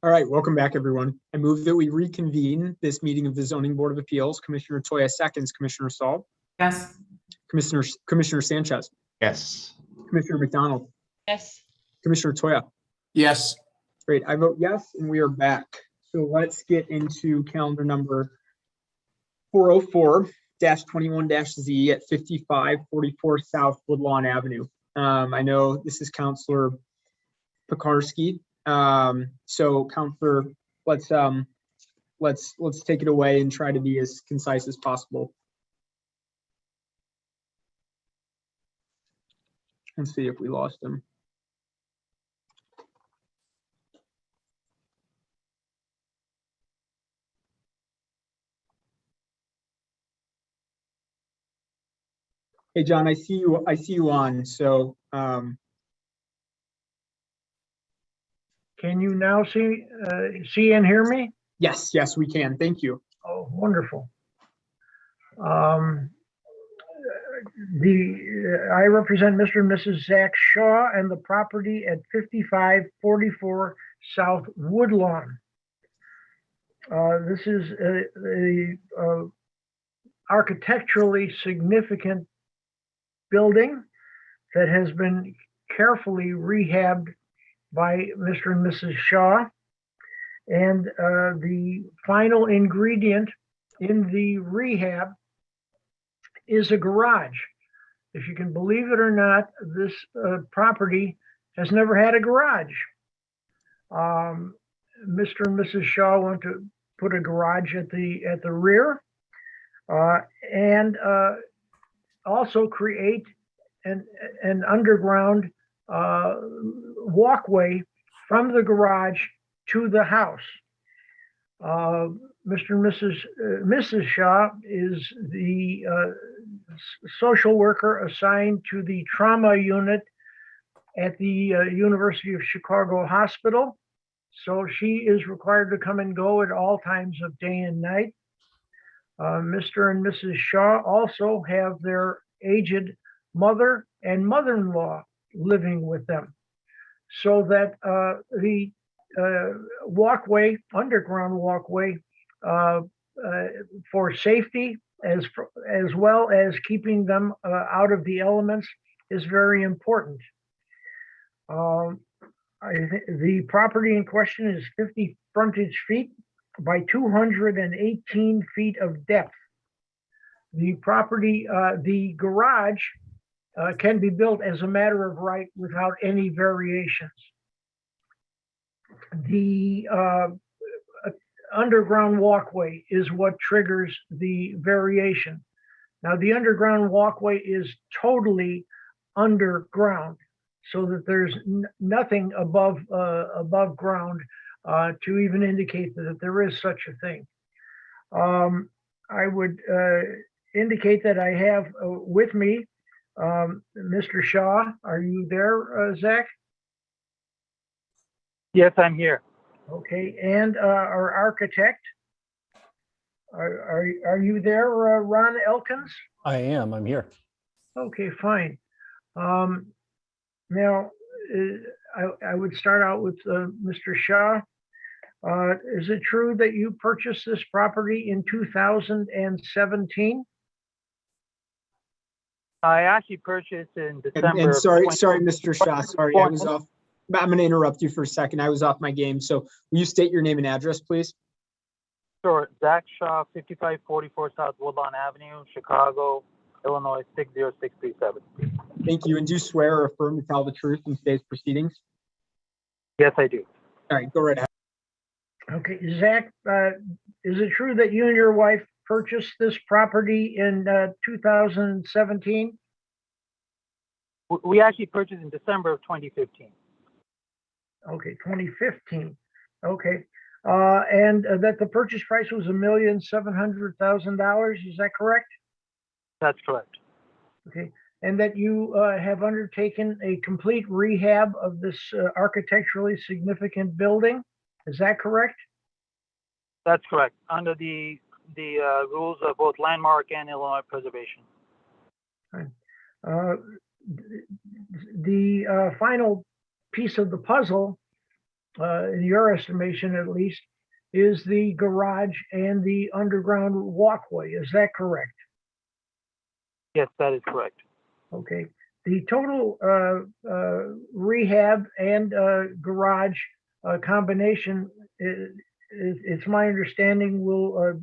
All right, welcome back, everyone. I move that we reconvene this meeting of the Zoning Board of Appeals. Commissioner Toya seconds, Commissioner Saul, Yes. Commissioner Sanchez, Yes. Commissioner McDonald, Yes. Commissioner Toya. Yes. Great, I vote yes, and we are back. So let's get into calendar number 404-21-Z at 5544 South Woodlawn Avenue. I know this is Counselor Pekarsky. So Counselor, let's take it away and try to be as concise as possible. Let's see if we lost him. Hey, John, I see you on. So, Can you now see and hear me? yes, we can. Thank you. Oh, wonderful. I represent Mr. and Mrs. Zach Shaw and the property at 5544 South Woodlawn. This is a architecturally significant building that has been carefully rehabbed by Mr. and Mrs. Shaw. And the final ingredient in the rehab is a garage. If you can believe it or not, this property has never had a garage. Mr. and Mrs. Shaw want to put a garage at the rear and also create an underground walkway from the garage to the house. Mr. and Mrs. Shaw is the social worker assigned to the trauma unit at the University of Chicago Hospital. So she is required to come and go at all times of day and night. Mr. and Mrs. Shaw also have their aged mother and mother-in-law living with them, so that the walkway, underground walkway, for safety as well as keeping them out of the elements is very important. The property in question is 50 frontage feet by 218 feet of depth. The property, the garage can be built as a matter of right without any variations. The underground walkway is what triggers the variation. Now, the underground walkway is totally underground, so that there's nothing above ground to even indicate that there is such a thing. I would indicate that I have with me Mr. Shaw. Are you there, Zach? Yes, I'm here. Okay, and our architect. Are you there, Ron Elkins? I am. I'm here. Okay, fine. Now, I would start out with Mr. Shaw. Is it true that you purchased this property in 2017? I actually purchased in December. And sorry, Mr. Shaw, sorry, I was off. I'm going to interrupt you for a second. I was off my game. So will you state your name and address, please? Sure. Zach Shaw, 5544 South Woodlawn Avenue, Chicago, Illinois, 60637. Thank you. And do you swear or affirm to tell the truth in today's proceedings? Yes, I do. All right, go right ahead. Okay, Zach, is it true that you and your wife purchased this property in 2017? We actually purchased in December of 2015. Okay, 2015. Okay, and that the purchase price was $1,700,000. Is that correct? That's correct. Okay, and that you have undertaken a complete rehab of this architecturally significant building. Is that correct? That's correct. Under the rules of both landmark and Illinois preservation. The final piece of the puzzle in your estimation at least, is the garage and the underground walkway. Is that correct? Yes, that is correct. Okay. The total rehab and garage combination, it's my understanding, will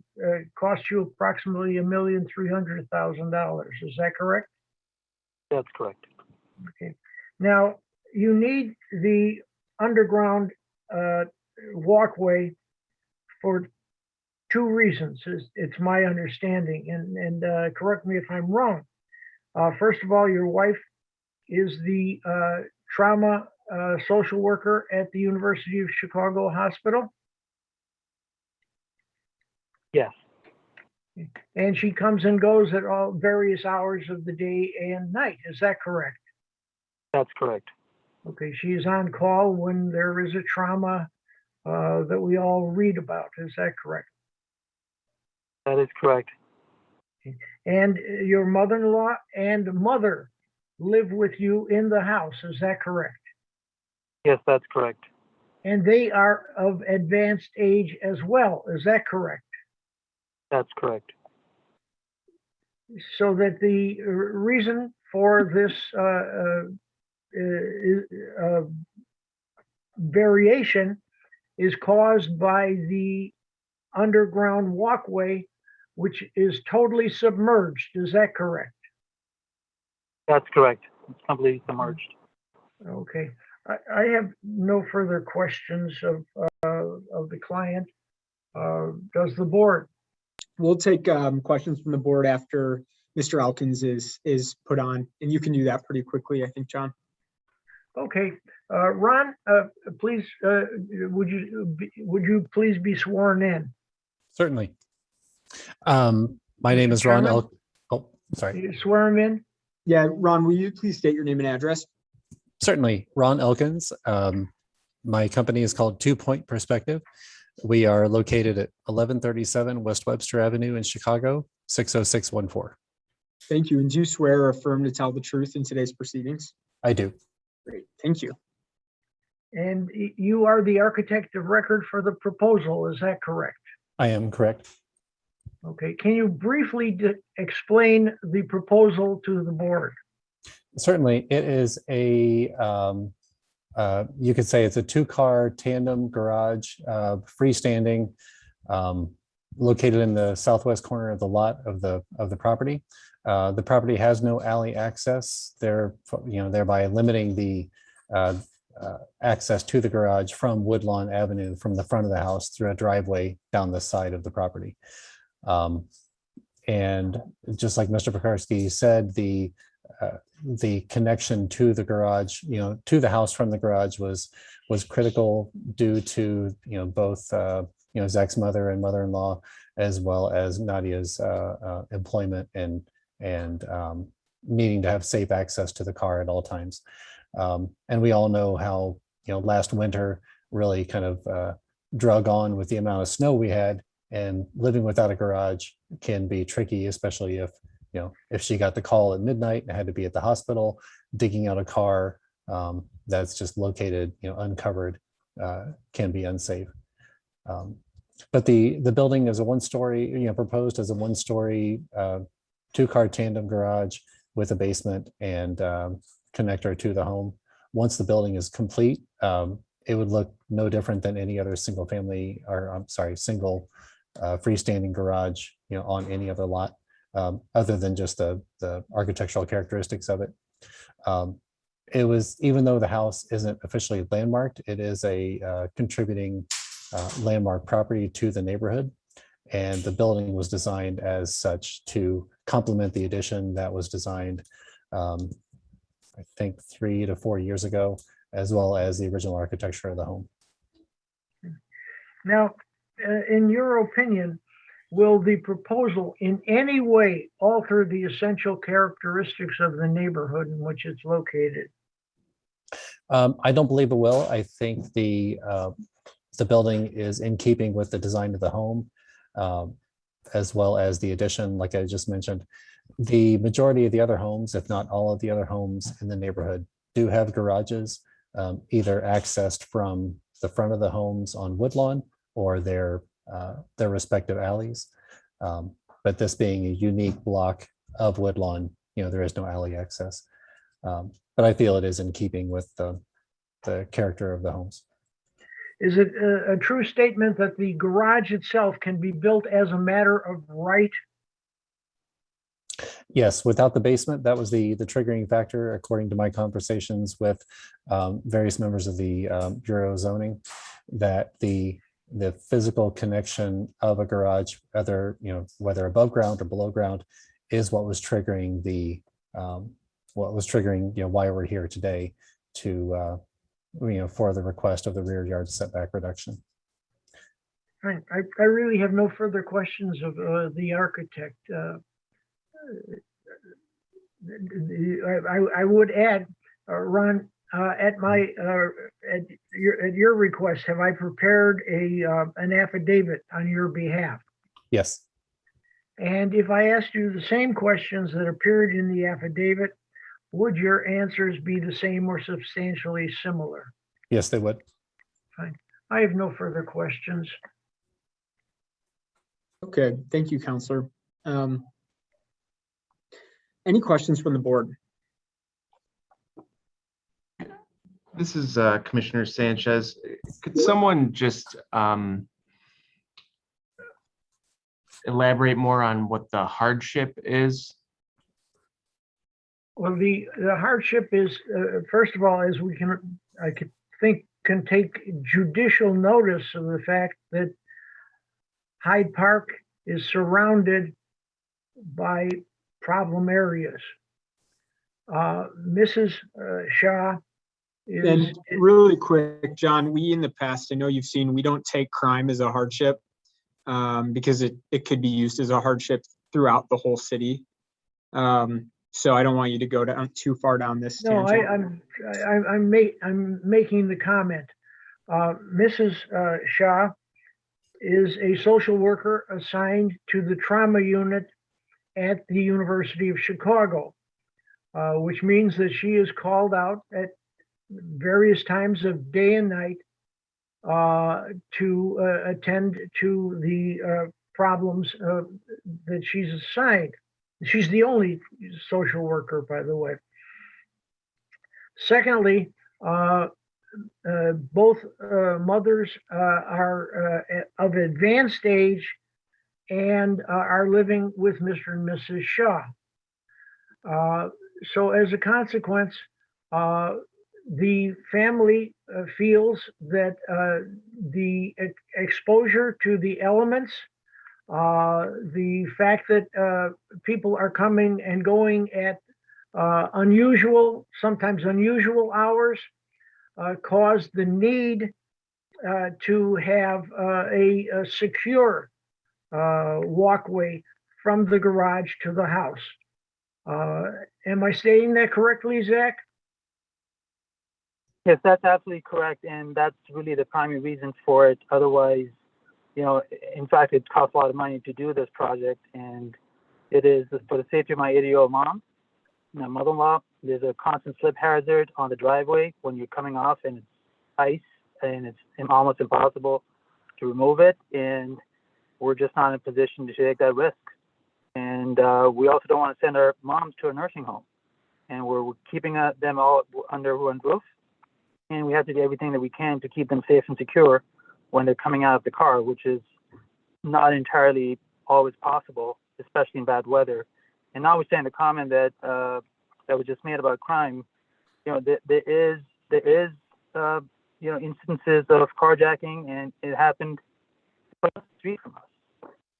cost you approximately $1,300,000. Is that correct? That's correct. Okay. Now, you need the underground walkway for two reasons. It's my understanding, and correct me if I'm wrong. First of all, your wife is the trauma social worker at the University of Chicago Hospital, Yes, and she comes and goes at all various hours of the day and night. Is that correct? that's correct. Okay, she is on call when there is a trauma that we all read about. Is that correct? That is correct. And your mother-in-law and mother live with you in the house. Is that correct? Yes, that's correct. And they are of advanced age as well. Is that correct? That's correct. So that the reason for this variation is caused by the underground walkway, which is totally submerged. Is that correct? That's correct. It's completely submerged. Okay. I have no further questions of the client. Does the board? We'll take questions from the board after Mr. Elkins is put on, and you can do that pretty quickly, I think, John. Okay. Ron, please, would you please be sworn in? Certainly. My name is Ron Chairman? Oh, sorry. You swear him in? Yeah, Ron, will you please state your name and address? Certainly. Ron Elkins. My company is called 2 Point Perspective. We are located at 1137 West Webster Avenue in Chicago, 60614. Thank you. And do you swear or affirm to tell the truth in today's proceedings? I do. Great, thank you. And you are the architect of record for the proposal, is that correct? I am correct. Okay, can you briefly explain the proposal to the board? Certainly. It is a, you could say it's a 2-car tandem garage, freestanding, located in the southwest corner of the lot of the property. The property has no alley access, thereby limiting the access to the garage from Woodlawn Avenue from the front of the house through a driveway down the side of the property. And just like Mr. Pekarsky said, the connection to the garage, to the house from the garage was critical due to, both, Zach's mother and mother-in-law, as well as Nadia's employment and needing to have safe access to the car at all times. And we all know how, last winter really kind of drug on with the amount of snow we had, and living without a garage can be tricky, especially if she got the call at midnight and had to be at the hospital, digging out a car that's just located, uncovered, can be unsafe. But the building is a 1-story, proposed as a 1-story 2-car tandem garage with a basement and connector to the home. Once the building is complete, it would look no different than any other single freestanding garage, on any other lot, other than just the architectural characteristics of it. Even though the house isn't officially landmarked, it is a contributing landmark property to the neighborhood. And the building was designed as such to complement the addition that was designed, I think 3 to 4 years ago, as well as the original architecture of the home. Now, in your opinion, will the proposal in any way alter the essential characteristics of the neighborhood in which it's located? I don't believe it will. I think the building is in keeping with the design of the home, as well as the addition, like I just mentioned. The majority of the other homes, if not all of the other homes in the neighborhood, do have garages, either accessed from the front of the homes on Woodlawn or their respective alleys. But this being a unique block of Woodlawn, there is no alley access. But I feel it is in keeping with the character of the homes. Is it a true statement that the garage itself can be built as a matter of right? Yes, without the basement, that was the triggering factor, according to my conversations with various members of the Bureau of Zoning, that the physical connection of a garage, whether above ground or below ground, is what was triggering why we're here today to for the request of the rear yard setback reduction. Right. I really have no further questions of the architect. I would add, Ron, at your request, have I prepared an affidavit on your behalf? Yes. And if I asked you the same questions that appeared in the affidavit, would your answers be the same or substantially similar? Yes, they would. Fine. I have no further questions. Okay, thank you, Counselor. Any questions from the board? This is Commissioner Sanchez. Could someone just elaborate more on what the hardship is? Well, the hardship is, first of all, as I can take judicial notice of the fact that Hyde Park is surrounded by problem areas. Mrs. Shaw is. And really quick, John, we in the past, I know you've seen, we don't take crime as a hardship because it could be used as a hardship throughout the whole city. So I don't want you to go down too far down this tangent. No, I'm making the comment. Mrs. Shaw is a social worker assigned to the trauma unit at the University of Chicago, which means that she is called out at various times of day and night to attend to the problems that she's assigned. She's the only social worker, by the way. Secondly, both mothers are of advanced age and are living with Mr. and Mrs. Shaw. So as a consequence, the family feels that the exposure to the elements, the fact that people are coming and going at sometimes unusual hours, caused the need to have a secure walkway from the garage to the house. Am I stating that correctly, Zach? Yes, that's absolutely correct, and that's really the primary reason for it. Otherwise, in fact, it costs a lot of money to do this project, and it is for the safety of my 80-year-old mom, my mother-in-law. There's a constant slip hazard on the driveway when you're coming off, and it's ice, and it's almost impossible to remove it, and we're just not in a position to take that risk. And we also don't want to send our moms to a nursing home, and we're keeping them all under one roof. And we have to do everything that we can to keep them safe and secure when they're coming out of the car, which is not entirely always possible, especially in bad weather. And notwithstanding the comment that that was just made about crime, there is instances of carjacking, and it happened across the street from us,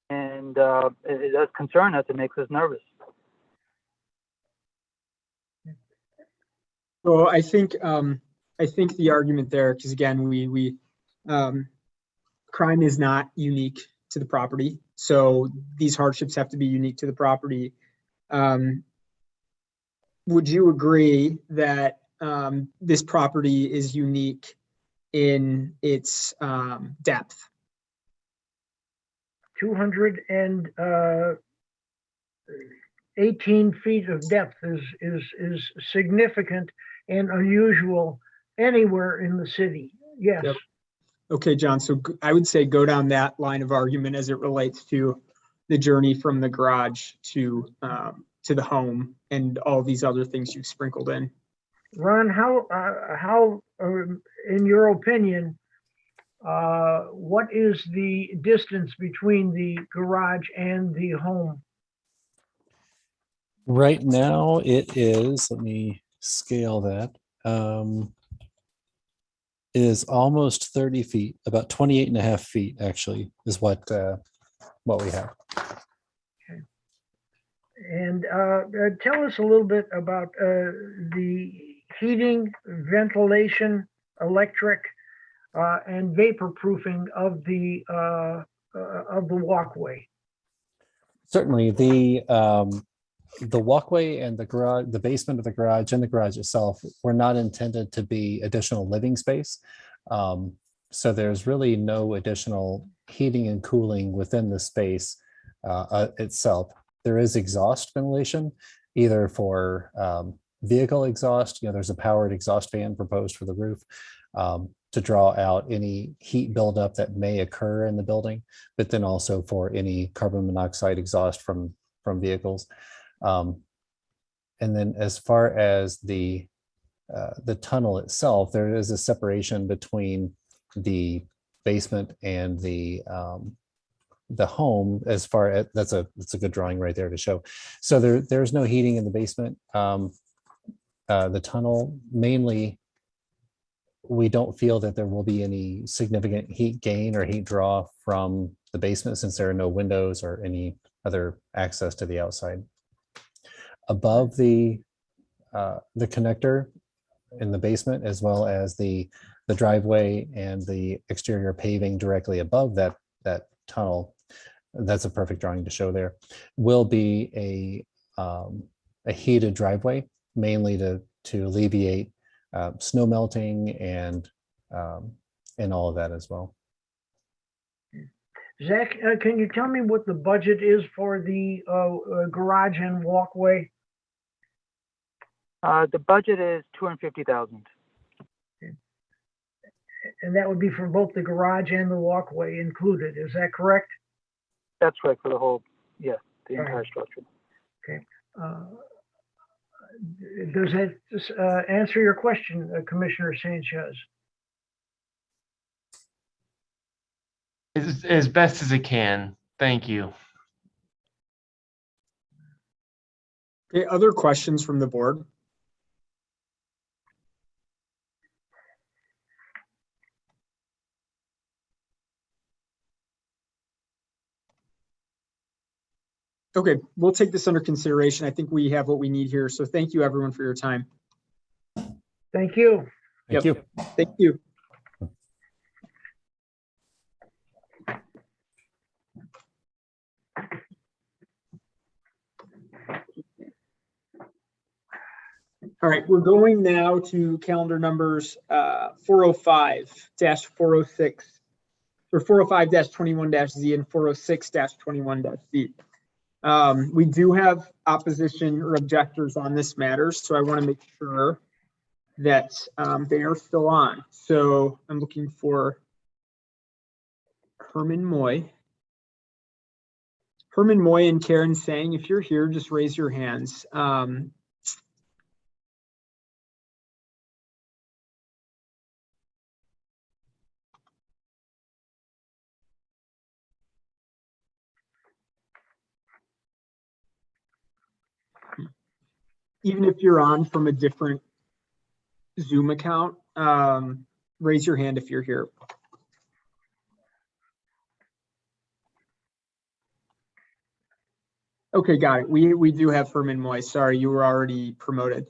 and it does concern us. It makes us nervous. So I think the argument there, because again, we crime is not unique to the property, so these hardships have to be unique to the property. Would you agree that this property is unique in its depth? 218 feet of depth is significant and unusual anywhere in the city. Yes. Yep. Okay, John, so I would say go down that line of argument as it relates to the journey from the garage to the home and all these other things you've sprinkled in. Ron, how, in your opinion, what is the distance between the garage and the home? Right now it is, let me scale that. Is almost 30 feet, about 28 and a half feet actually is what we have. And tell us a little bit about the heating, ventilation, electric, and vapor proofing of the walkway. Certainly, the walkway and the garage, the basement of the garage and the garage itself were not intended to be additional living space. So there's really no additional heating and cooling within the space itself. There is exhaust ventilation, either for vehicle exhaust, there's a powered exhaust fan proposed for the roof to draw out any heat buildup that may occur in the building, but then also for any carbon monoxide exhaust from vehicles. And then as far as the tunnel itself, there is a separation between the basement and the home. As far as that's a good drawing right there to show. So there's no heating in the basement. The tunnel, mainly, we don't feel that there will be any significant heat gain or heat draw from the basement, since there are no windows or any other access to the outside. Above the connector in the basement, as well as the driveway and the exterior paving directly above that tunnel, that's a perfect drawing to show there, will be a heated driveway, mainly to alleviate snow melting and all of that as well. Zach, can you tell me what the budget is for the garage and walkway? The budget is $250,000. And that would be for both the garage and the walkway included, is that correct? That's right, for the whole, yes, the All right. entire structure. Okay. Does that answer your question, Commissioner Sanchez? As best as it can. Thank you. Okay, other questions from the board? Okay, we'll take this under consideration. I think we have what we need here. So thank you everyone for your time. Thank you. Thank you. Thank you. All right, we're going now to calendar numbers 405-406 or 405-21-Z and 406-21-Z. We do have opposition or objectors on this matter, so I want to make sure that they are still on. So I'm looking for Herman Moy. Herman Moy and Karen Sang, if you're here, just raise your hands. Even if you're on from a different Zoom account, raise your hand if you're here. Okay, got it. We do have Herman Moy. Sorry, you were already promoted.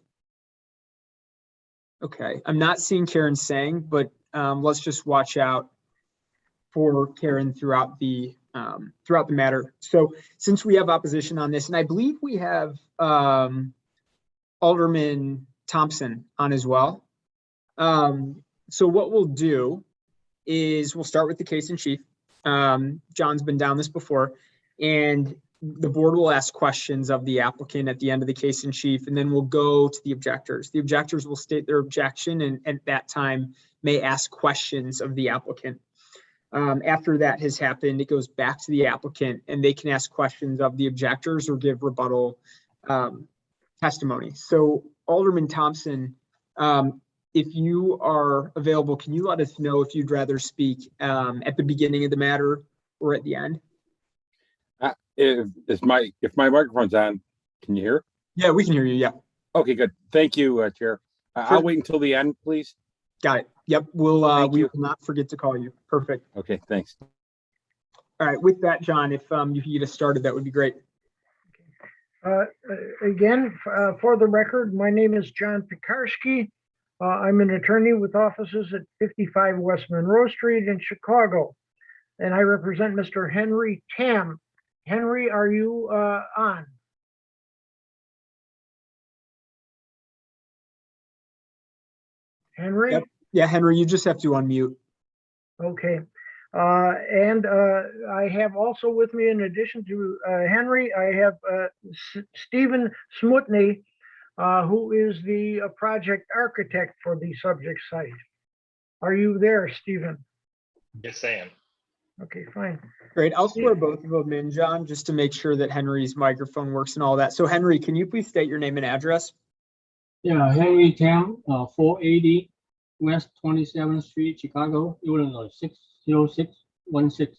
Okay, I'm not seeing Karen Sang, but let's just watch out for Karen throughout the matter. So since we have opposition on this, and I believe we have Alderman Thompson on as well. So what we'll do is we'll start with the case in chief. John's been down this before, and the board will ask questions of the applicant at the end of the case in chief, and then we'll go to the objectors. The objectors will state their objection and at that time may ask questions of the applicant. After that has happened, it goes back to the applicant and they can ask questions of the objectors or give rebuttal testimony. So Alderman Thompson, if you are available, can you let us know if you'd rather speak at the beginning of the matter or at the end? If my microphone's on, can you hear? Yeah, we can hear you. Yeah. Okay, good. Thank you, Chair. I'll wait until the end, please. Got it. Yep. We'll, Thank we you. will not forget to call you. Perfect. Okay, thanks. All right. With that, John, if you could get us started, that would be great. Again, for the record, my name is John Pekarsky. I'm an attorney with offices at 55 West Monroe Street in Chicago, and I represent Mr. Henry Tam. Henry, are you on? Henry? Yep. Yeah, Henry, you just have to unmute. Okay. And I have also with me, in addition to Henry, I have Stephen Smutny, who is the project architect for the subject site. Are you there, Stephen? Yes, I am. Okay, fine. Great. I'll swear both of them in, John, just to make sure that Henry's microphone works and all that. So Henry, can you please state your name and address? Yeah, Henry Tam, 480 West 27th Street, Chicago, Illinois, 60616.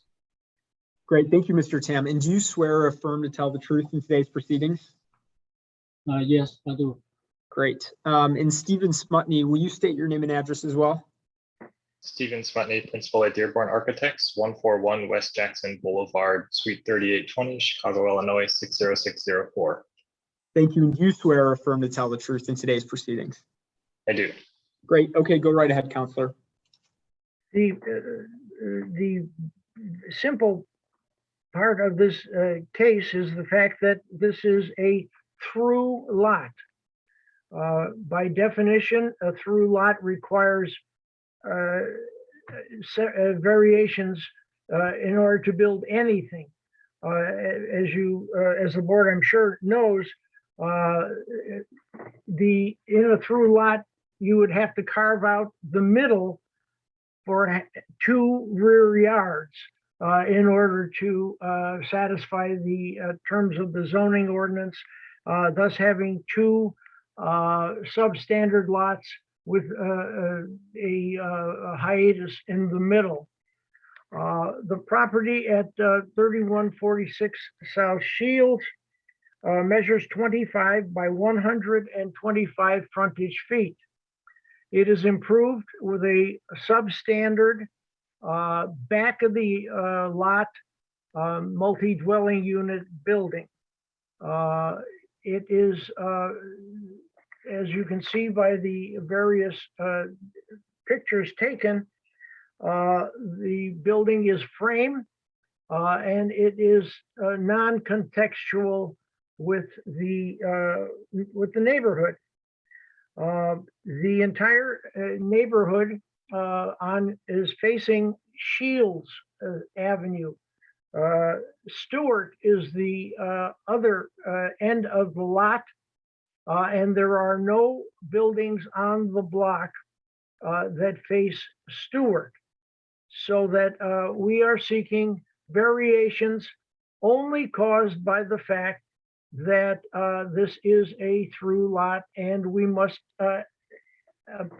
Great. Thank you, Mr. Tam. And do you swear or affirm to tell the truth in today's proceedings? Yes, I do. Great. And Stephen Smutny, will you state your name and address as well? Stephen Smutny, Principal at Dearborn Architects, 141 West Jackson Boulevard, Suite 3820, Chicago, Illinois, 60604. Thank you. And do you swear or affirm to tell the truth in today's proceedings? I do. Great. Okay, go right ahead, Counselor. The simple part of this case is the fact that this is a through lot. By definition, a through lot requires variations in order to build anything. As the board, I'm sure, knows, in a through lot, you would have to carve out the middle for 2 rear yards in order to satisfy the terms of the zoning ordinance, thus having 2 substandard lots with a hiatus in the middle. The property at 3146 South Shields measures 25 by 125 frontage feet. It is improved with a substandard back of the lot multi-dwelling unit building. It is, as you can see by the various pictures taken, the building is frame and it is non-contextual with the neighborhood. The entire neighborhood is facing Shields Avenue. Stewart is the other end of the lot, and there are no buildings on the block that face Stewart, so that we are seeking variations only caused by the fact that this is a through lot, and we must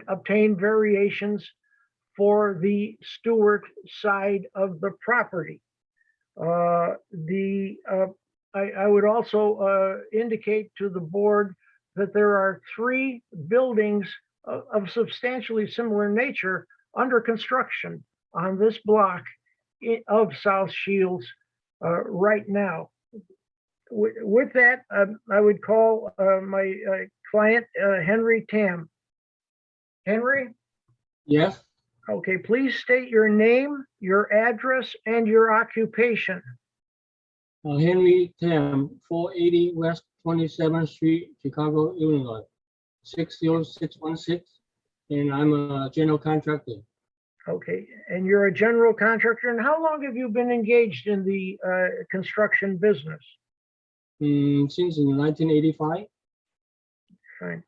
obtain variations for the Stewart side of the property. I would also indicate to the board that there are 3 buildings of substantially similar nature under construction on this block of South Shields right now. With that, I would call my client, Henry Tam. Henry? Yes, Okay, please state your name, your address, and your occupation. Henry Tam, 480 West 27th Street, Chicago, Illinois, 60616, and I'm a general contractor. Okay, and you're a general contractor, and how long have you been engaged in the construction business? Since in 1985. Fine.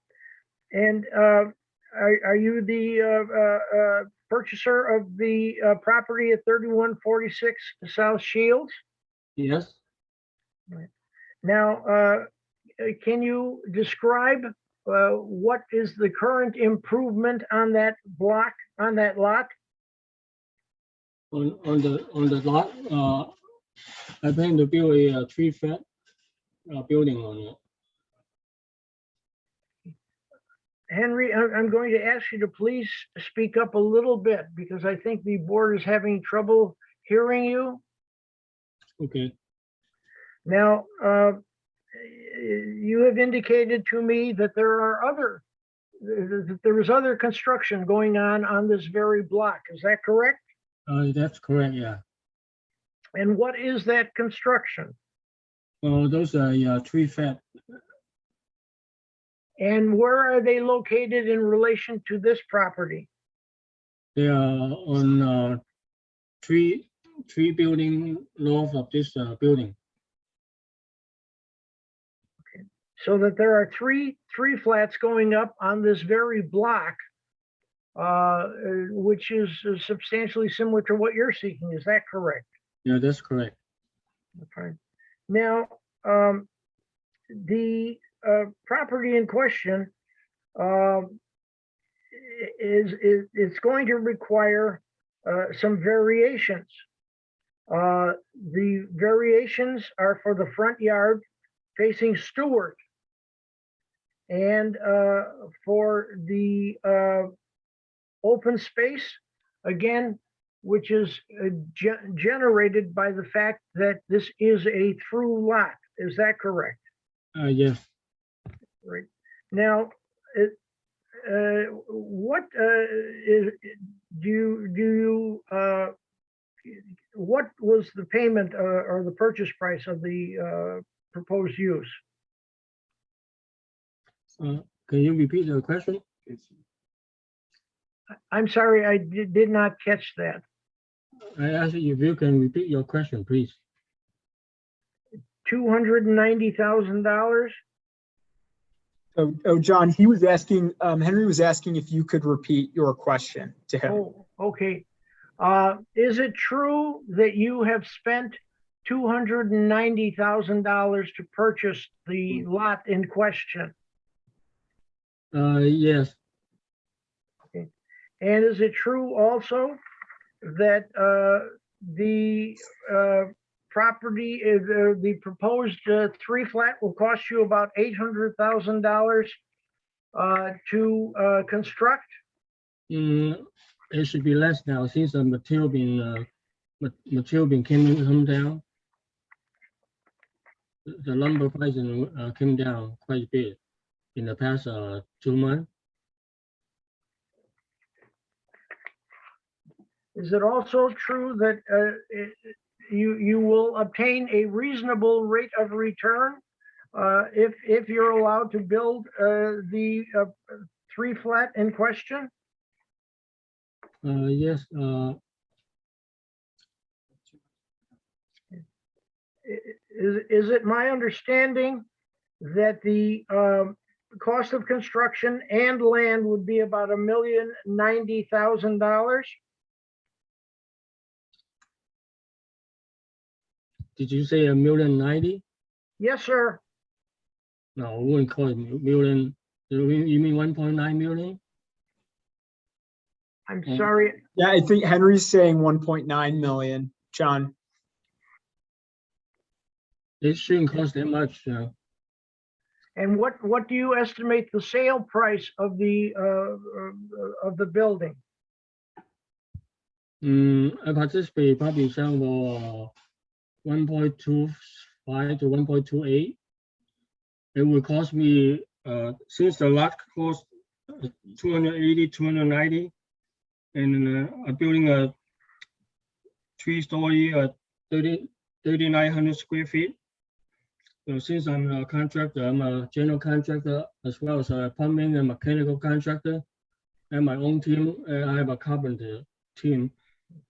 And are you the purchaser of the property at 3146 South Shields? Yes. Now, can you describe what is the current improvement on that block, on that lot? On the lot, I plan to build a three-flat building on it. Henry, I'm going to ask you to please speak up a little bit because I think the board is having trouble hearing you. Okay. Now, you have indicated to me that there is other construction going on this very block. Is that correct? That's correct. Yeah. And what is that construction? Those are three-flat. And where are they located in relation to this property? They are on three building north of this building. So that there are three flats going up on this very block, which is substantially similar to what you're seeking. Is that correct? Yeah, that's correct. Okay. Now, the property in question is going to require some variations. The variations are for the front yard facing Stewart, and for the open space, again, which is generated by the fact that this is a through lot. Is that correct? Yes. Right. Now, what what was the payment or the purchase price of the proposed use? Can you repeat the question? I'm sorry, I did not catch that. I asked you if you can repeat your question, please. $290,000. Oh, John, he was asking, Henry was asking if you could repeat your question to him. Oh, okay. Is it true that you have spent $290,000 to purchase the lot in question? Yes. Okay. And is it true also that the property, the proposed three flat will cost you about $800,000 to construct? It should be less now since the material been come down. The lumber price came down quite a bit in the past 2 months. Is it also true that you will obtain a reasonable rate of return if you're allowed to build the three flat in question? Yes. Is it my understanding that the cost of construction and land would be about $1,090,000? Did you say $1,090,000? Yes, sir. No, I wouldn't call it million. You mean 1.9 million? I'm sorry. Yeah, I think Henry's saying 1.9 million, John. It shouldn't cost that much. And what do you estimate the sale price of the building? I participate probably somewhere 1.25 to 1.28. It will cost me since the lot cost 280, 290, and I'm building a 3-story 3,900 square feet. So since I'm a contractor, I'm a general contractor as well as a plumbing and mechanical contractor, and my own team. I have a carpenter team.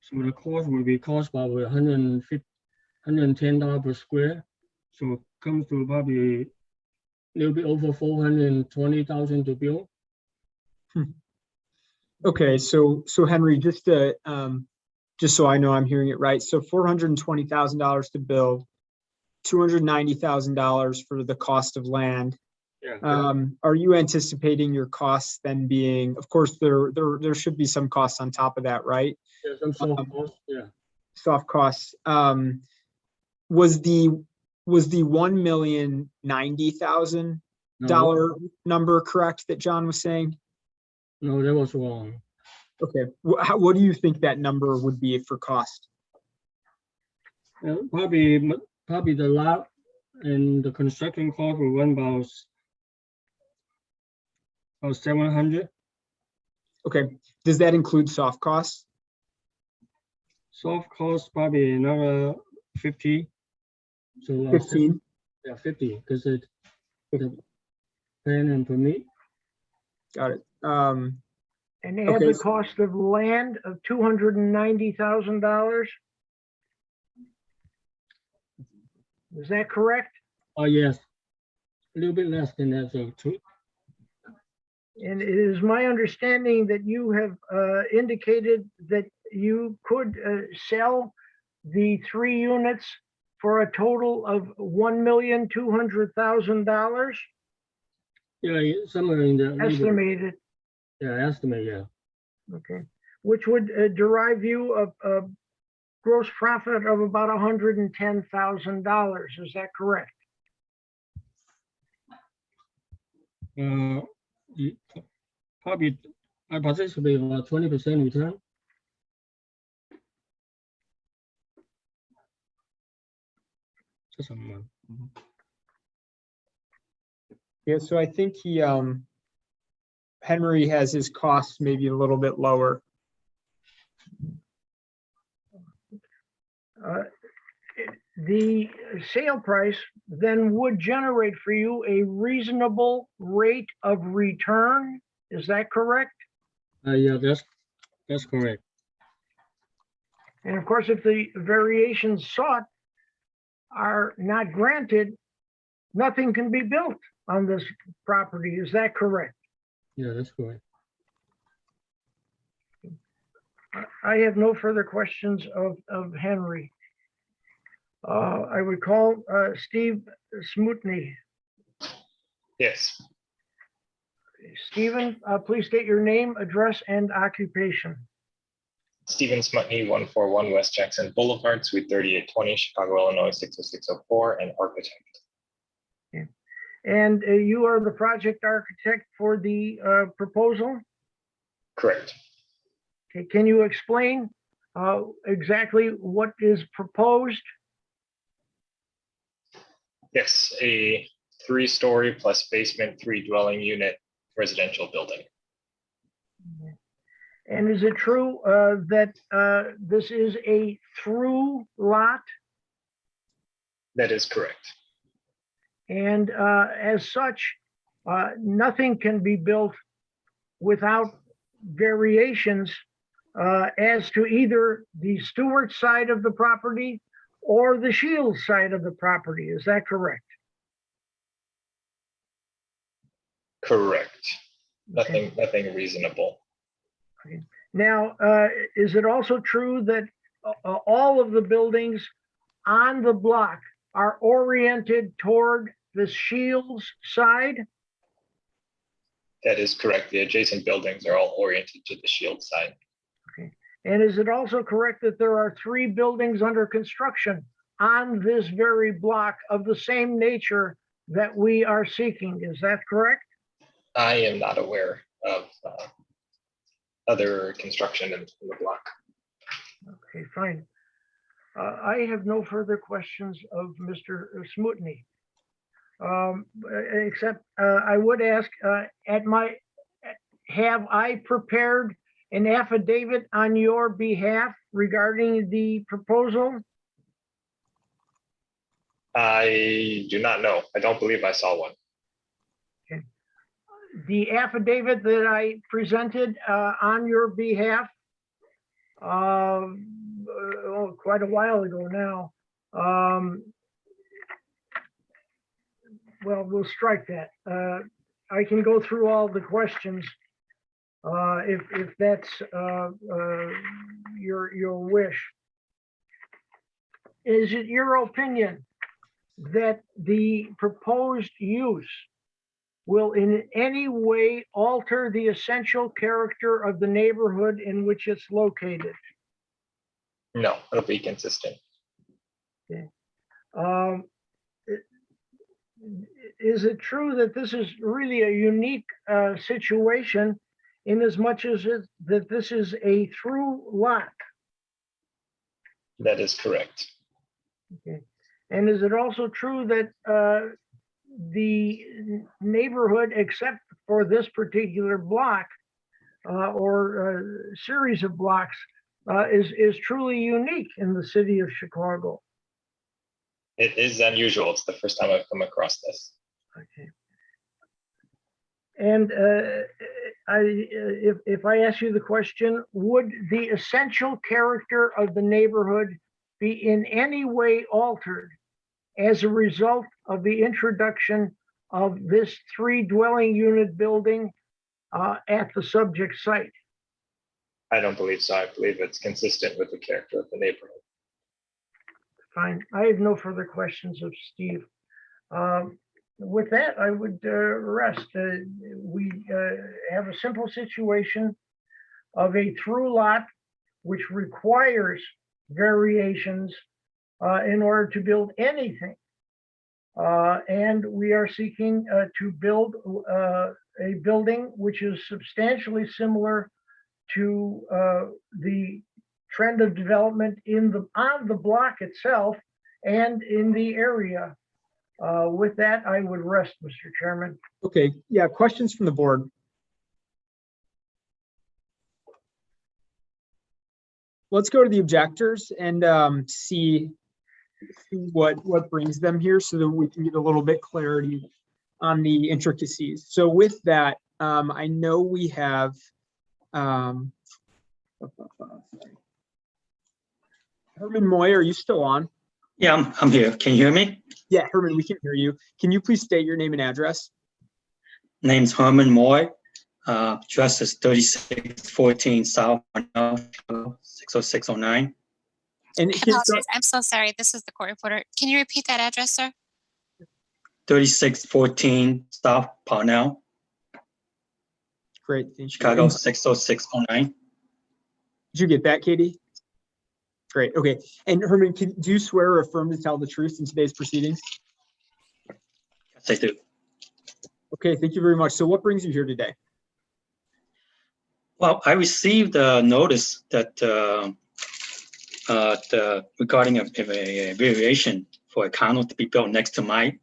So the cost will be cost about $110 per square. So it comes to probably a little bit over $420,000 to build. Okay, so Henry, just so I know I'm hearing it right, so $420,000 to build, $290,000 for the cost of land. Yeah. Are you anticipating your costs then being, of course, there should be some costs on top of that, right? Yeah, some soft cost, yeah. Soft costs. Was the $1,090,000 number correct that John was saying? No, that was wrong. Okay, what do you think that number would be for cost? Probably the lot and the construction cost will run about 700. Okay, does that include soft costs? Soft cost probably another 50. So 15? yeah, 50 because the plan and permit. Got it. And they have Okay. the cost of land of $290,000. Is that correct? Oh, yes. A little bit less than that, so two. And it is my understanding that you have indicated that you could sell the 3 units for a total of $1,200,000 Yeah, somewhere in the estimated. Yeah, estimate, yeah. Okay, which would derive you a gross profit of about $110,000. Is that correct? Probably I participate about 20% return. Just a month. Yeah, so I think Henry has his costs maybe a little bit lower. The sale price then would generate for you a reasonable rate of return. Is that correct? Yeah, that's correct. And of course, if the variations sought are not granted, nothing can be built on this property. Is that correct? Yeah, that's correct. I have no further questions of Henry. I would call Steve Smutny. Yes. Stephen, please state your name, address, and occupation. Stephen Smutney, 141 West Jackson Boulevard, Suite 3820, Chicago, Illinois, 60604, and architect. Okay. And you are the project architect for the proposal? Correct. Okay. Can you explain exactly what is proposed? Yes, a 3-story plus basement, 3 dwelling unit residential building. And is it true that this is a through lot? That is correct. And as such, nothing can be built without variations as to either the Stewart side of the property or the Shields side of the property. Is that correct? Correct. Okay. Nothing reasonable. Okay. Now, is it also true that all of the buildings on the block are oriented toward the Shields side? That is correct. The adjacent buildings are all oriented to the Shield side. Okay. And is it also correct that there are 3 buildings under construction on this very block of the same nature that we are seeking? Is that correct? I am not aware of other construction in the block. Okay, fine. I have no further questions of Mr. Smutny. Except I would ask, have I prepared an affidavit on your behalf regarding the proposal? I do not know. I don't believe I saw one. Okay. The affidavit that I presented on your behalf quite a while ago now. Well, we'll strike that. I can go through all the questions. if that's your wish. Is it your opinion that the proposed use will in any way alter the essential character of the neighborhood in which it's located? No, it'll be consistent. Um, Is it true that this is really a unique situation in as much as that this is a through lot? That is correct. Okay. And is it also true that the neighborhood, except for this particular block or series of blocks, is truly unique in the city of Chicago? It is unusual. It's the first time I've come across this. Okay. And if I ask you the question, would the essential character of the neighborhood be in any way altered as a result of the introduction of this 3 dwelling unit building at the subject site? I don't believe so. I believe it's consistent with the character of the neighborhood. Fine. I have no further questions of Steve. With that, I would rest. We have a simple situation of a through lot which requires variations in order to build anything. And we are seeking to build a building which is substantially similar to the trend of development on the block itself and in the area. With that, I would rest, Mr. Chairman. Okay, yeah, questions from the board? Let's go to the objectors and see what brings them here so that we can get a little bit clarity on the intricacies. So with that, I know we have Herman Moy, are you still on? Yeah, I'm here. Can you hear me? Yeah, Herman, we can hear you. Can you please state your name and address? Name's Herman Moy. Address is 3614 South 60609. And I apologize. I'm so sorry. This is the court reporter. Can you repeat that address, sir? 3614 South Parnell, Great, thank you. Chicago 60609. Did you get that, Katie? Great, okay. And Herman, do you swear or affirm to tell the truth in today's proceedings? Yes, I do. Okay, thank you very much. So what brings you here today? Well, I received a notice that regarding a variation for a condo to be built next to my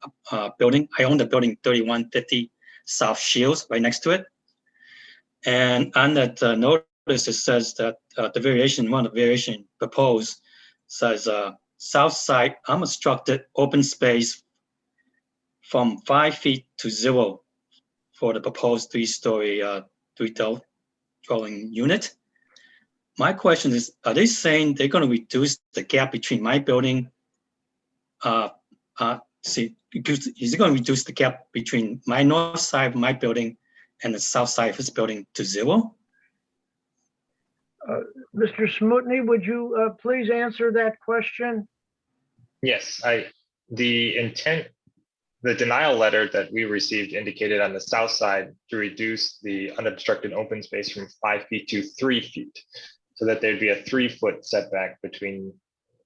building. I own the building 3150 South Shields, right next to it. And on that notice, it says that one of the variation proposed says south side unobstructed open space from 5 feet to 0 for the proposed 3-story dwelling unit. My question is, are they saying they're going to reduce the gap between my building? Is it going to reduce the gap between my north side of my building and the south side of his building to 0? Mr. Smutny, would you please answer that question? Yes, the denial letter that we received indicated on the south side to reduce the unobstructed open space from 5 feet to 3 feet, so that there'd be a 3-foot setback between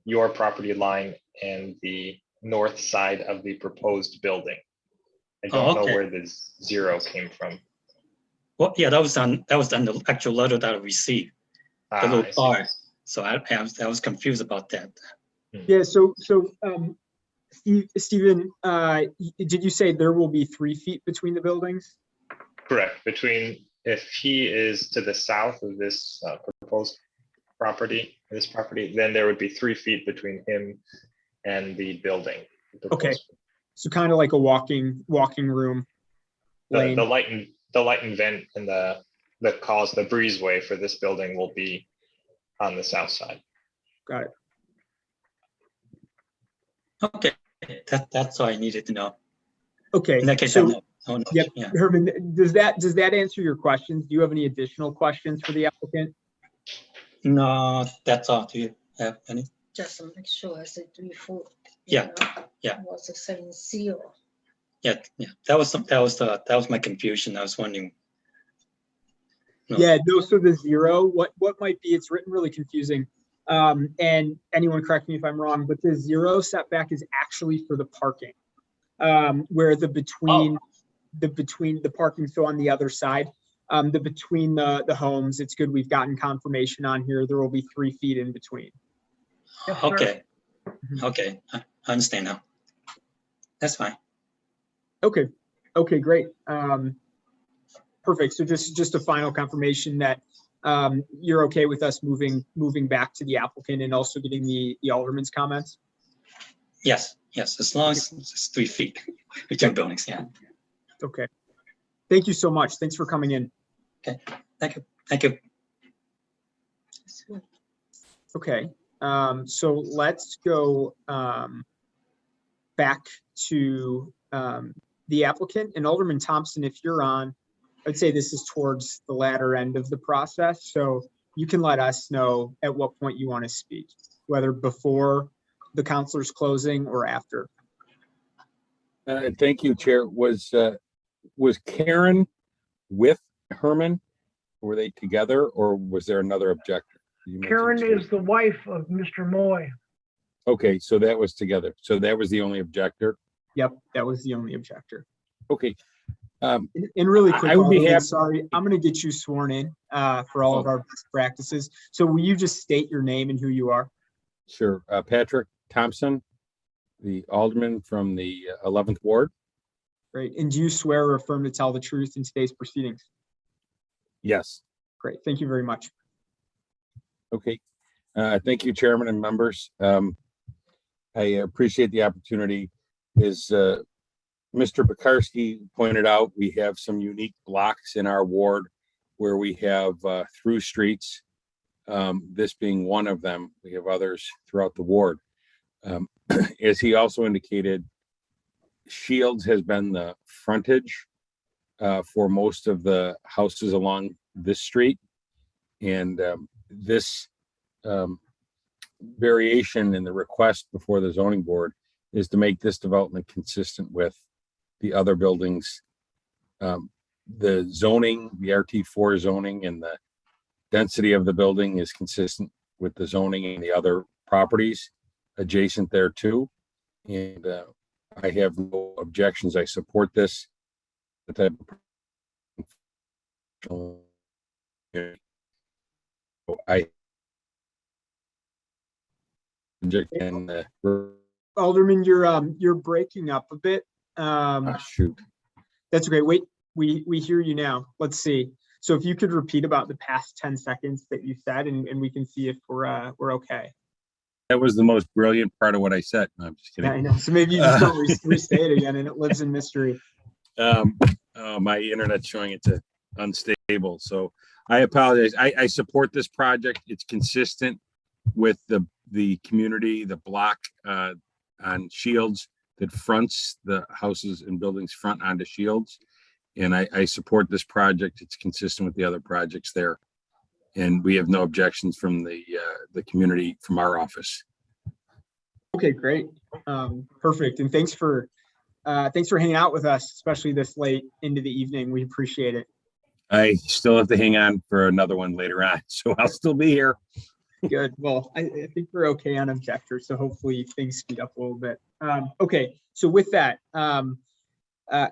your property line and the north side of the proposed building. I don't know where the 0 came from. Well, yeah, that was on the actual letter that I received. The little bar. So I was confused about that. Yeah, so Stephen, did you say there will be 3 feet between the buildings? Correct. If he is to the south of this proposed property, then there would be 3 feet between him and the building. Okay, so kind of like a walking room lane. The light and vent and the breezeway for this building will be on the south side. Got it. Okay, that's all I needed to know. Okay. In that case, so Oh, no, Yep. yeah. Herman, does that answer your questions? Do you have any additional questions for the applicant? No, that's all. Do you have any? Just to make sure it's a 3 foot. Yeah, yeah. Was the same seal. Yeah, yeah. That was my confusion. I was wondering. No. Yeah, no, so the 0, what might be, it's written really confusing. And anyone correct me if I'm wrong, but the 0 setback is actually for the parking. Where the between the parking, so on the other side, the between the homes, it's good. We've gotten confirmation on here. There will be 3 feet in between. Yes, sir. Okay. Okay. I understand now. That's fine. Okay. Okay, great. Perfect. So just a final confirmation that you're okay with us moving back to the applicant and also getting the alderman's comments? Yes, yes. As long as it's 3 feet between buildings. Yeah. Okay. Thank you so much. Thanks for coming in. Okay. Thank you. Thank you. Okay. So let's go back to the applicant, and Alderman Thompson, if you're on, I'd say this is towards the latter end of the process. So you can let us know at what point you want to speak, whether before the counselor's closing or after. Thank you, Chair. Was Karen with Herman? Were they together, or was there another objector? You mentioned Karen two. is the wife of Mr. Moy. Okay, so that was together. So that was the only objector. Yep, that was the only objector. Okay. And really quick, I would be Alderman, happy. sorry, I'm going to get you sworn in for all of our best practices. So will you just state your name and who you are? Sure. Patrick Thompson, the alderman from the 11th Ward. Great. And do you swear or affirm to tell the truth in today's proceedings? Yes. Great. Thank you very much. Okay. Thank you, Chairman and members. I appreciate the opportunity. As Mr. Pekarski pointed out, we have some unique blocks in our ward where we have through streets, this being one of them. We have others throughout the ward. As he also indicated, Shields has been the frontage for most of the houses along this street. And this variation in the request before the zoning board is to make this development consistent with the other buildings. The zoning, the RT4 zoning and the density of the building is consistent with the zoning and the other properties adjacent there too. And I have no objections. I support this. The type of I and Alderman, you're breaking up a bit. shoot. That's okay. Wait, we hear you now. Let's see. So if you could repeat about the past 10 seconds that you said, and we can see if we're okay. That was the most brilliant part of what I said. No, I'm just kidding. Yeah, I know. So maybe you just don't restate it again, and it lives in mystery. My internet's showing it's unstable, so I apologize. I support this project. It's consistent with the community, the block on Shields that fronts the houses and buildings front onto Shields. And I support this project. It's consistent with the other projects there. And we have no objections from the community from our office. Okay, great. Perfect. And thanks for hanging out with us, especially this late into the evening. We appreciate it. I still have to hang on for another one later on, so I'll still be here. Good. Well, I think we're okay on objectors, so hopefully things speed up a little bit. Okay, so with that,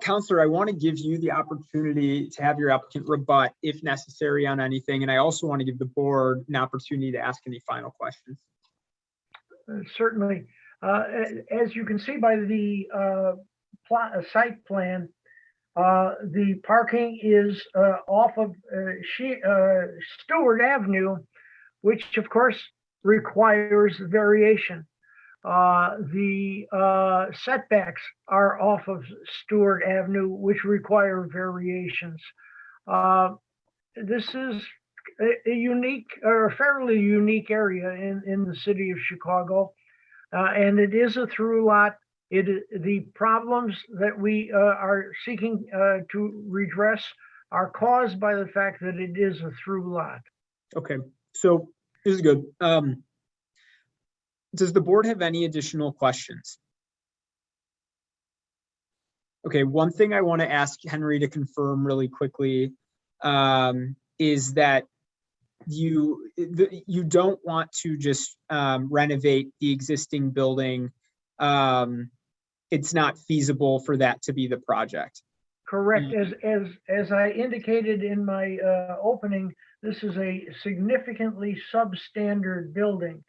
Counselor, I want to give you the opportunity to have your applicant rebut if necessary on anything, and I also want to give the board an opportunity to ask any final questions. Certainly. As you can see by the site plan, the parking is off of Stewart Avenue, which of course requires variation. The setbacks are off of Stewart Avenue, which require variations. This is a unique or a fairly unique area in the city of Chicago. And it is a through lot The problems that we are seeking to redress are caused by the fact that it is a through lot. Okay, so this is good. Does the board have any additional questions? Okay, one thing I want to ask Henry to confirm really quickly is that you don't want to just renovate the existing building. It's not feasible for that to be the project. Correct. As I indicated in my opening, this is a significantly substandard building.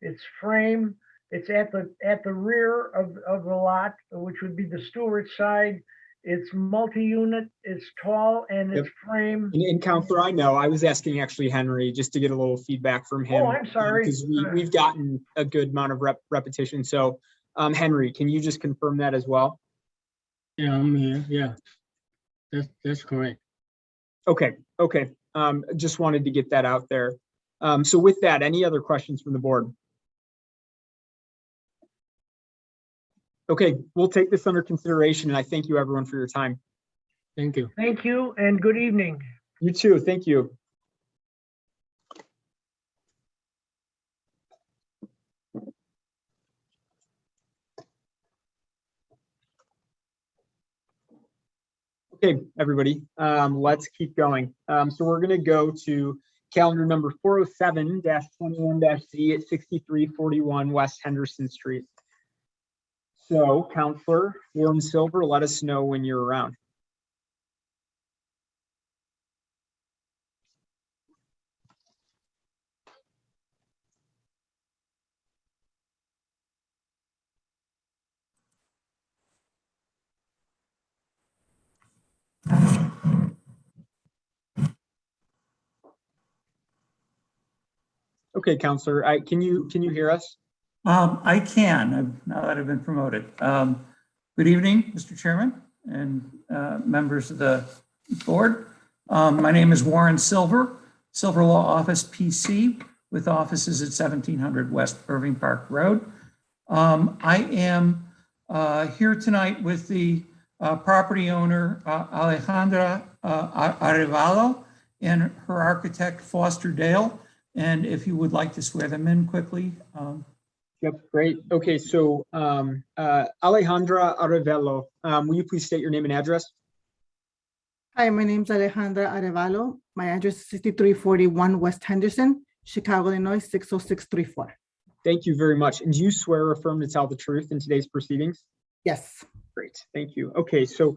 Its frame, it's at the rear of the lot, which would be the Stewart side. It's multi-unit, it's tall, and its frame. And Counselor, I know, I was asking actually Henry just to get a little feedback from him. Oh, I'm sorry. Because we've gotten a good amount of repetition. So Henry, can you just confirm that as well? Yeah, I'm here. Yeah, that's correct. Okay. Just wanted to get that out there. So with that, any other questions from the board? Okay, we'll take this under consideration, and I thank you everyone for your time. Thank you. Thank you and good evening. You too, thank you. Okay, everybody, let's keep going. So we're gonna go to calendar number 407-21-Z at 6341 West Henderson Street. So Counselor Warren Silver, let us know when you're around. Okay, Counselor, can you hear us? I can, now that I've been promoted. Good evening, Mr. Chairman and members of the board. My name is Warren Silver, Silver Law Office PC, with offices at 1700 West Irving Park Road. I am here tonight with the property owner, Alejandra Arevalo, and her architect, Foster Dale. And if you would like to swear them in quickly. Yep, great. Okay, so Alejandra Arevalo, will you please state your name and address? Hi, my name is Alejandra Arevalo. My address is 6341 West Henderson, Chicago, Illinois, 60634. Thank you very much. And do you swear or affirm to tell the truth in today's proceedings? Yes. Great, thank you. Okay, so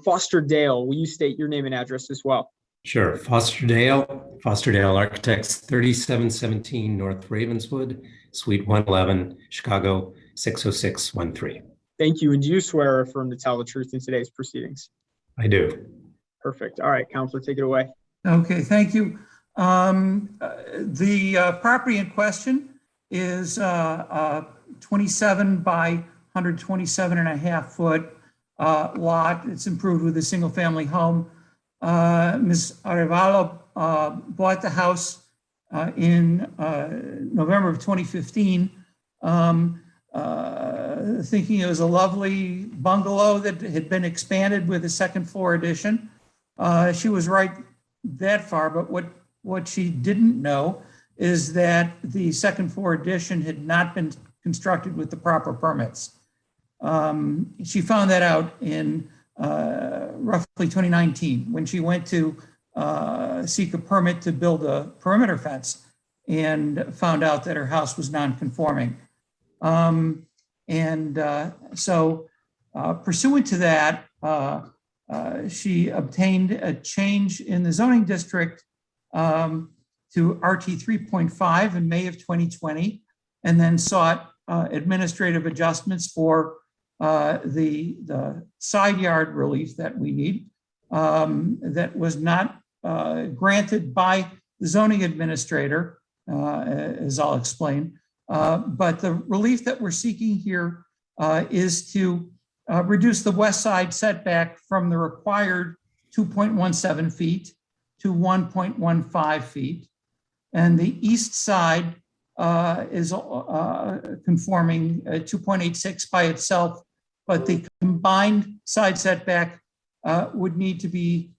Foster Dale, will you state your name and address as well? Sure. Foster Dale Architects, 3717 North Ravenswood, Suite 111, Chicago, 60613. Thank you. And do you swear or affirm to tell the truth in today's proceedings? I do. Perfect. All right, Counselor, take it away. Okay, thank you. The property in question is 27 by 127 and a half foot lot. It's improved with a single family home. Ms. Arevalo bought the house in November of 2015, thinking it was a lovely bungalow that had been expanded with a second floor addition. She was right that far, but what she didn't know is that the second floor addition had not been constructed with the proper permits. She found that out in roughly 2019 when she went to seek a permit to build a perimeter fence and found out that her house was non-conforming. So pursuant to that, she obtained a change in the zoning district to RT 3.5 in May of 2020, and then sought administrative adjustments for the side yard relief that we need, that was not granted by the zoning administrator, as I'll explain. But the relief that we're seeking here is to reduce the west side setback from the required 2.17 feet to 1.15 feet. And the east side is conforming 2.86 by itself, but the combined side setback would need to be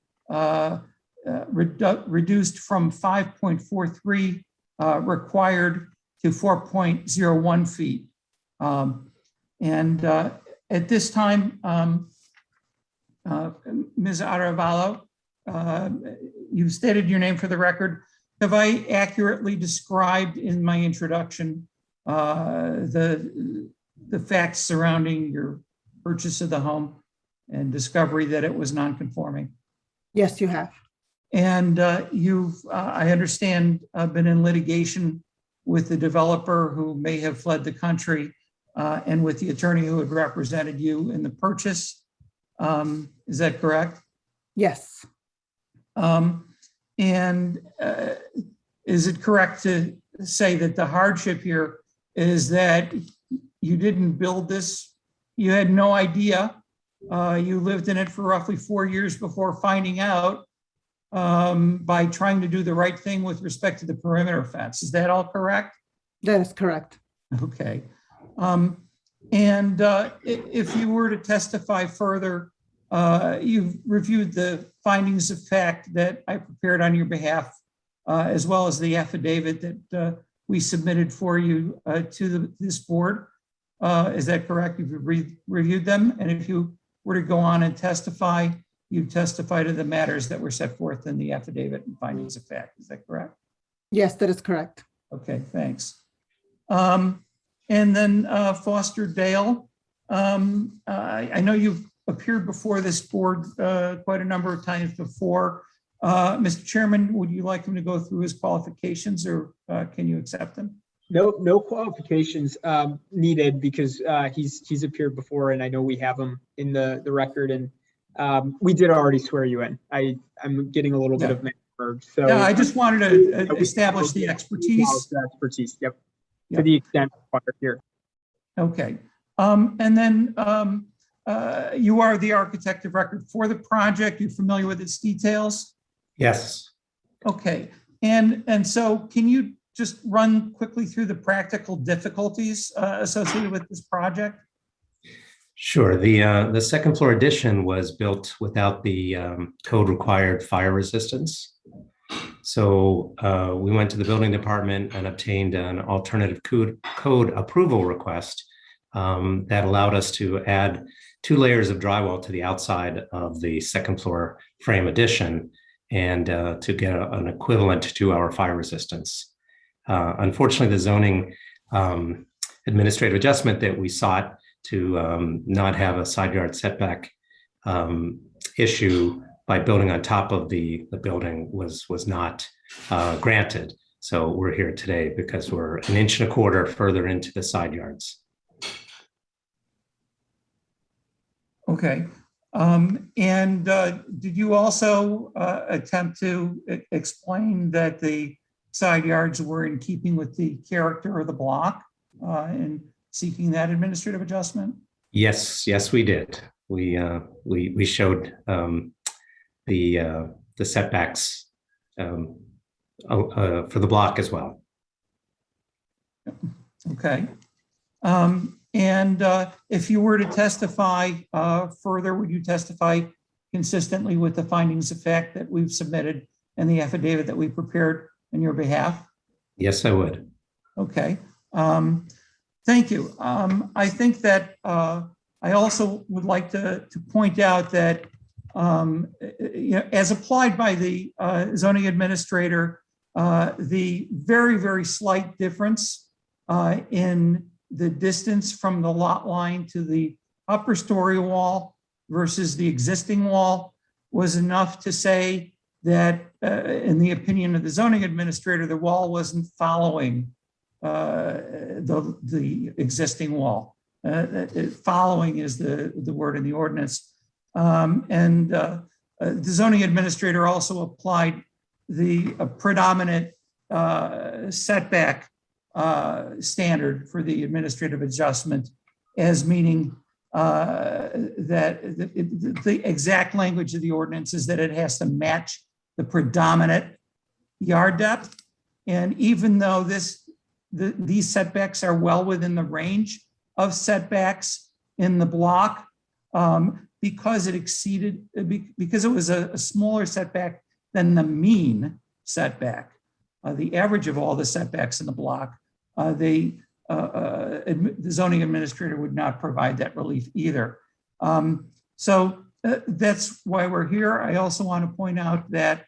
reduced from 5.43 required to 4.01 feet. At this time, Ms. Arevalo, you've stated your name for the record. Have I accurately described in my introduction the facts surrounding your purchase of the home and discovery that it was non-conforming? Yes, you have. And you've, I understand, been in litigation with the developer who may have fled the country and with the attorney who had represented you in the purchase. Is that correct? Yes. Is it correct to say that the hardship here is that you didn't build this? You had no idea. You lived in it for roughly 4 years before finding out by trying to do the right thing with respect to the perimeter fence. Is that all correct? That is correct. Okay. If you were to testify further, you've reviewed the findings of fact that I prepared on your behalf, as well as the affidavit that we submitted for you to this board. Is that correct? You've reviewed them, and if you were to go on and testify, you testify to the matters that were set forth in the affidavit and findings of fact. Is that correct? Yes, that is correct. Okay, thanks. And then Foster Dale, I know you've appeared before this board quite a number of times before. Mr. Chairman, would you like him to go through his qualifications, or can you accept them? No qualifications needed, because he's appeared before, and I know we have him in the record, and we did already swear you in. I'm getting a little bit of mixed, so yeah, I just wanted to establish the expertise. Yep. To the extent required here. Okay. And then you are the architect of record for the project. You're familiar with its details? Yes. Okay. And so can you just run quickly through the practical difficulties associated with this project? Sure. The second floor addition was built without the code required fire resistance. So we went to the building department and obtained an alternative code approval request that allowed us to add 2 layers of drywall to the outside of the second floor frame addition and to get an equivalent to our fire resistance. Unfortunately, the zoning administrative adjustment that we sought to not have a side yard setback issue by building on top of the building was not granted. So we're here today because we're 1.25 inches further into the side yards. Okay. Did you also attempt to explain that the side yards were in keeping with the character of the block in seeking that administrative adjustment? Yes, we did. We showed the setbacks for the block as well. Okay. If you were to testify further, would you testify consistently with the findings of fact that we've submitted and the affidavit that we prepared on your behalf? Yes, I would. Okay. Thank you. I think that I also would like to point out that as applied by the zoning administrator, the very, very slight difference in the distance from the lot line to the upper story wall versus the existing wall was enough to say that, in the opinion of the zoning administrator, the wall wasn't following the existing wall. Following is the word in the ordinance. The zoning administrator also applied the predominant setback standard for the administrative adjustment as meaning that the exact language of the ordinance is that it has to match the predominant yard depth. And even though this these setbacks are well within the range of setbacks in the block because it exceeded, because it was a smaller setback than the mean setback. The average of all the setbacks in the block, the zoning administrator would not provide that relief either. So that's why we're here. I also want to point out that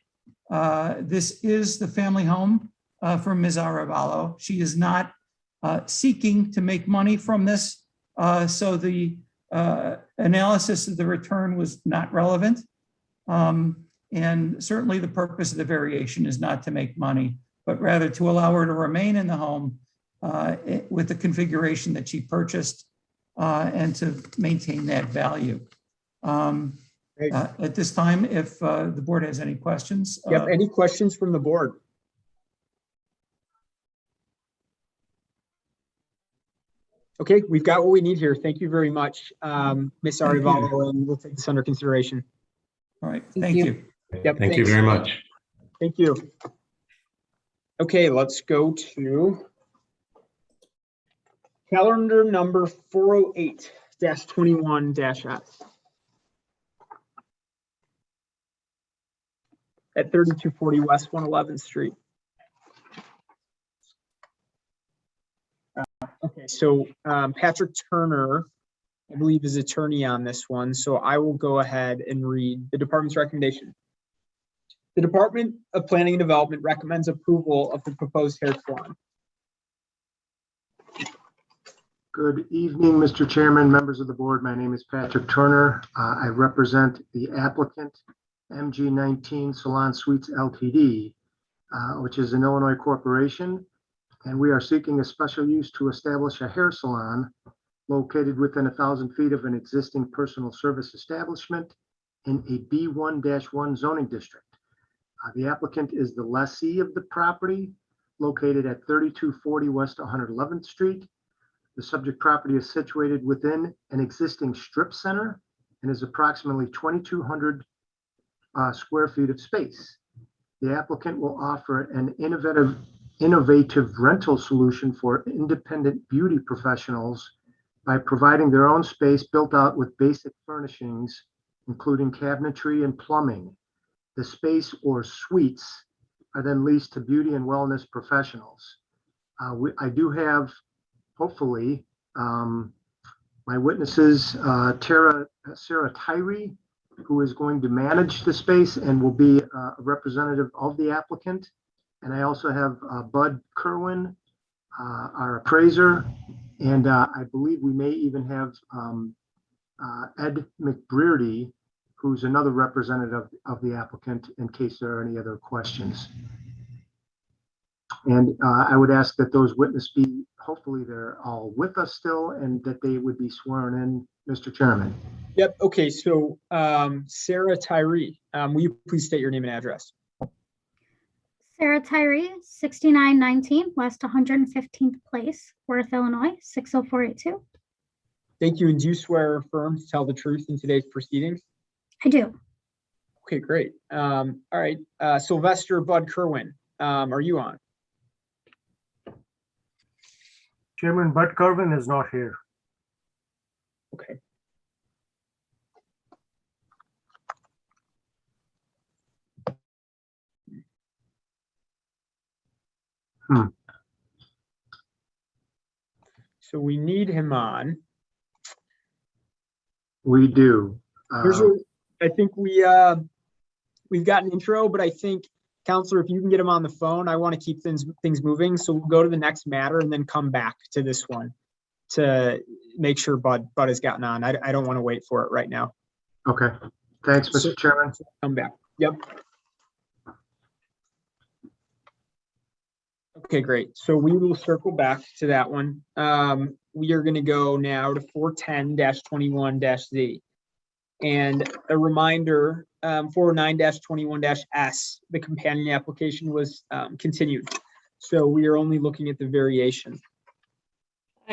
this is the family home for Ms. Arevalo. She is not seeking to make money from this. So the analysis of the return was not relevant. And certainly the purpose of the variation is not to make money, but rather to allow her to remain in the home with the configuration that she purchased and to maintain that value. At this time, if the board has any questions. Yep, any questions from the board? Okay, we've got what we need here. Thank you very much, Ms. Arevalo, and we'll take this under consideration. All right, thank you. Yep, Thank you very much. Thank you. Okay, let's go to calendar number 408-21-S. At 3240 West 111th Street. Okay, so Patrick Turner, I believe, is attorney on this one, so I will go ahead and read the department's recommendation. The Department of Planning and Development recommends approval of the proposed hair salon. Good evening, Mr. Chairman, members of the board. My name is Patrick Turner. I represent the applicant, MG19 Salon Suites Ltd., which is an Illinois corporation, and we are seeking a special use to establish a hair salon located within 1,000 feet of an existing personal service establishment in a B1-1 zoning district. The applicant is the lessee of the property located at 3240 West 111th Street. The subject property is situated within an existing strip center and is approximately 2,200 square feet of space. The applicant will offer an innovative rental solution for independent beauty professionals by providing their own space built out with basic furnishings, including cabinetry and plumbing. The space or suites are then leased to beauty and wellness professionals. I do have, hopefully, my witnesses, Sarah Tyree, who is going to manage the space and will be a representative of the applicant. And I also have Bud Kerwin, our appraiser, and I believe we may even have Ed McBrearty, who's another representative of the applicant, in case there are any other questions. And I would ask that those witnesses be, hopefully they're all with us still, and that they would be sworn in, Mr. Chairman. Yep, okay, so Sarah Tyree, will you please state your name and address? Sarah Tyree, 6919 West 115th Place, Worth, Illinois, 60482. Thank you, and do you swear or affirm to tell the truth in today's proceedings? I do. Okay, great. All right, Sylvester Bud Kerwin, are you on? Chairman, Bud Kerwin is not here. Okay. So we need him on. We do. Here's what I think we've got an intro, but I think, Counselor, if you can get him on the phone, I want to keep things moving. So we'll go to the next matter and then come back to this one to make sure Bud has gotten on. I don't want to wait for it right now. Okay. Thanks, Mr. Chairman. Come back. Yep. Okay, great. So we will circle back to that one. We are going to go now to 410-21-Z. And a reminder, 409-21-S, the companion application was continued. So we are only looking at the variation.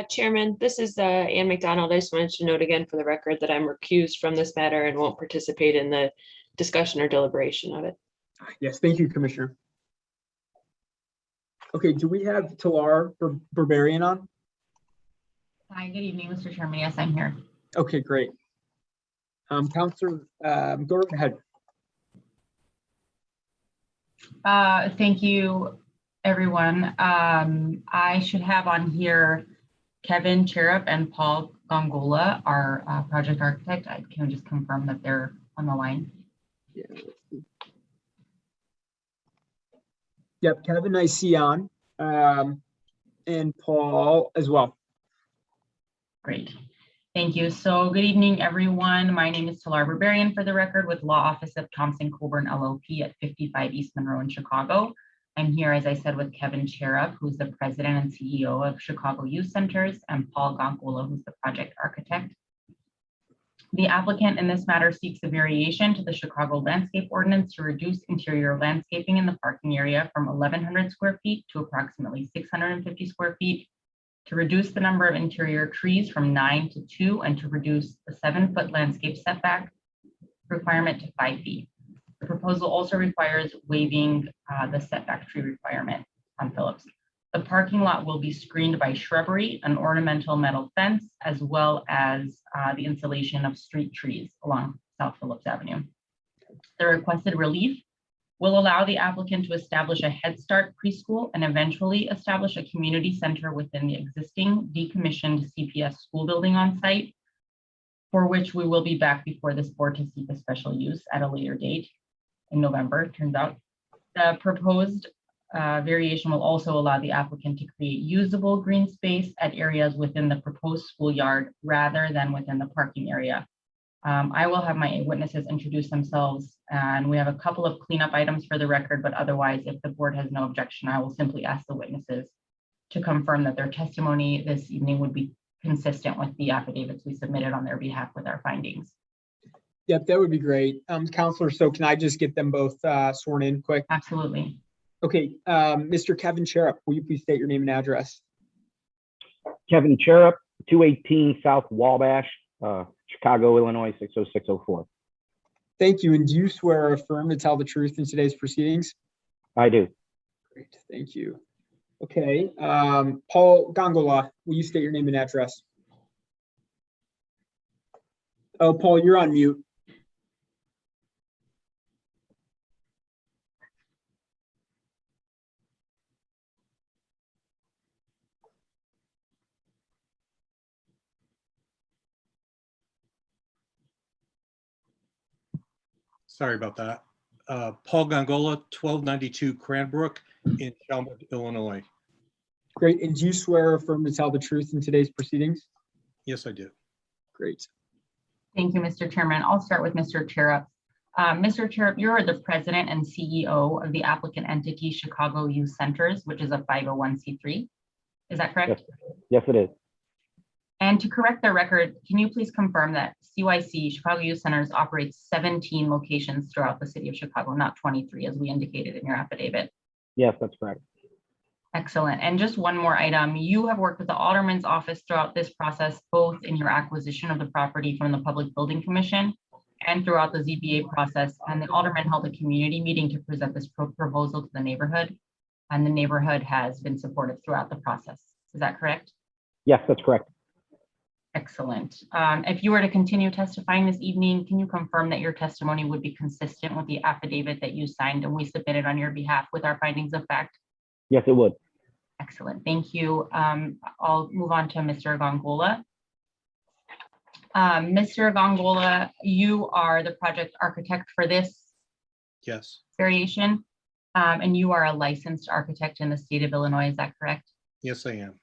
Chairman, this is Ann McDonald. I just wanted to note again for the record that I'm recused from this matter and won't participate in the discussion or deliberation of it. Yes, thank you, Commissioner. Okay, do we have Talar Barbarian on? Hi, good evening, Mr. Chairman. Yes, I'm here. Okay, great. Counselor, go right ahead. Thank you, everyone. I should have on here Kevin Cherub and Paul Gongola, our project architect. I can just confirm that they're on the line. Yeah, let's see. Yep, Kevin, I see on, and Paul as well. Great. Thank you. So good evening, everyone. My name is Talar Barbarian, for the record, with Law Office of Thompson Coburn LLP at 55 East Monroe in Chicago. I'm here, as I said, with Kevin Cherub, who's the president and CEO of Chicago Youth Centers, and Paul Gongola, who's the project architect. The applicant in this matter seeks a variation to the Chicago Landscape Ordinance to reduce interior landscaping in the parking area from 1,100 square feet to approximately 650 square feet, to reduce the number of interior trees from 9 to 2, and to reduce the 7-foot landscape setback requirement to 5 feet. The proposal also requires waiving the setback tree requirement on Phillips. The parking lot will be screened by shrubbery, an ornamental metal fence, as well as the installation of street trees along South Phillips Avenue. The requested relief will allow the applicant to establish a Head Start preschool and eventually establish a community center within the existing decommissioned CPS school building on site, for which we will be back before this board to seek a special use at a later date in November, it turns out. The proposed variation will also allow the applicant to create usable green space at areas within the proposed schoolyard rather than within the parking area. I will have my witnesses introduce themselves, and we have a couple of cleanup items for the record, but otherwise, if the board has no objection, I will simply ask the witnesses to confirm that their testimony this evening would be consistent with the affidavits we submitted on their behalf with our findings. Yep, that would be great. Counselor, so can I just get them both sworn in quick? Absolutely. Okay, Mr. Kevin Cherub, will you please state your name and address? Kevin Cherub, 218 South Wabash, Chicago, Illinois, 60604. Thank you. And do you swear or affirm to tell the truth in today's proceedings? I do. Great, thank you. Okay, Paul Gongola, will you state your name and address? Oh, Paul, you're on mute. Sorry about that. Paul Gongola, 1292 Cranbrook in Chalmers, Illinois. Great. And do you swear or affirm to tell the truth in today's proceedings? Yes, I do. Great. Thank you, Mr. Chairman. I'll start with Mr. Cherub. Mr. Cherub, you're the president and CEO of the applicant entity Chicago Youth Centers, which is a 501c3. Is that correct? Yes, it is. And to correct the record, can you please confirm that CYC, Chicago Youth Centers, operates 17 locations throughout the city of Chicago, not 23, as we indicated in your affidavit? Yes, that's correct. Excellent. And just one more item. You have worked with the Alderman's office throughout this process, both in your acquisition of the property from the Public Building Commission and throughout the ZBA process. And the Alderman held a community meeting to present this proposal to the neighborhood. And the neighborhood has been supportive throughout the process. Is that correct? Yes, that's correct. Excellent. If you were to continue testifying this evening, can you confirm that your testimony would be consistent with the affidavit that you signed and we submitted on your behalf with our findings of fact? Yes, it would. Excellent. Thank you. I'll move on to Mr. Gongola. Mr. Gongola, you are the project architect for this Yes. variation, and you are a licensed architect in the state of Illinois. Is that correct? Yes, I am.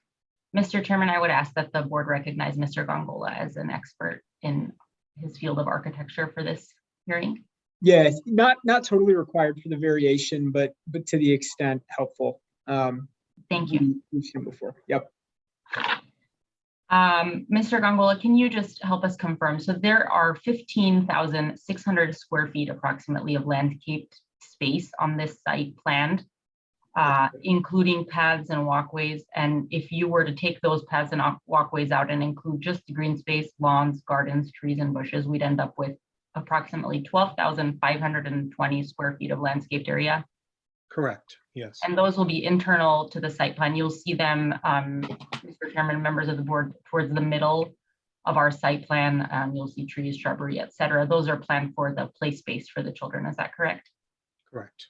Mr. Chairman, I would ask that the board recognize Mr. Gongola as an expert in his field of architecture for this hearing. Yes, not totally required for the variation, but to the extent helpful. Thank you. We've seen before. Yep. Mr. Gongola, can you just help us confirm? So there are 15,600 square feet approximately of landscaped space on this site planned, including paths and walkways. And if you were to take those paths and walkways out and include just the green space, lawns, gardens, trees, and bushes, we'd end up with approximately 12,520 square feet of landscaped area. Correct. Yes. And those will be internal to the site plan. You'll see them, Mr. Chairman, members of the board, towards the middle of our site plan. You'll see trees, shrubbery, et cetera. Those are planned for the play space for the children. Is that correct? Correct.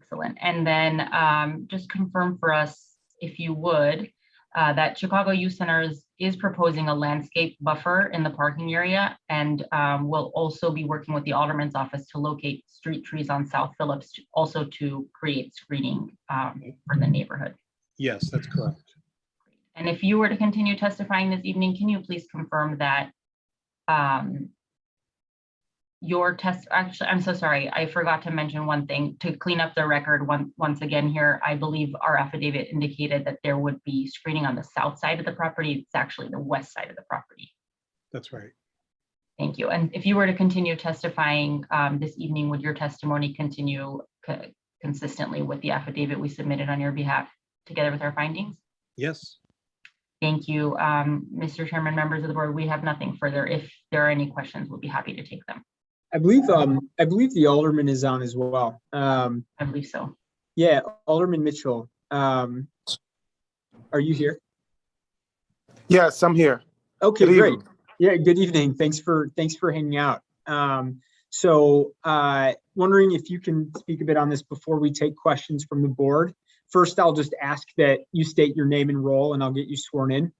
Excellent. And then just confirm for us, if you would, that Chicago Youth Center is proposing a landscape buffer in the parking area, and will also be working with the Alderman's office to locate street trees on South Phillips, also to create screening for the neighborhood. Yes, that's correct. And if you were to continue testifying this evening, can you please confirm that your test, actually, I'm so sorry, I forgot to mention one thing to clean up the record once again here. I believe our affidavit indicated that there would be screening on the south side of the property. It's actually the west side of the property. That's right. Thank you. And if you were to continue testifying this evening, would your testimony continue consistently with the affidavit we submitted on your behalf together with our findings? Yes. Thank you, Mr. Chairman, members of the board. We have nothing further. If there are any questions, we'll be happy to take them. I believe the Alderman is on as well. I believe so. Yeah, Alderman Mitchell. Are you here? Yes, I'm here. Okay, Good great. evening. Yeah, good evening. Thanks for hanging out. Wondering if you can speak a bit on this before we take questions from the board. First, I'll just ask that you state your name and role, and I'll get you sworn in.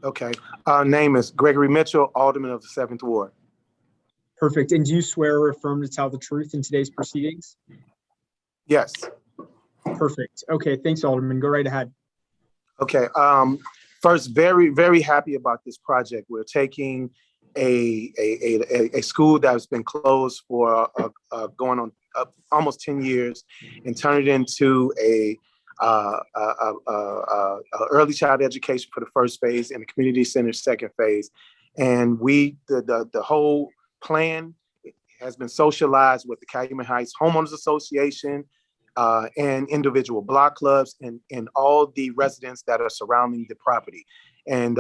Okay. Name is Gregory Mitchell, Alderman of the 7th Ward. Perfect. And do you swear or affirm to tell the truth in today's proceedings? Yes. Perfect. Okay, thanks, Alderman. Go right ahead. Okay. First, very, very happy about this project. We're taking a school that's been closed for going on almost 10 years and turn it into a early child education for the first phase and a community center second phase. And the whole plan has been socialized with the Calumet Heights Homeowners Association and individual block clubs and all the residents that are surrounding the property. And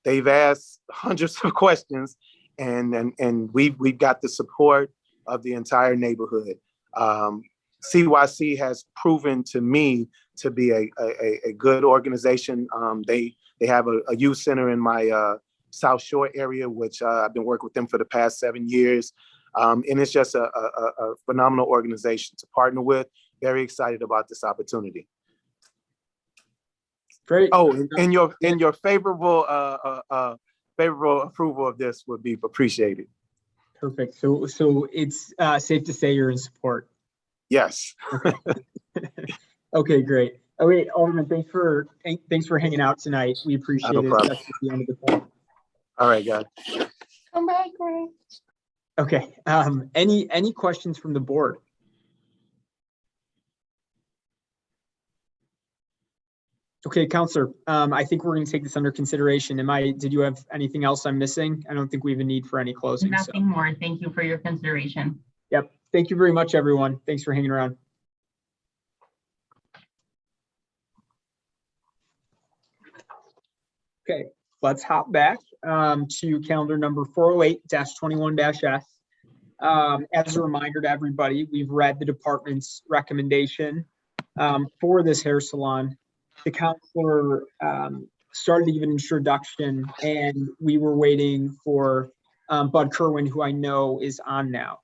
they've asked hundreds of questions, and we've got the support of the entire neighborhood. CYC has proven to me to be a good organization. They have a youth center in my South Shore area, which I've been working with them for the past 7 years. And it's just a phenomenal organization to partner with. Very excited about this opportunity. Great. Oh, and your favorable approval of this would be appreciated. Perfect. So it's safe to say you're in support. Yes. Okay. Okay, great. Oh wait, Alderman, thanks for hanging out tonight. We appreciate No it. problem. That's at the end of the call. All right, guys. Come back, Greg. Okay. Any questions from the board? Okay, Counselor, I think we're going to take this under consideration. Did you have anything else I'm missing? I don't think we have a need for any closing. Nothing more. Thank you for your consideration. Yep. Thank you very much, everyone. Thanks for hanging around. Okay, let's hop back to calendar number 408-21-S. As a reminder to everybody, we've read the department's recommendation for this hair salon. The counselor started to give an introduction, and we were waiting for Bud Kerwin, who I know is on now.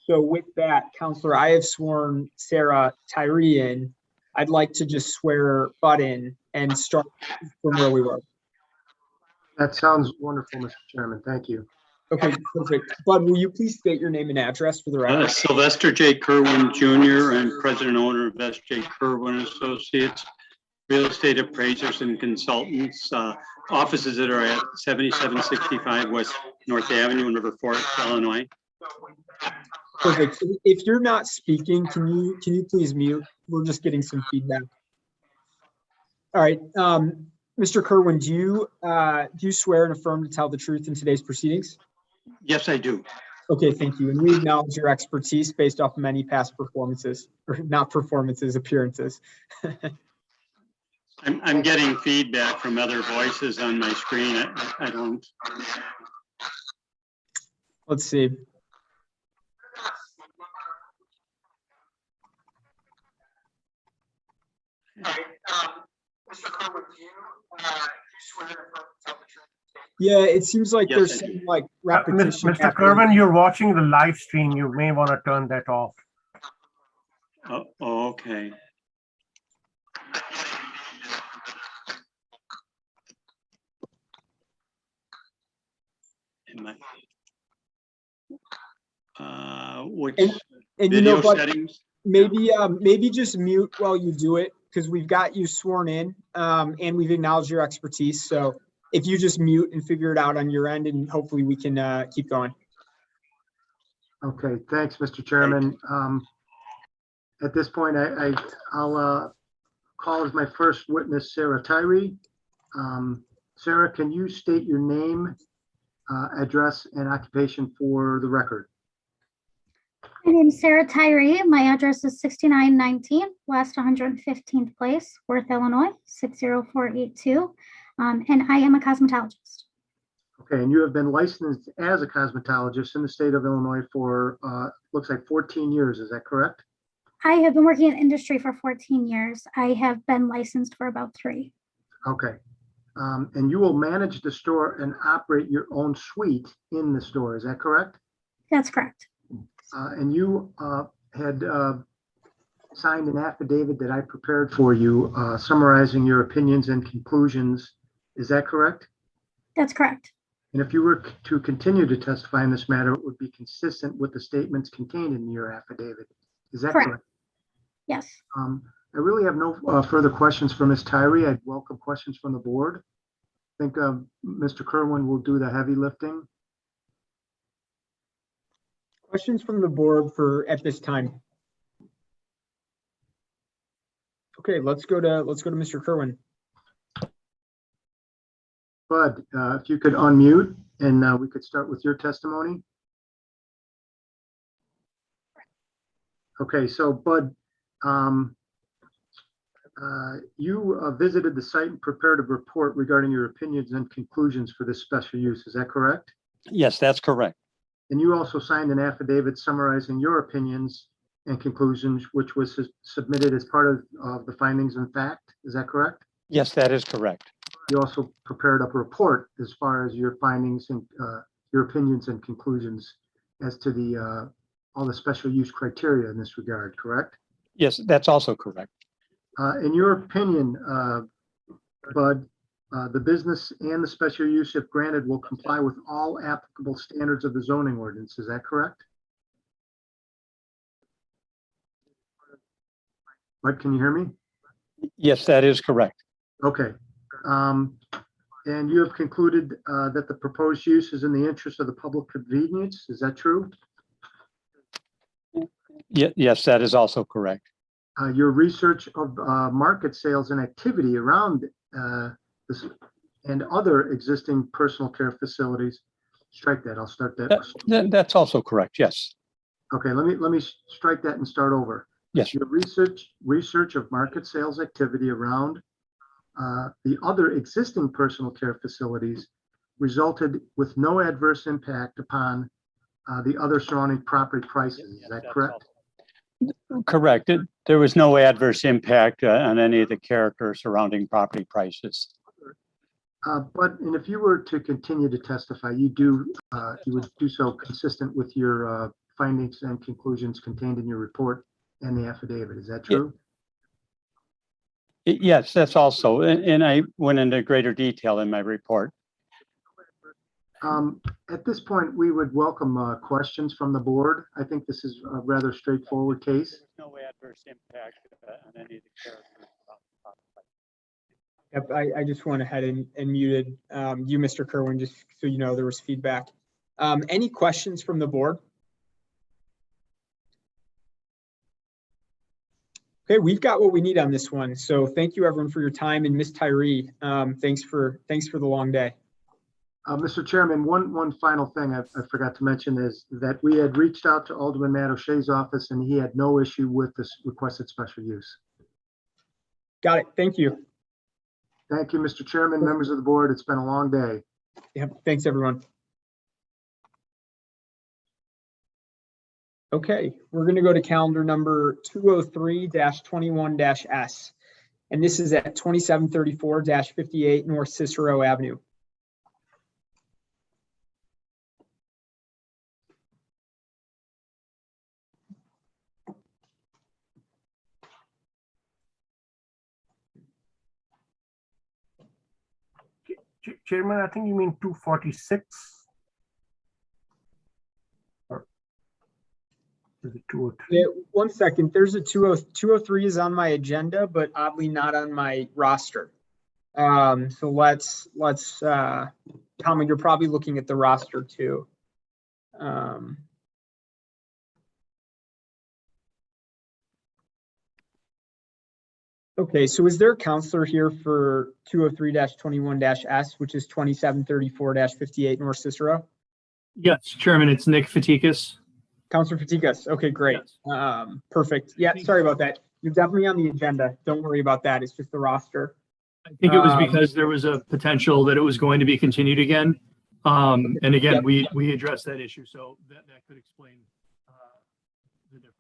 So with that, Counselor, I have sworn Sarah Tyree in. I'd like to just swear Bud in and start from where we were. That sounds wonderful, Mr. Chairman. Thank you. Okay, perfect. Bud, will you please state your name and address for the record? Sylvester J. Kerwin Jr. and president owner of S.J. Kerwin Associates, real estate appraisers and consultants, offices that are at 7765 West North Avenue in River Forest, Illinois. Perfect. If you're not speaking, can you please mute? We're just getting some feedback. All right, Mr. Kerwin, do you swear and affirm to tell the truth in today's proceedings? Yes, I do. Okay, thank you. And we acknowledge your expertise based off many past performances, or not performances, appearances. I'm getting feedback from other voices on my screen. I don't. Let's see. Yeah, it seems like Yes, there's I some do. like repetition. Mr. happening. Kerwin, you're watching the live stream. You may want to turn that off. Oh, okay. Am I- Which And you video know, but settings? maybe just mute while you do it, because we've got you sworn in, and we've acknowledged your expertise. So if you just mute and figure it out on your end, and hopefully we can keep going. Okay, thanks, Mr. Chairman. At this point, I'll call as my first witness, Sarah Tyree. Sarah, can you state your name, address, and occupation for the record? My name is Sarah Tyree. My address is 6919 West 115th Place, Worth, Illinois, 60482. And I am a cosmetologist. Okay, and you have been licensed as a cosmetologist in the state of Illinois for, looks like 14 years, is that correct? I have been working in industry for 14 years. I have been licensed for about 3. Okay. And you will manage the store and operate your own suite in the store, is that correct? That's correct. And you had signed an affidavit that I prepared for you, summarizing your opinions and conclusions. Is that correct? That's correct. And if you were to continue to testify in this matter, it would be consistent with the statements contained in your affidavit. Is that correct? Yes. I really have no further questions for Ms. Tyree. I'd welcome questions from the board. I think Mr. Kerwin will do the heavy lifting. Questions from the board for at this time? Okay, let's go to Mr. Kerwin. Bud, if you could unmute and we could start with your testimony. Okay, so Bud, you visited the site and prepared a report regarding your opinions and conclusions for this special use. Is that correct? Yes, that's correct. And you also signed an affidavit summarizing your opinions and conclusions, which was submitted as part of the findings and fact. Is that correct? Yes, that is correct. You also prepared up a report as far as your findings and your opinions and conclusions as to the all the special use criteria in this regard, correct? Yes, that's also correct. In your opinion, Bud, the business and the special use, if granted, will comply with all applicable standards of the zoning ordinance. Is that correct? Bud, can you hear me? Yes, that is correct. Okay. And you have concluded that the proposed use is in the interest of the public convenience. Is that true? Yes, that is also correct. Your research of market sales and activity around this and other existing personal care facilities. Strike that. I'll start that. That's also correct. Yes. Okay. Let me strike that and start over. Yes. Your research of market sales activity around the other existing personal care facilities resulted with no adverse impact upon the other surrounding property prices. Is that correct? Correct. There was no adverse impact on any of the character surrounding property prices. But and if you were to continue to testify, you would do so consistent with your findings and conclusions contained in your report and the affidavit. Is that true? Yes, that's also, and I went into greater detail in my report. At this point, we would welcome questions from the board. I think this is a rather straightforward case. No adverse impact on any of the characters. Yep, I just went ahead and muted you, Mr. Kerwin, just so you know there was feedback. Any questions from the board? Okay, we've got what we need on this one. So thank you everyone for your time, and Ms. Tyree, thanks for the long day. Mr. Chairman, one final thing I forgot to mention is that we had reached out to Alderman Matt O'Shea's office and he had no issue with this requested special use. Got it. Thank you. Thank you, Mr. Chairman, members of the board. It's been a long day. Yep, thanks everyone. Okay, we're going to go to calendar number 203-21-S. And this is at 2734-58 North Cicero Avenue. Chairman, I think you mean 246. Or is it 203? Yeah, 1 second. There's a 203 is on my agenda, but oddly not on my roster. So let's Tommy, you're probably looking at the roster too. Okay, so is there a counselor here for 203-21-S, which is 2734-58 North Cicero? Yes, Chairman, it's Nick Fatikas. Counselor Fatikas. Okay, great. Yes. Perfect. Yeah, sorry about that. You're definitely on the agenda. Don't worry about that. It's just the roster. I think it was because there was a potential that it was going to be continued again. And again, Yep. we addressed that issue, so that could explain the difference.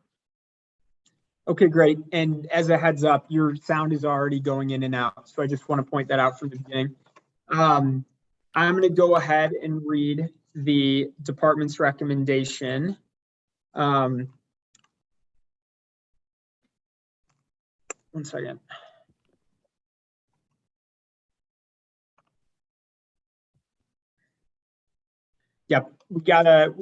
Okay, great. And as a heads up, your sound is already going in and out. So I just want to point that out from the beginning. I'm going to go ahead and read the department's recommendation. One second. Yep, we got an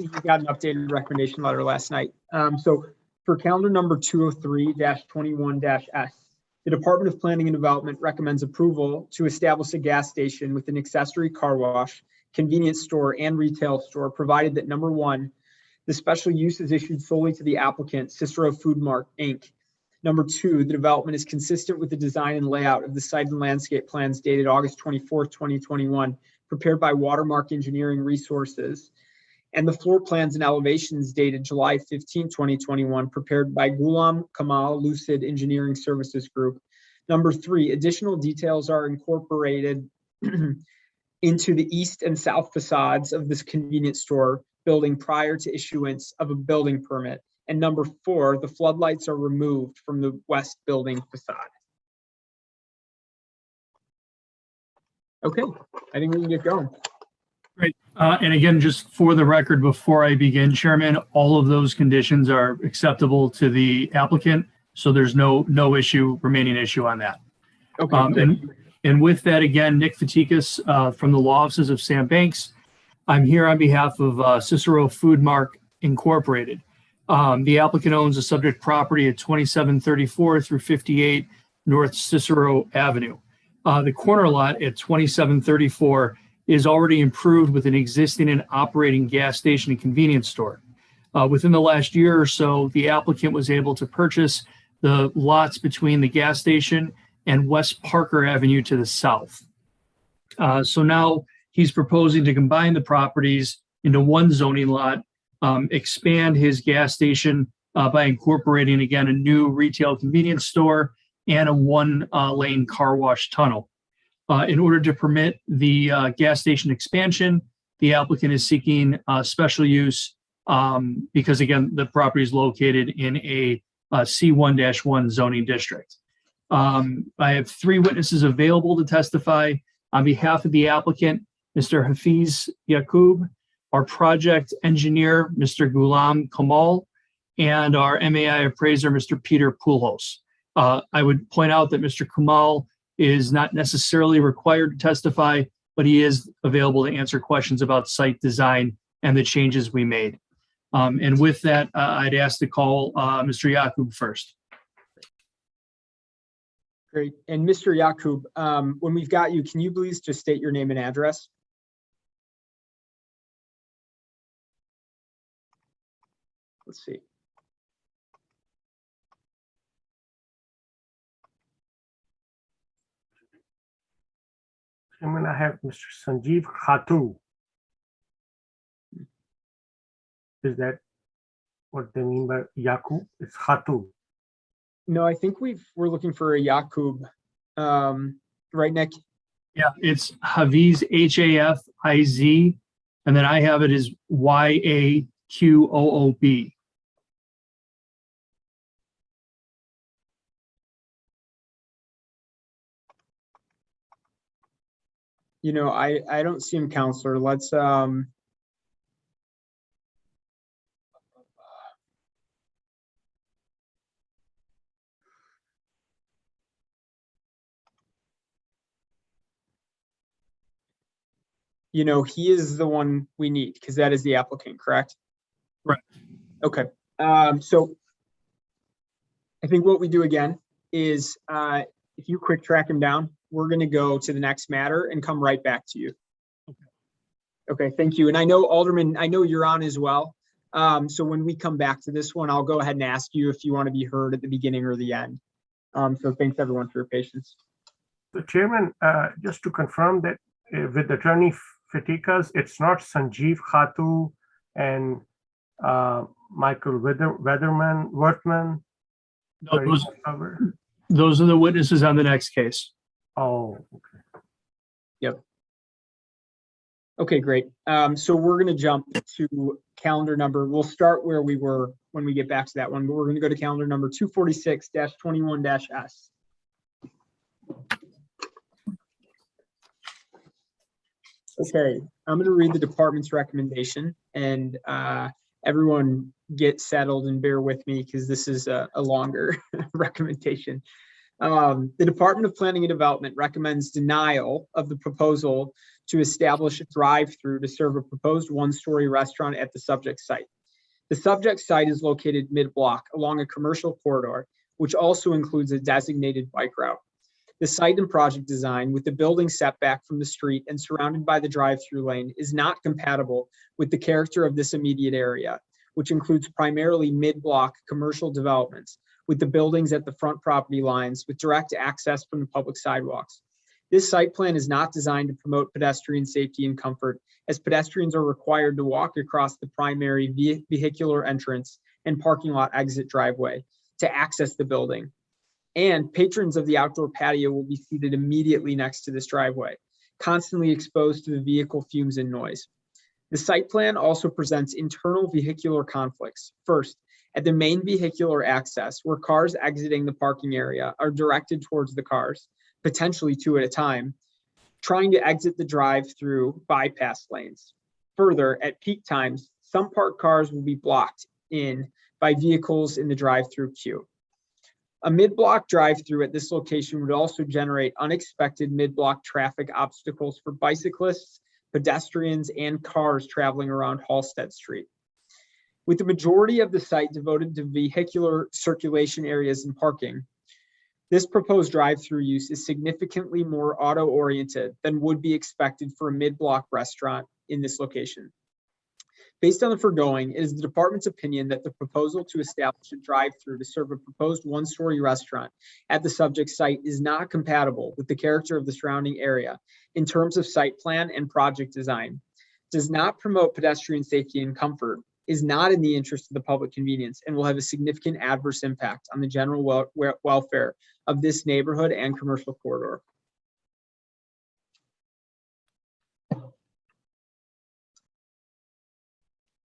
updated recommendation letter last night. So for calendar number 203-21-S, the Department of Planning and Development recommends approval to establish a gas station with an accessory car wash, convenience store, and retail store, provided that number one, the special use is issued solely to the applicant, Cicero Food Mart, Inc. Number two, the development is consistent with the design and layout of the site and landscape plans dated August 24th, 2021, prepared by Watermark Engineering Resources, and the floor plans and elevations dated July 15, 2021, prepared by Ghulam Kamal Lucid Engineering Services Group. Number three, additional details are incorporated into the east and south facades of this convenience store building prior to issuance of a building permit. And number four, the floodlights are removed from the west building facade. Okay, I think we can get going. Great. And again, just for the record, before I begin, Chairman, all of those conditions are acceptable to the applicant, so there's no remaining issue on that. Okay. And with that, again, Nick Fatikas from the Law Offices of Sam Banks. I'm here on behalf of Cicero Food Mart Incorporated. The applicant owns a subject property at 2734 through 58 North Cicero Avenue. The corner lot at 2734 is already improved with an existing and operating gas station and convenience store. Within the last year or so, the applicant was able to purchase the lots between the gas station and West Parker Avenue to the south. So now he's proposing to combine the properties into one zoning lot, expand his gas station by incorporating, again, a new retail convenience store and a one-lane car wash tunnel. In order to permit the gas station expansion, the applicant is seeking special use because, again, the property is located in a C1-1 zoning district. I have three witnesses available to testify on behalf of the applicant, Mr. Hafiz Yaqub, our project engineer, Mr. Ghulam Kamal, and our MAI appraiser, Mr. Peter Poulos. I would point out that Mr. Kamal is not necessarily required to testify, but he is available to answer questions about site design and the changes we made. And with that, I'd ask to call Mr. Yaqub first. Great. And Mr. Yaqub, when we've got you, can you please just state your name and address? Let's see. I'm going to have Mr. Sanjeev Khatu. Is that what they mean by Yaqub? It's Khatu. No, I think we're looking for a Yaqub, right, Nick? Yeah, it's Hafiz, Hafiz, and then I have it as Yaqoob. I don't see him, Counselor. Let's, he is the one we need because that is the applicant, correct? Right. Okay. So I think what we do again is if you quick track him down, we're going to go to the next matter and come right back to you. Okay, thank you. And I know Alderman, I know you're on as well. So when we come back to this one, I'll go ahead and ask you if you want to be heard at the beginning or the end. So thanks everyone for your patience. The Chairman, just to confirm that with Attorney Fatikas, it's not Sanjeev Khatu and Michael Worthman. No, those are the witnesses on the next case. Oh, okay. Yep. Okay, great. So we're going to jump to calendar number. We'll start where we were when we get back to that one, but we're going to go to calendar number 246-21-S. Okay, I'm going to read the department's recommendation, and everyone get settled and bear with me because this is a longer recommendation. The Department of Planning and Development recommends denial of the proposal to establish a drive-through to serve a proposed one-story restaurant at the subject site. The subject site is located mid-block along a commercial corridor, which also includes a designated bike route. The site and project design, with the building setback from the street and surrounded by the drive-through lane, is not compatible with the character of this immediate area, which includes primarily mid-block commercial developments, with the buildings at the front property lines with direct access from the public sidewalks. This site plan is not designed to promote pedestrian safety and comfort, as pedestrians are required to walk across the primary vehicular entrance and parking lot exit driveway to access the building. And patrons of the outdoor patio will be seated immediately next to this driveway, constantly exposed to the vehicle fumes and noise. The site plan also presents internal vehicular conflicts. First, at the main vehicular access, where cars exiting the parking area are directed towards the cars, potentially two at a time, trying to exit the drive-through bypass lanes. Further, at peak times, some parked cars will be blocked in by vehicles in the drive-through queue. A mid-block drive-through at this location would also generate unexpected mid-block traffic obstacles for bicyclists, pedestrians, and cars traveling around Halsted Street. With the majority of the site devoted to vehicular circulation areas and parking, this proposed drive-through use is significantly more auto-oriented than would be expected for a mid-block restaurant in this location. Based on the foregoing, it is the department's opinion that the proposal to establish a drive-through to serve a proposed one-story restaurant at the subject site is not compatible with the character of the surrounding area in terms of site plan and project design, does not promote pedestrian safety and comfort, is not in the interest of the public convenience, and will have a significant adverse impact on the general welfare of this neighborhood and commercial corridor.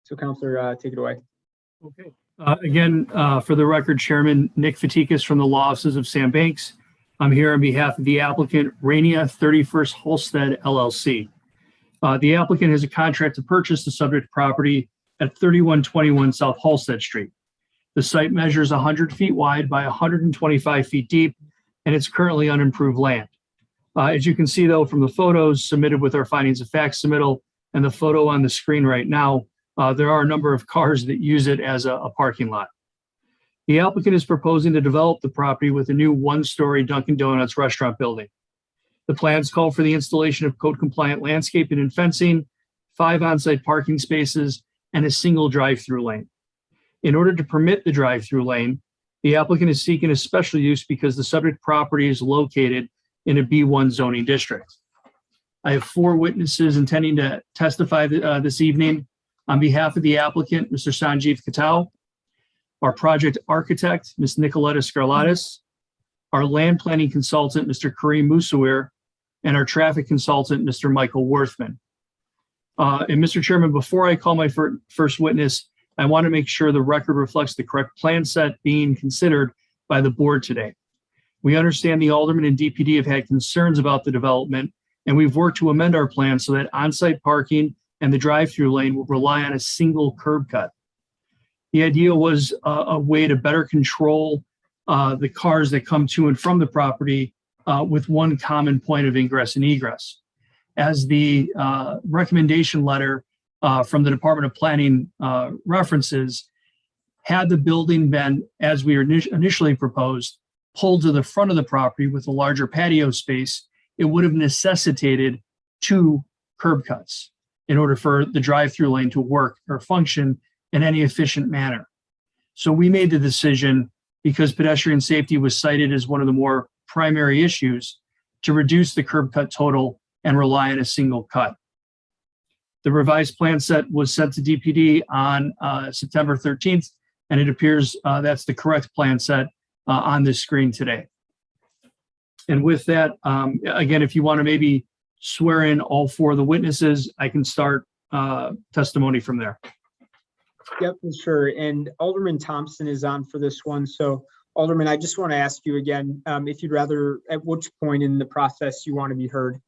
So Councilor, take it away. Okay. Again, for the record, Chairman Nick Fatikas from the Law Offices of Sam Banks. I'm here on behalf of the applicant, Rainier 31st Halsted LLC. The applicant has a contract to purchase the subject property at 3121 South Halsted Street. The site measures 100 feet wide by 125 feet deep, and it's currently unimproved land. As you can see, though, from the photos submitted with our findings of fact submittal and the photo on the screen right now, there are a number of cars that use it as a parking lot. The applicant is proposing to develop the property with a new one-story Dunkin' Donuts restaurant building. The plans call for the installation of code-compliant landscaping and fencing, 5 on-site parking spaces, and a single drive-through lane. In order to permit the drive-through lane, the applicant is seeking a special use because the subject property is located in a B1 zoning district. I have 4 witnesses intending to testify this evening. On behalf of the applicant, Mr. Sanjeev Khatu, our project architect, Ms. Nicoletta Scarlatus, our land planning consultant, Mr. Kareem Musawir, and our traffic consultant, Mr. Michael Worthman. And Mr. Chairman, before I call my first witness, I want to make sure the record reflects the correct plan set being considered by the board today. We understand the Alderman and DPD have had concerns about the development And we've worked to amend our plan so that on-site parking and the drive-through lane will rely on a single curb cut. The idea was a way to better control the cars that come to and from the property with one common point of ingress and egress. As the recommendation letter from the Department of Planning references, had the building been, as we initially proposed, pulled to the front of the property with a larger patio space, it would have necessitated 2 curb cuts in order for the drive-through lane to work or function in any efficient manner. So we made the decision, because pedestrian safety was cited as one of the more primary issues, to reduce the curb cut total and rely on a single cut. The revised plan set was sent to DPD on September 13th, and it appears that's the correct plan set on this screen today. And with that, again, if you want to maybe swear in all 4 of the witnesses, I can start testimony from there. Yep, sure. And Alderman Thompson is on for this one. So Alderman, I just want to ask you again, if you'd rather, at which point in the process you want to be heard?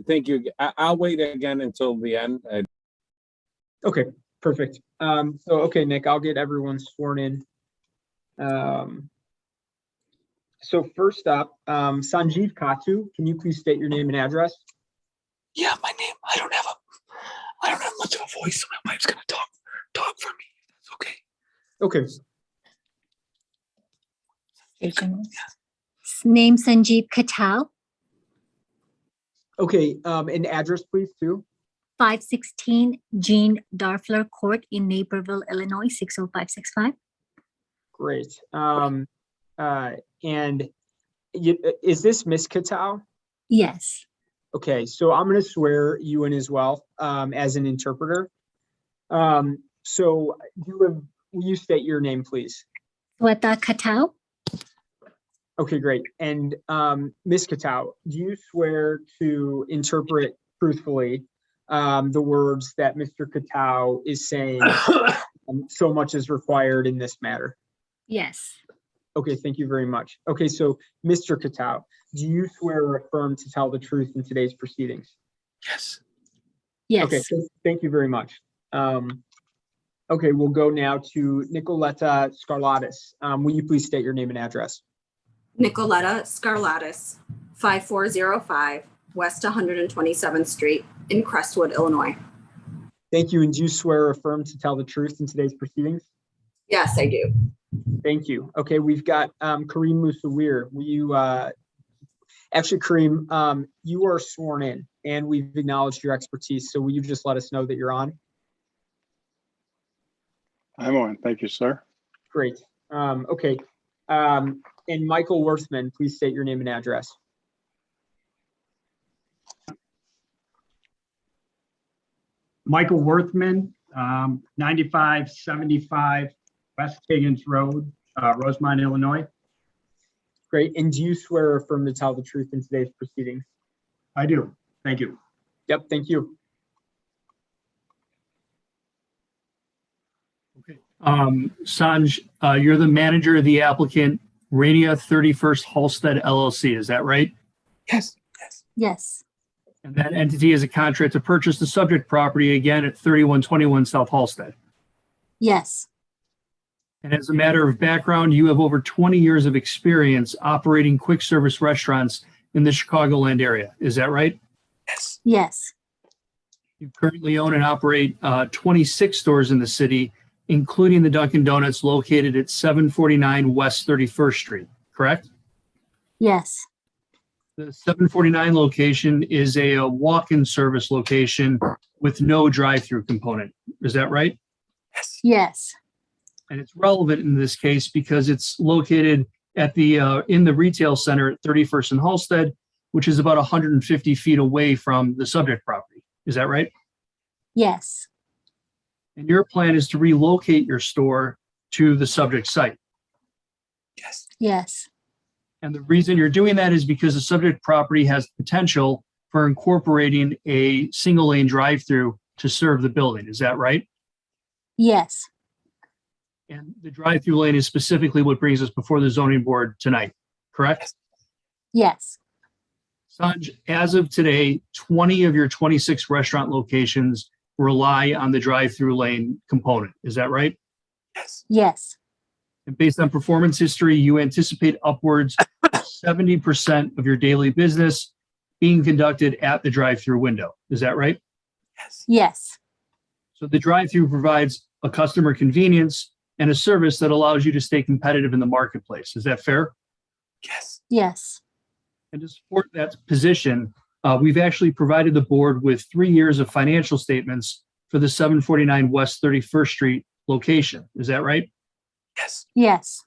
Thank you. I'll wait again until the end. Okay, perfect. Okay, Nick, I'll get everyone sworn in. So first up, Sanjeev Katu, can you please state your name and address? Yeah, my name. I don't have much of a voice, so my wife's gonna talk for me. That's okay. Okay. Name Sanjeev Katal, Okay, and address please too. 516 Jean Darfler Court in Naperville, Illinois, 60565. Great. And is this Miss Katal? Yes. Okay, so I'm going to swear you in as well as an interpreter. So will you state your name, please? Sweta Katal. Okay, great. And Ms. Katal, do you swear to interpret truthfully the words that Mr. Katal is saying so much is required in this matter? Yes. Okay, thank you very much. Okay, so Mr. Katal, do you swear or affirm to tell the truth in today's proceedings? Yes. Yes. Okay, thank you very much. Okay, we'll go now to Nicoletta Scarlatus. Will you please state your name and address? Nicoletta Scarlatus, 5405 West 127th Street in Crestwood, Illinois. Thank you, and do you swear or affirm to tell the truth in today's proceedings? Yes, I do. Thank you. Okay, we've got Kareem Musawir. Will you, actually, Kareem, you are sworn in and we've acknowledged your expertise. So will you just let us know that you're on? I'm on. Thank you, sir. Great. Okay. And Michael Worthman, please state your name and address. Michael Worthman, 9575 West Higgins Road, Rosemont, Illinois. Great. And do you swear or affirm to tell the truth in today's proceedings? I do. Thank you. Yep. Thank you. Sanj, you're the manager of the applicant, Rainier 31st Halsted LLC. Is that right? Yes. Yes. And that entity has a contract to purchase the subject property again at 3121 South Halsted. Yes. And as a matter of background, you have over 20 years of experience operating quick service restaurants in the Chicagoland area. Is that right? Yes. Yes. You currently own and operate 26 stores in the city, including the Dunkin' Donuts located at 749 West 31st Street, correct? Yes. The 749 location is a walk-in service location with no drive-through component. Is that right? Yes. And it's relevant in this case because it's located at the in the retail center at 31st and Halsted, which is about 150 feet away from the subject property. Is that right? Yes. And your plan is to relocate your store to the subject site. Yes. Yes. And the reason you're doing that is because the subject property has potential for incorporating a single lane drive-through to serve the building. Is that right? Yes. And the drive-through lane is specifically what brings us before the zoning board tonight, correct? Yes. Sanj, as of today, 20 of your 26 restaurant locations rely on the drive-through lane component. Is that right? Yes. And based on performance history, you anticipate upwards of 70% of your daily business being conducted at the drive-through window. Is that right? Yes. So the drive-through provides a customer convenience and a service that allows you to stay competitive in the marketplace. Is that fair? Yes. And to support that position, we've actually provided the board with 3 years of financial statements for the 749 West 31st Street location. Is that right? Yes.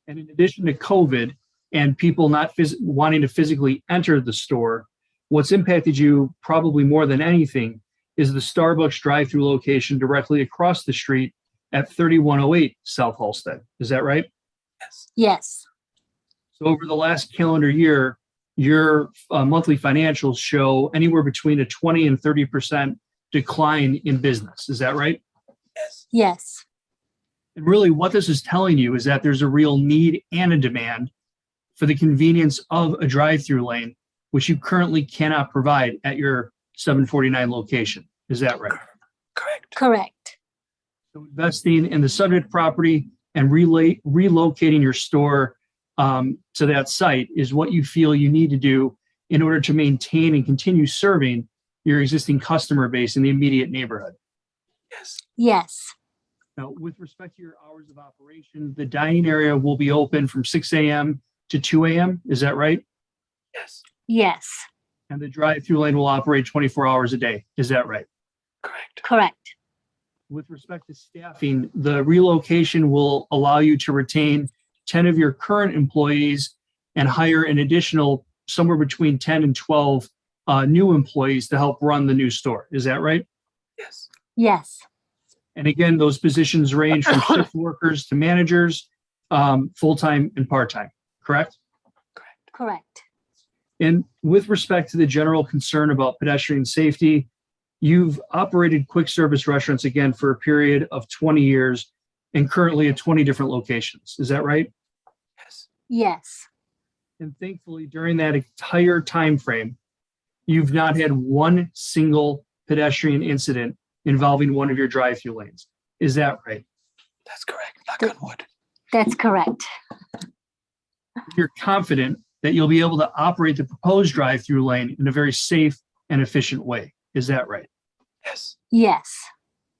And in addition to COVID and people not wanting to physically enter the store, what's impacted you probably more than anything is the Starbucks drive-through location directly across the street at 3108 South Halsted. Is that right? Yes. So over the last calendar year, your monthly financials show anywhere between a 20 and 30% decline in business. Is that right? Yes. And really what this is telling you is that there's a real need and a demand for the convenience of a drive-through lane, which you currently cannot provide at your 749 location. Is that right? Correct. So investing in the subject property and relocating your store to that site is what you feel you need to do in order to maintain and continue serving your existing customer base in the immediate neighborhood. Yes. Now, with respect to your hours of operation, the dining area will be open from 6 a.m. to 2 a.m. Is that right? Yes. And the drive-through lane will operate 24 hours a day. Is that right? Correct. With respect to staffing, the relocation will allow you to retain 10 of your current employees and hire an additional somewhere between 10 and 12 new employees to help run the new store. Is that right? Yes. And again, those positions range from shift workers to managers, full-time and part-time, correct? Correct. And with respect to the general concern about pedestrian safety, you've operated quick service restaurants again for a period of 20 years and currently at 20 different locations. Is that right? Yes. And thankfully, during that entire time frame, you've not had one single pedestrian incident involving one of your drive-through lanes. Is that right? That's correct. Knock on wood. That's correct. You're confident that you'll be able to operate the proposed drive-through lane in a very safe and efficient way. Is that right? Yes.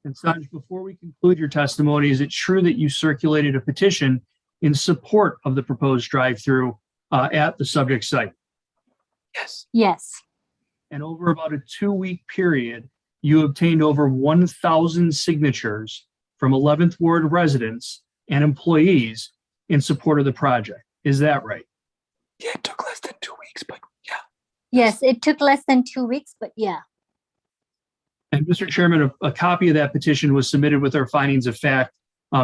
And Sanj, before we conclude your testimony, is it true that you circulated a petition in support of the proposed drive-through at the subject site? Yes. And over about a 2-week period, you obtained over 1,000 signatures from 11th Ward residents and employees in support of the project. Is that right? Yeah, it took less than 2 weeks, but yeah. Yes, it took less than 2 weeks, but yeah. And Mr. Chairman, a copy of that petition was submitted with our findings of fact.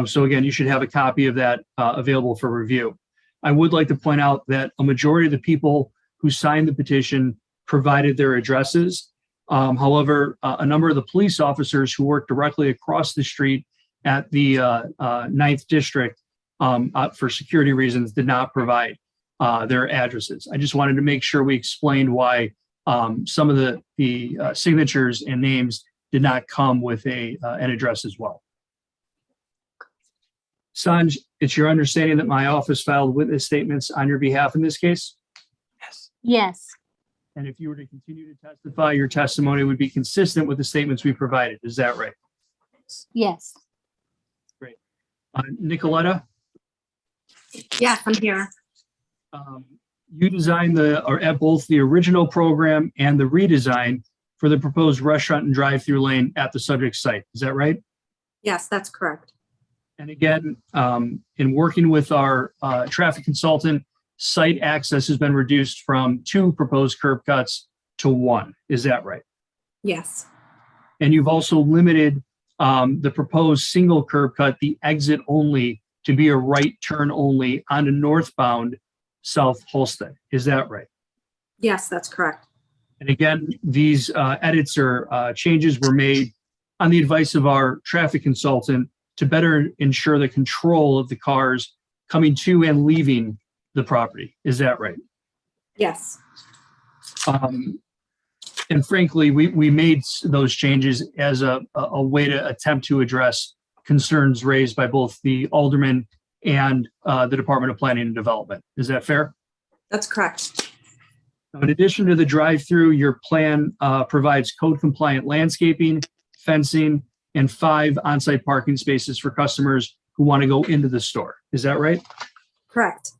So again, you should have a copy of that available for review. I would like to point out that a majority of the people who signed the petition provided their addresses. However, a number of the police officers who work directly across the street at the 9th District for security reasons did not provide their addresses. I just wanted to make sure we explained why some of the signatures and names did not come with an address as well. Sanj, it's your understanding that my office filed witness statements on your behalf in this case? Yes. And if you were to continue to testify, your testimony would be consistent with the statements we provided. Is that right? Yes. Great. Nicoletta, Yes, I'm here. you designed both the original program and the redesign for the proposed restaurant and drive-through lane at the subject site. Is that right? Yes, that's correct. And again, in working with our traffic consultant, site access has been reduced from 2 proposed curb cuts to 1. Is that right? Yes. And you've also limited the proposed single curb cut, the exit only, to be a right turn only on a northbound South Halsted. Is that right? Yes, that's correct. And again, these edits or changes were made on the advice of our traffic consultant to better ensure the control of the cars coming to and leaving the property. Is that right? Yes. And frankly, we made those changes as a way to attempt to address concerns raised by both the alderman and the Department of Planning and Development. Is that fair? That's correct. Now, in addition to the drive-through, your plan provides code-compliant landscaping, fencing, and 5 on-site parking spaces for customers who want to go into the store. Is that right? Correct.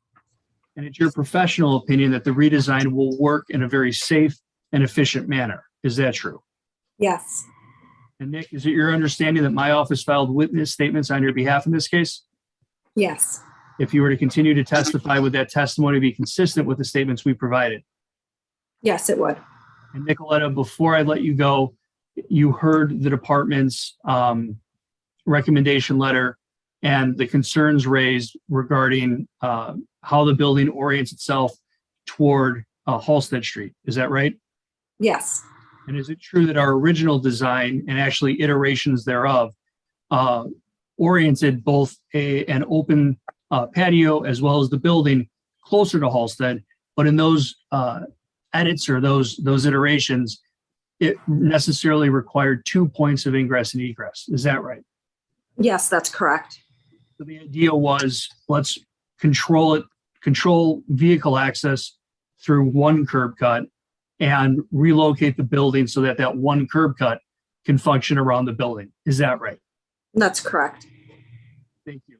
And it's your professional opinion that the redesign will work in a very safe and efficient manner. Is that true? Yes. And Nick, is it your understanding that my office filed witness statements on your behalf in this case? Yes. If you were to continue to testify, would that testimony be consistent with the statements we provided? Yes, it would. And Nicoletta, before I let you go, you heard the department's recommendation letter and the concerns raised regarding how the building orients itself toward Halsted Street. Is that right? Yes. And is it true that our original design and actually iterations thereof oriented both an open patio as well as the building closer to Halsted, but in those edits or those iterations, it necessarily required 2 points of ingress and egress. Is that right? Yes, that's correct. So the idea was, let's control vehicle access through one curb cut and relocate the building so that that one curb cut can function around the building. Is that right? That's correct. Thank you.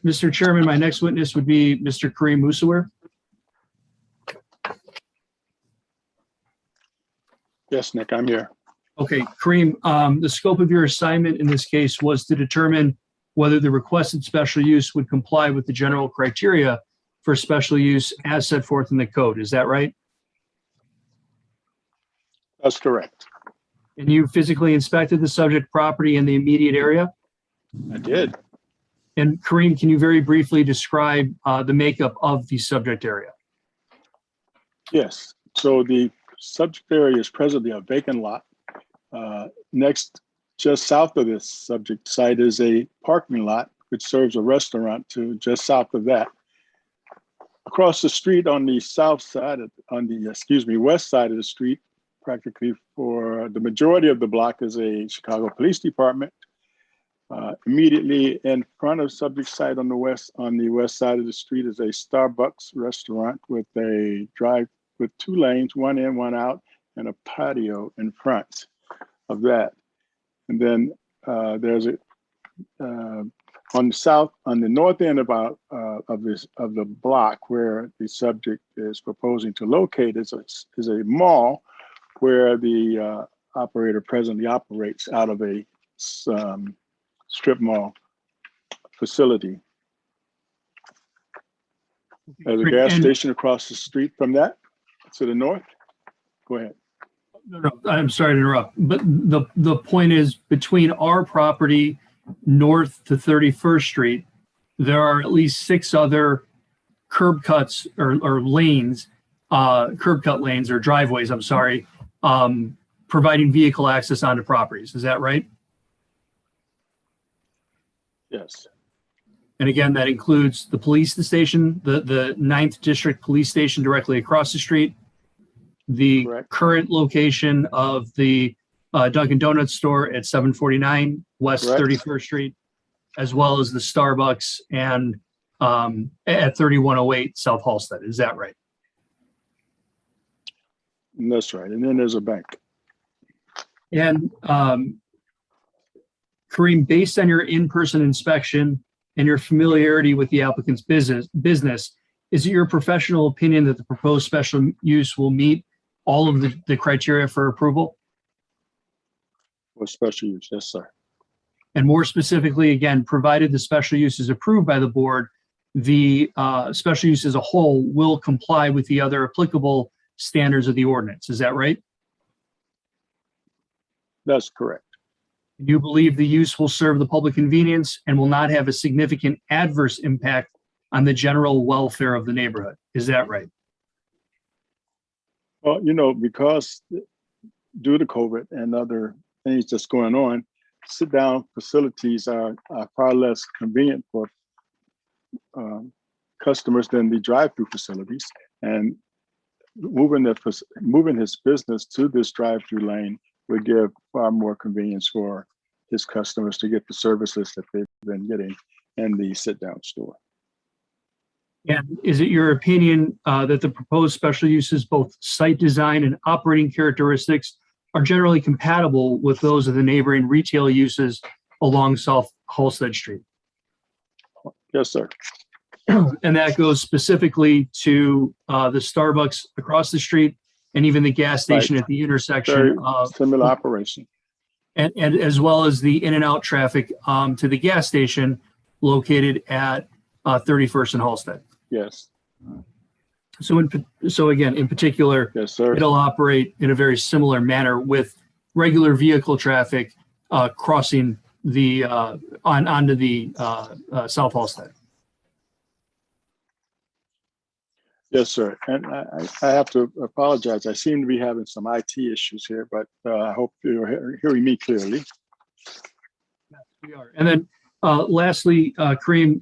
Mr. Chairman, my next witness would be Mr. Kareem Musawir. Yes, Nick, I'm here. Okay, Kareem, the scope of your assignment in this case was to determine whether the requested special use would comply with the general criteria for special use as set forth in the code. Is that right? That's correct. And you physically inspected the subject property in the immediate area? I did. And Kareem, can you very briefly describe the makeup of the subject area? Yes. So the subject area is presently a vacant lot. Next, just south of this subject site is a parking lot, which serves a restaurant to just south of that. Across the street on the south side, west side of the street, practically for the majority of the block is a Chicago Police Department. Immediately in front of subject site on the west side of the street is a Starbucks restaurant with a drive with 2 lanes, one in, one out, and a patio in front of that. And then there's a on the north end of the block where the subject is proposing to locate is a mall where the operator presently operates out of a strip mall facility. There's a gas station across the street from that to the north. Go ahead. No, I'm sorry to interrupt, but the point is, between our property north to 31st Street, there are at least 6 other curb cuts or lanes, curb cut lanes or driveways, I'm sorry, providing vehicle access onto properties. Is that right? Yes. And again, that includes the police station, the 9th District Police Station directly across the street, the current location of the Dunkin' Donuts store at 749 West 31st Street, as well as the Starbucks and at 3108 South Halsted. Is that right? That's right. And then there's a bank. And Kareem, based on your in-person inspection and your familiarity with the applicant's business, is it your professional opinion that the proposed special use will meet all of the criteria for approval? For special use, yes, sir. And more specifically, again, provided the special use is approved by the board, the special use as a whole will comply with the other applicable standards of the ordinance. Is that right? That's correct. You believe the use will serve the public convenience and will not have a significant adverse impact on the general welfare of the neighborhood. Is that right? Well, because due to COVID and other things that's going on, sit-down facilities are far less convenient for customers than the drive-through facilities. And moving his business to this drive-through lane would give far more convenience for his customers to get the services that they've been getting in the sit-down store. And is it your opinion that the proposed special uses, both site design and operating characteristics, are generally compatible with those of the neighboring retail uses along South Halsted Street? Yes, sir. And that goes specifically to the Starbucks across the street and even the gas station at the intersection Very of similar operation. and as well as the in and out traffic to the gas station located at 31st and Halsted. Yes. So again, in particular, yes, sir. It'll operate in a very similar manner with regular vehicle traffic crossing the onto the South Halsted. Yes, sir. And I have to apologize. I seem to be having some IT issues here, but I hope you're hearing me clearly. Yes, we are. And then lastly, Kareem,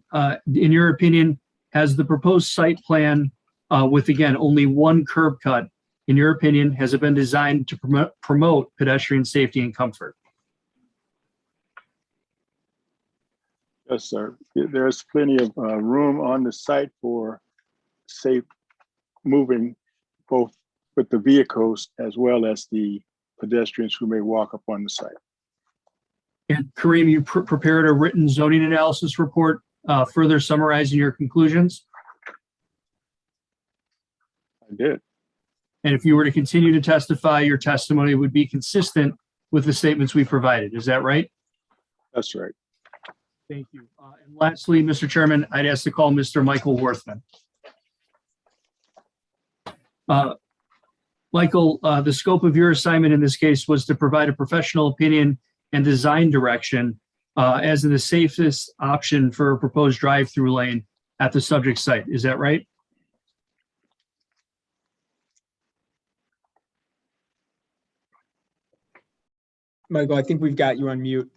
in your opinion, has the proposed site plan with, again, only one curb cut, in your opinion, has it been designed to promote pedestrian safety and comfort? Yes, sir. There's plenty of room on the site for safe moving, both with the vehicles as well as the pedestrians who may walk up on the site. And Kareem, you prepared a written zoning analysis report further summarizing your conclusions? I did. And if you were to continue to testify, your testimony would be consistent with the statements we provided. Is that right? That's right. Thank you. And lastly, Mr. Chairman, I'd ask to call Mr. Michael Worthman. Michael, the scope of your assignment in this case was to provide a professional opinion and design direction as the safest option for a proposed drive-through lane at the subject site. Is that right? Michael, I think we've got you on mute.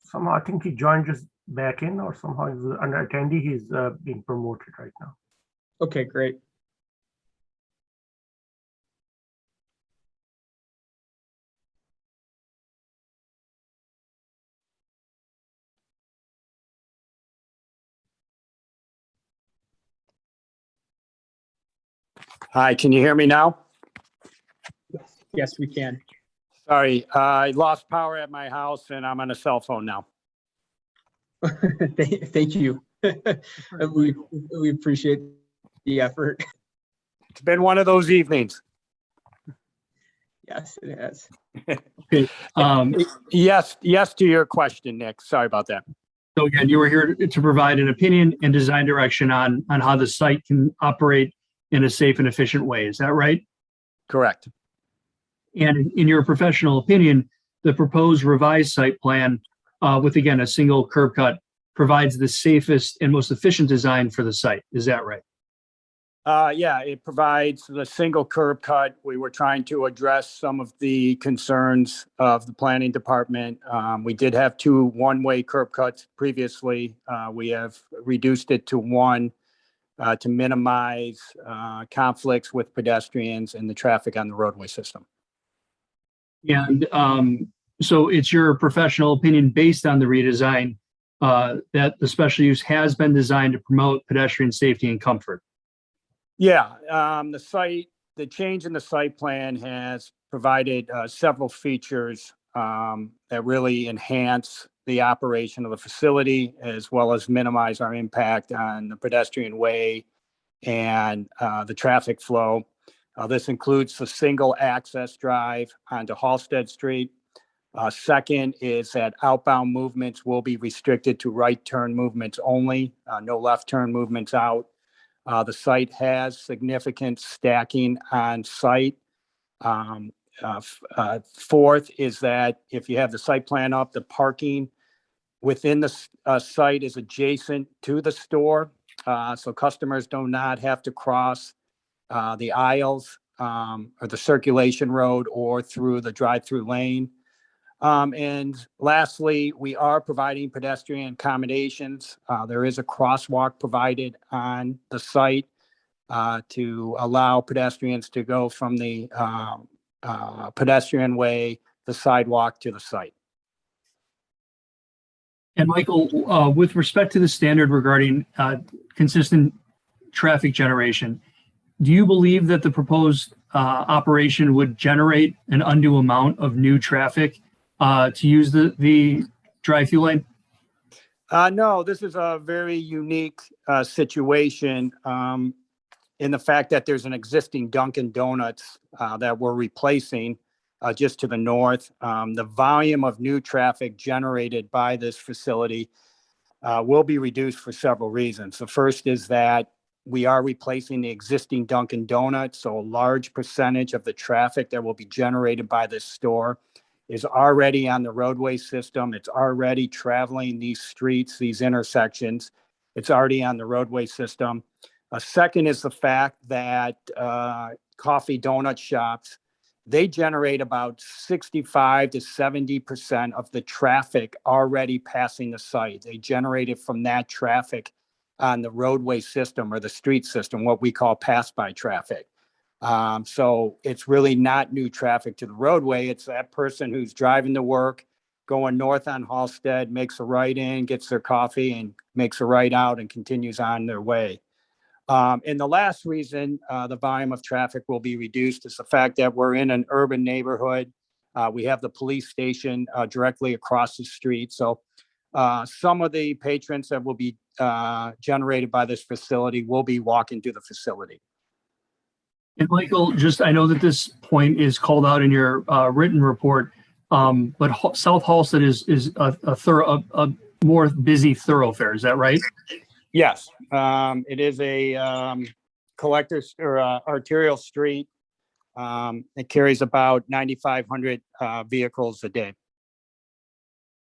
Somehow I think he joined just back in, or somehow he's an attendee. He's being promoted right now. Okay, great. Hi, can you hear me now? Yes, we can. Sorry, I lost power at my house and I'm on a cell phone now. Thank you. we appreciate the effort. It's been one of those evenings. Yes, it has. Okay. Yes to your question, Nick. Sorry about that. So again, you were here to provide an opinion and design direction on how the site can operate in a safe and efficient way. Is that right? Correct. And in your professional opinion, the proposed revised site plan with, again, a single curb cut provides the safest and most efficient design for the site. Is that right? Yeah, it provides the single curb cut. We were trying to address some of the concerns of the planning department. We did have 2 one-way curb cuts previously. We have reduced it to 1 to minimize conflicts with pedestrians and the traffic on the roadway system. And so it's your professional opinion based on the redesign that the special use has been designed to promote pedestrian safety and comfort. Yeah, the change in the site plan has provided several features that really enhance the operation of the facility, as well as minimize our impact on the pedestrian way and the traffic flow. This includes the single access drive onto Halsted Street. Second is that outbound movements will be restricted to right turn movements only, no left turn movements out. The site has significant stacking on site. Fourth is that if you have the site plan up, the parking within the site is adjacent to the store. so customers do not have to cross the aisles or the circulation road or through the drive-through lane. And lastly, we are providing pedestrian accommodations. There is a crosswalk provided on the site to allow pedestrians to go from the pedestrian way, the sidewalk to the site. And Michael, with respect to the standard regarding consistent traffic generation, do you believe that the proposed operation would generate an undue amount of new traffic to use the drive-through lane? No, this is a very unique situation in the fact that there's an existing Dunkin' Donuts that we're replacing just to the north. The volume of new traffic generated by this facility will be reduced for several reasons. The first is that we are replacing the existing Dunkin' Donuts, so a large percentage of the traffic that will be generated by this store is already on the roadway system. It's already traveling these streets, these intersections. It's already on the roadway system. Second is the fact that coffee donut shops, they generate about 65 to 70% of the traffic already passing the site. They generate it from that traffic on the roadway system or the street system, what we call pass-by traffic. So it's really not new traffic to the roadway. It's that person who's driving to work, going north on Halsted, makes a right in, gets their coffee and makes a right out and continues on their way. And the last reason the volume of traffic will be reduced is the fact that we're in an urban neighborhood. We have the police station directly across the street. So some of the patrons that will be generated by this facility will be walking to the facility. And Michael, I know that this point is called out in your written report, but South Halsted is a more busy thoroughfare. Is that right? Yes, it is a collector's or arterial street. It carries about 9,500 vehicles a day.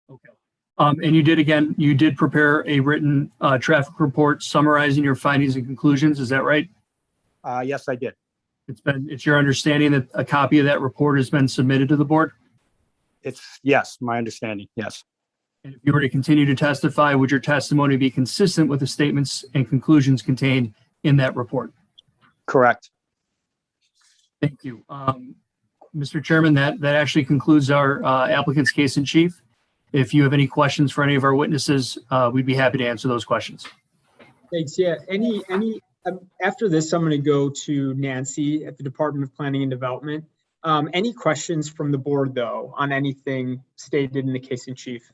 Okay. And you did prepare a written traffic report summarizing your findings and conclusions. Is that right? Yes, I did. It's your understanding that a copy of that report has been submitted to the board? Yes, my understanding, yes. And if you were to continue to testify, would your testimony be consistent with the statements and conclusions contained in that report? Correct. Thank you. Mr. Chairman, that actually concludes our applicant's case in chief. If you have any questions for any of our witnesses, we'd be happy to answer those questions. Thanks. Yeah. After this, I'm going to go to Nancy at the Department of Planning and Development. Any questions from the board, though, on anything stated in the case in chief?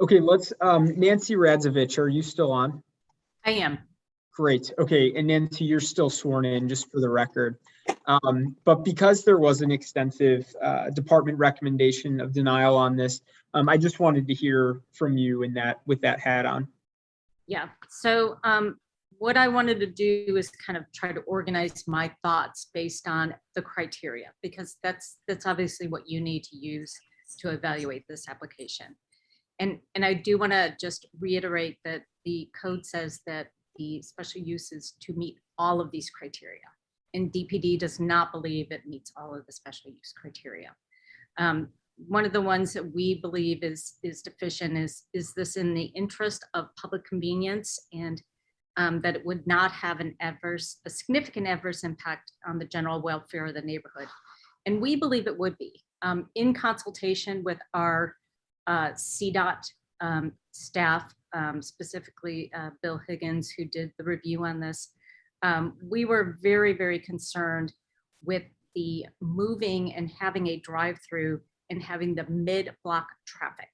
Okay, let's, Nancy Radzovich, are you still on? I am. Great. Okay, and Nancy, you're still sworn in, just for the record. But because there was an extensive department recommendation of denial on this, I just wanted to hear from you with that hat on. Yeah. So what I wanted to do is kind of try to organize my thoughts based on the criteria, because that's obviously what you need to use to evaluate this application. And I do want to just reiterate that the code says that the special use is to meet all of these criteria, and DPD does not believe it meets all of the special use criteria. One of the ones that we believe is deficient is this in the interest of public convenience, and that it would not have a significant adverse impact on the general welfare of the neighborhood. And we believe it would be. In consultation with our CDOT staff, specifically Bill Higgins, who did the review on this, we were very, very concerned with the moving and having a drive-through and having the mid-block traffic.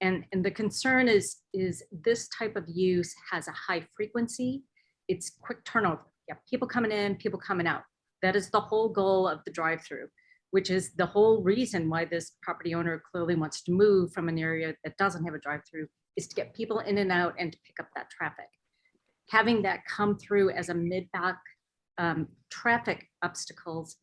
And the concern is this type of use has a high frequency. It's quick turnover. Yeah, people coming in, people coming out. That is the whole goal of the drive-through, which is the whole reason why this property owner clearly wants to move from an area that doesn't have a drive-through, is to get people in and out and to pick up that traffic. Having that come through as a mid-block traffic obstacles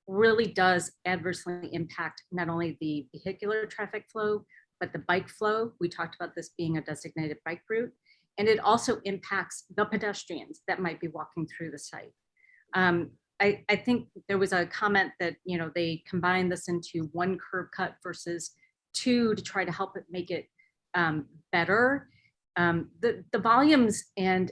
really does adversely impact not only the vehicular traffic flow, but the bike flow, we talked about this being a designated bike route, and it also impacts the pedestrians that might be walking through the site. I think there was a comment that, you know, they combined this into one curb cut versus two to try to help it make it better. The volumes and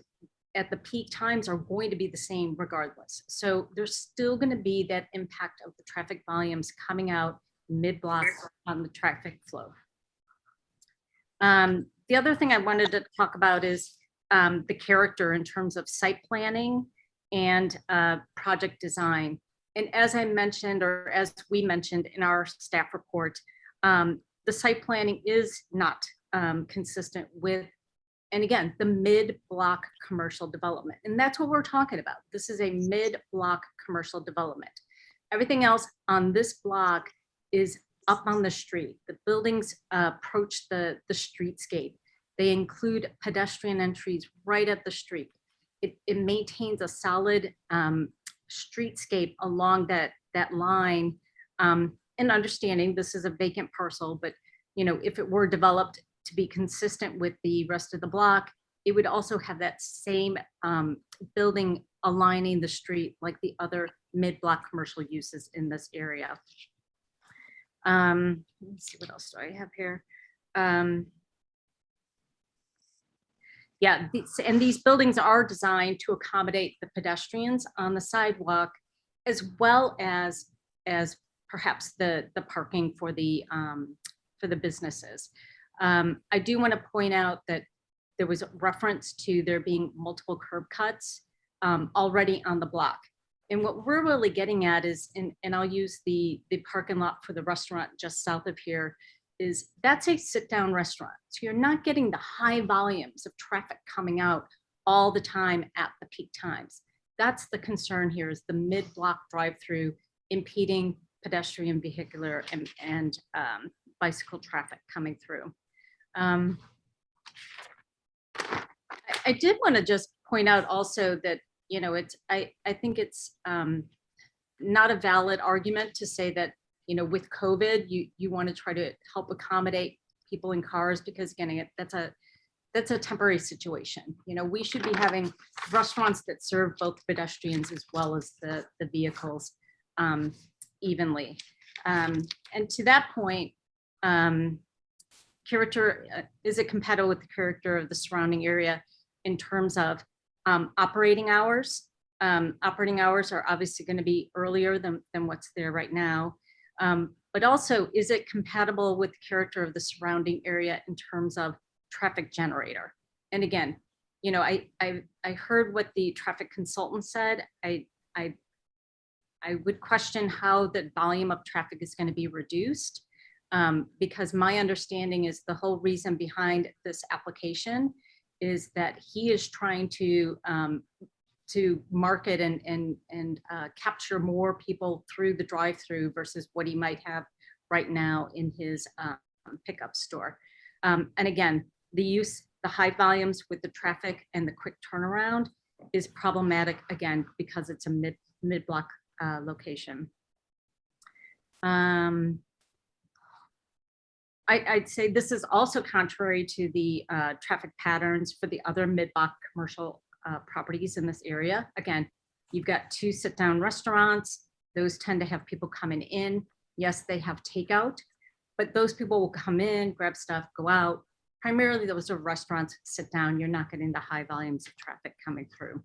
at the peak times are going to be the same regardless. So there's still going to be that impact of the traffic volumes coming out mid-block on the traffic flow. The other thing I wanted to talk about is the character in terms of site planning and project design. And as I mentioned, or as we mentioned in our staff report, the site planning is not consistent with, and again, the mid-block commercial development. And that's what we're talking about. This is a mid-block commercial development. Everything else on this block is up on the street. The buildings approach the streetscape. They include pedestrian entries right at the street. It maintains a solid streetscape along that line. And understanding this is a vacant parcel, but you know, if it were developed to be consistent with the rest of the block, it would also have that same building aligning the street like the other mid-block commercial uses in this area. Let me see, what else do I have here? Yeah, and these buildings are designed to accommodate the pedestrians on the sidewalk, as well as perhaps the parking for the businesses. I do want to point out that there was a reference to there being multiple curb cuts already on the block. And what we're really getting at is, and I'll use the parking lot for the restaurant just south of here, is that's a sit-down restaurant. So you're not getting the high volumes of traffic coming out all the time at the peak times. That's the concern here, is the mid-block drive-through impeding pedestrian, vehicular, and bicycle traffic coming through. I did want to just point out also that, you know, I think it's not a valid argument to say that, you know, with COVID, you want to try to help accommodate people in cars, because again, that's a temporary situation. You know, we should be having restaurants that serve both pedestrians as well as the vehicles evenly. And to that point, character, is it compatible with the character of the surrounding area in terms of operating hours? Operating hours are obviously going to be earlier than what's there right now. But also, is it compatible with the character of the surrounding area in terms of traffic generator? And again, you know, I heard what the traffic consultant said. I would question how the volume of traffic is going to be reduced, because my understanding is the whole reason behind this application is that he is trying to market and capture more people through the drive-through versus what he might have right now in his pickup store. And again, the high volumes with the traffic and the quick turnaround is problematic, again, because it's a mid-block location. I'd say this is also contrary to the traffic patterns for the other mid-block commercial properties in this area. Again, you've got 2 sit-down restaurants. Those tend to have people coming in. Yes, they have takeout, but those people will come in, grab stuff, go out. Primarily, those are restaurants, sit down. You're not getting the high volumes of traffic coming through.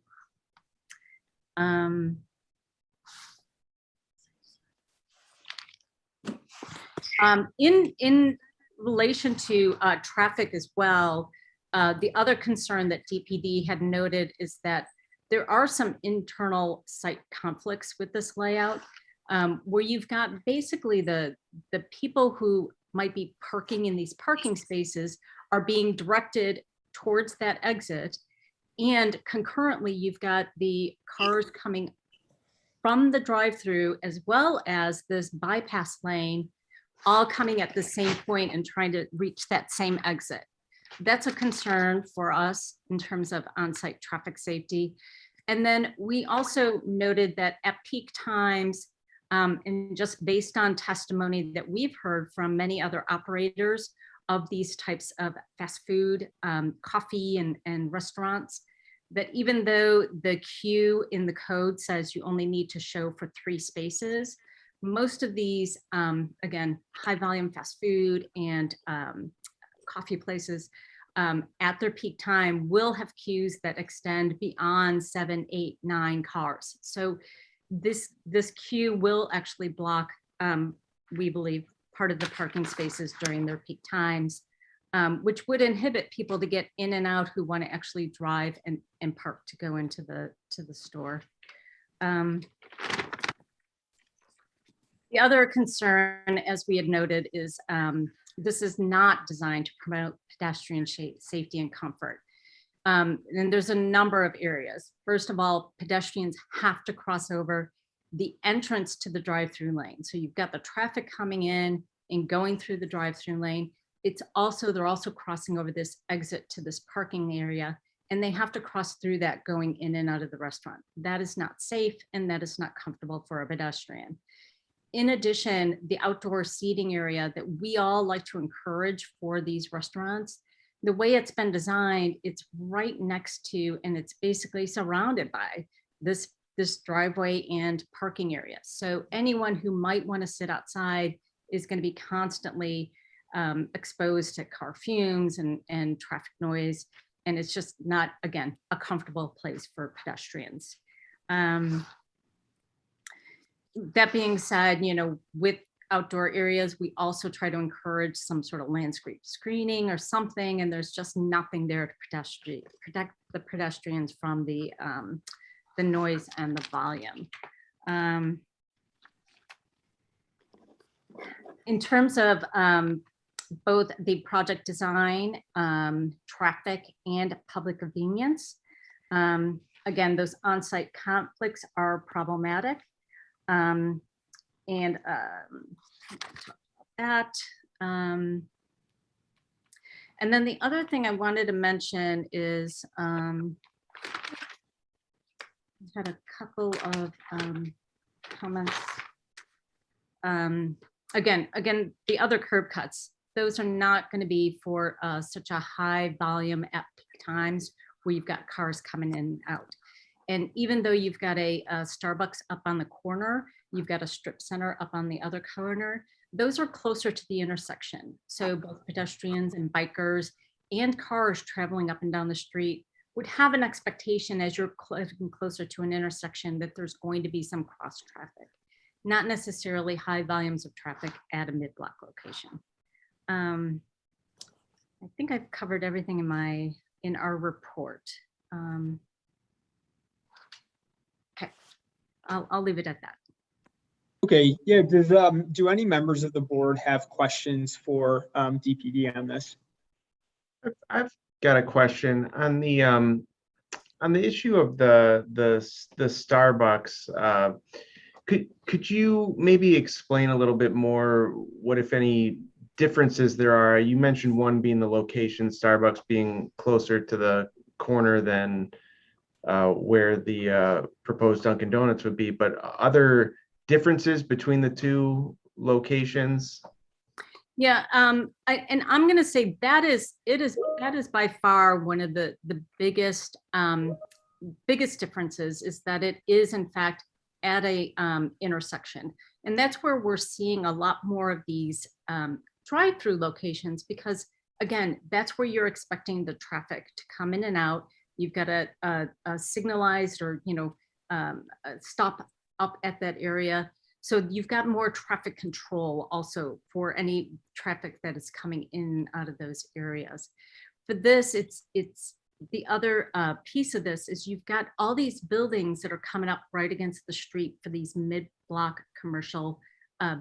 In relation to traffic as well, the other concern that DPD had noted is that there are some internal site conflicts with this layout, where you've got basically the people who might be parking in these parking spaces are being directed towards that exit. And concurrently, you've got the cars coming from the drive-through as well as this bypass lane, all coming at the same point and trying to reach that same exit. That's a concern for us in terms of on-site traffic safety. And then we also noted that at peak times, and just based on testimony that we've heard from many other operators, of these types of fast food, coffee and restaurants, that even though the queue in the code says you only need to show for 3 spaces, most of these, again, high volume fast food and coffee places at their peak time will have queues that extend beyond 7, 8, 9 cars. So this queue will actually block, we believe, part of the parking spaces during their peak times, which would inhibit people to get in and out who want to actually drive and park to go into the store. The other concern, as we had noted, is this is not designed to promote pedestrian safety and comfort. And there's a number of areas. First of all, pedestrians have to cross over the entrance to the drive-through lane. So you've got the traffic coming in and going through the drive-through lane. They're also crossing over this exit to this parking area, and they have to cross through that going in and out of the restaurant. That is not safe, and that is not comfortable for a pedestrian. In addition, the outdoor seating area that we all like to encourage for these restaurants, the way it's been designed, it's right next to, and it's basically surrounded by this driveway and parking area. So anyone who might want to sit outside is going to be constantly exposed to car fumes and traffic noise. And it's just not, again, a comfortable place for pedestrians. That being said, with outdoor areas, we also try to encourage some sort of landscape screening or something, and there's just nothing there to protect the pedestrians from the noise and the volume. In terms of both the project design, traffic, and public convenience, again, those on-site conflicts are problematic. And then the other thing I wanted to mention is I've had a couple of comments. Again, the other curb cuts, those are not going to be for such a high volume at times where you've got cars coming in and out. And even though you've got a Starbucks up on the corner, you've got a strip center up on the other corner, those are closer to the intersection. So both pedestrians and bikers and cars traveling up and down the street would have an expectation as you're closer to an intersection that there's going to be some cross traffic, not necessarily high volumes of traffic at a mid-block location. I think I've covered everything in our report. Okay, I'll leave it at that. Okay, yeah, do any members of the board have questions for DPD on this? I've got a question on the issue of the Starbucks. Could you maybe explain a little bit more what, if any, differences there are? You mentioned one being the location, Starbucks being closer to the corner than where the proposed Dunkin' Donuts would be, but other differences between the two locations? Yeah, and I'm going to say that is by far one of the biggest differences, is that it is in fact at a intersection, and that's where we're seeing a lot more of these drive-through locations, because again, that's where you're expecting the traffic to come in and out. You've got a signalized or stop up at that area. So you've got more traffic control also for any traffic that is coming in and out of those areas. For this, it's the other piece of this is you've got all these buildings that are coming up right against the street for these mid-block commercial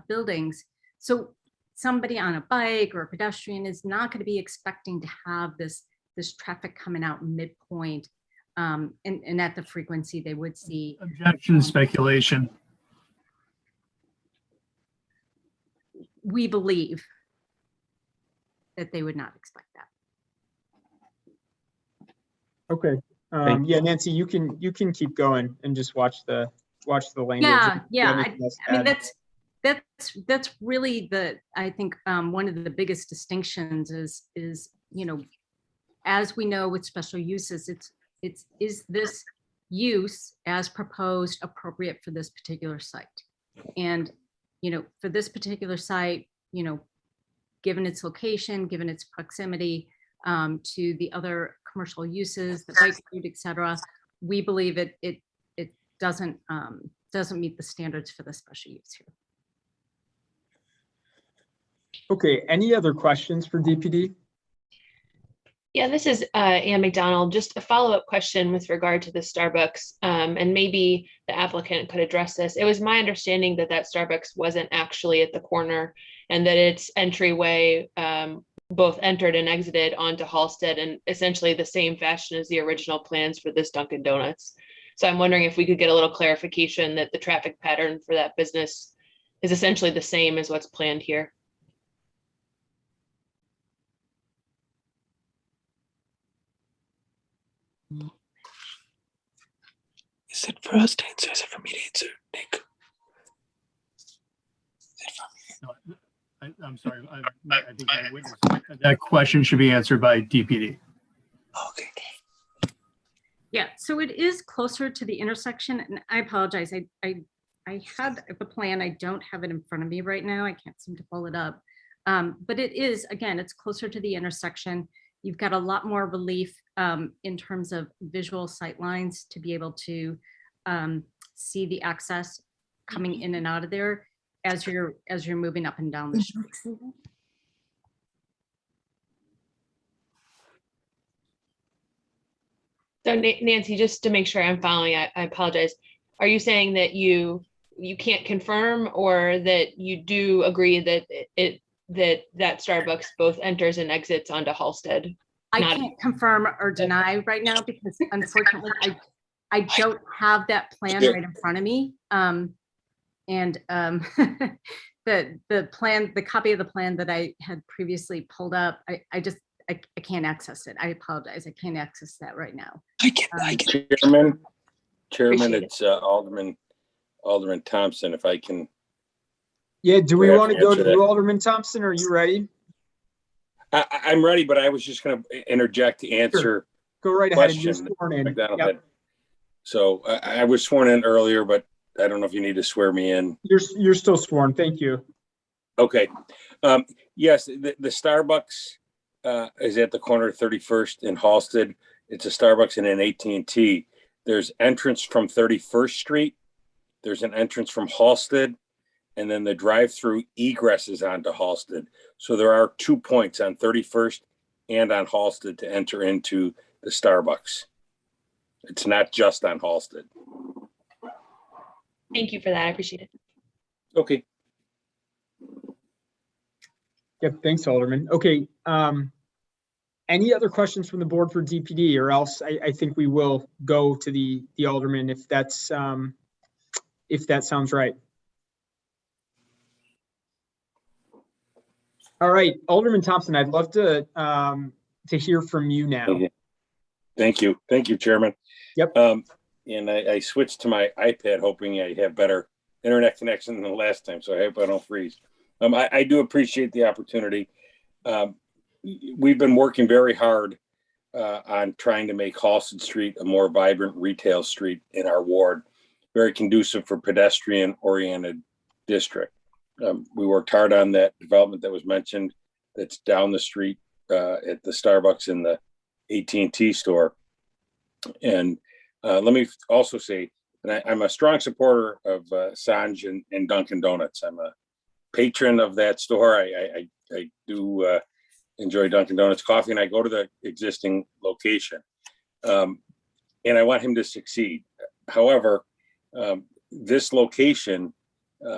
buildings. So somebody on a bike or a pedestrian is not going to be expecting to have this traffic coming out midpoint and at the frequency they would see. Objection, speculation. We believe that they would not expect that. Okay. Yeah, Nancy, you can keep going and just watch the language. Yeah. I mean, that's really I think one of the biggest distinctions is, as we know with special uses, is this use as proposed appropriate for this particular site? And, for this particular site, given its location, given its proximity to the other commercial uses, the bike route, et cetera, we believe it doesn't meet the standards for the special use here. Okay, any other questions for DPD? Yeah, this is Ann McDonald. Just a follow-up question with regard to the Starbucks, and maybe the applicant could address this. It was my understanding that Starbucks wasn't actually at the corner and that its entryway both entered and exited onto Halsted in essentially the same fashion as the original plans for this Dunkin' Donuts. So I'm wondering if we could get a little clarification that the traffic pattern for that business is essentially the same as what's planned here. Is it for us to answer? Is it for me to answer, Nick? I'm sorry. I think I witnessed that question should be answered by DPD. Okay. Yeah, so it is closer to the intersection, and I apologize. I had the plan. I don't have it in front of me right now. I can't seem to pull it up. But it is, again, it's closer to the intersection. You've got a lot more relief in terms of visual sight lines to be able to see the access coming in and out of there as you're moving up and down the street. So Nancy, just to make sure I'm following, I apologize. Are you saying that you can't confirm, or that you do agree that that Starbucks both enters and exits onto Halsted? I can't confirm or deny right now because unfortunately I don't have that plan right in front of me. The plan, the copy of the plan that I had previously pulled up, I can't access it. I apologize. I can't access that right now. I can. Chairman, it's Alderman Thompson, if I can. Yeah, do we want to go to that. you, Alderman Thompson? Are you ready? I'm ready, but I was just going to interject to answer. Sure. Go right ahead. You're sworn in. Yep. So I was sworn in earlier, but I don't know if you need to swear me in. You're still sworn. Thank you. Okay. Yes, the Starbucks is at the corner of 31st and Halsted. It's a Starbucks and an AT&T. There's entrance from 31st Street. There's an entrance from Halsted, and then the drive-through egresses onto Halsted. So there are 2 points on 31st and on Halsted to enter into the Starbucks. It's not just on Halsted. Thank you for that. I appreciate it. Okay. Yep. Thanks, Alderman. Okay. Any other questions from the board for DPD, or else I think we will go to the Alderman if that sounds right. All right, Alderman Thompson, I'd love to hear from you now. Thank you, Chairman. Yep. And I switched to my iPad hoping I have better internet connection than the last time, so I hope I don't freeze. I do appreciate the opportunity. We've been working very hard on trying to make Halsted Street a more vibrant retail street in our ward, very conducive for pedestrian-oriented district. We worked hard on that development that was mentioned that's down the street at the Starbucks and the AT&T store. And let me also say that I'm a strong supporter of Sanj and Dunkin' Donuts. I'm a patron of that store. I do enjoy Dunkin' Donuts coffee, and I go to the existing location. And I want him to succeed. However, this location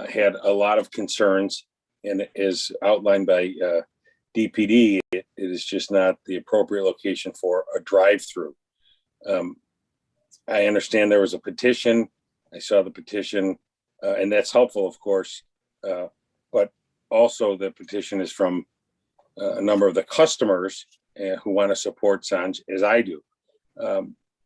had a lot of concerns, and as outlined by DPD, it is just not the appropriate location for a drive-through. I understand there was a petition. I saw the petition, and that's helpful, of course. But also the petition is from a number of the customers who want to support Sanj, as I do.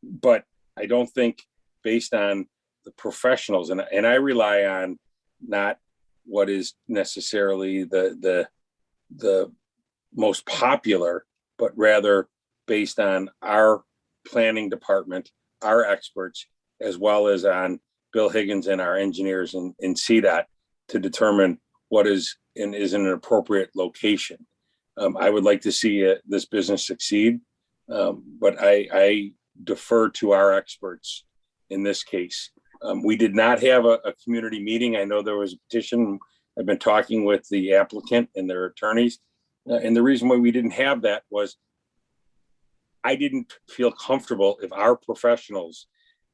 But I don't think, based on the professionals, and I rely on not what is necessarily the most popular, but rather based on our planning department, our experts, as well as on Bill Higgins and our engineers in CDOT to determine what is and isn't an appropriate location. I would like to see this business succeed, but I defer to our experts in this case. We did not have a community meeting. I know there was a petition. I've been talking with the applicant and their attorneys. And the reason why we didn't have that was I didn't feel comfortable if our professionals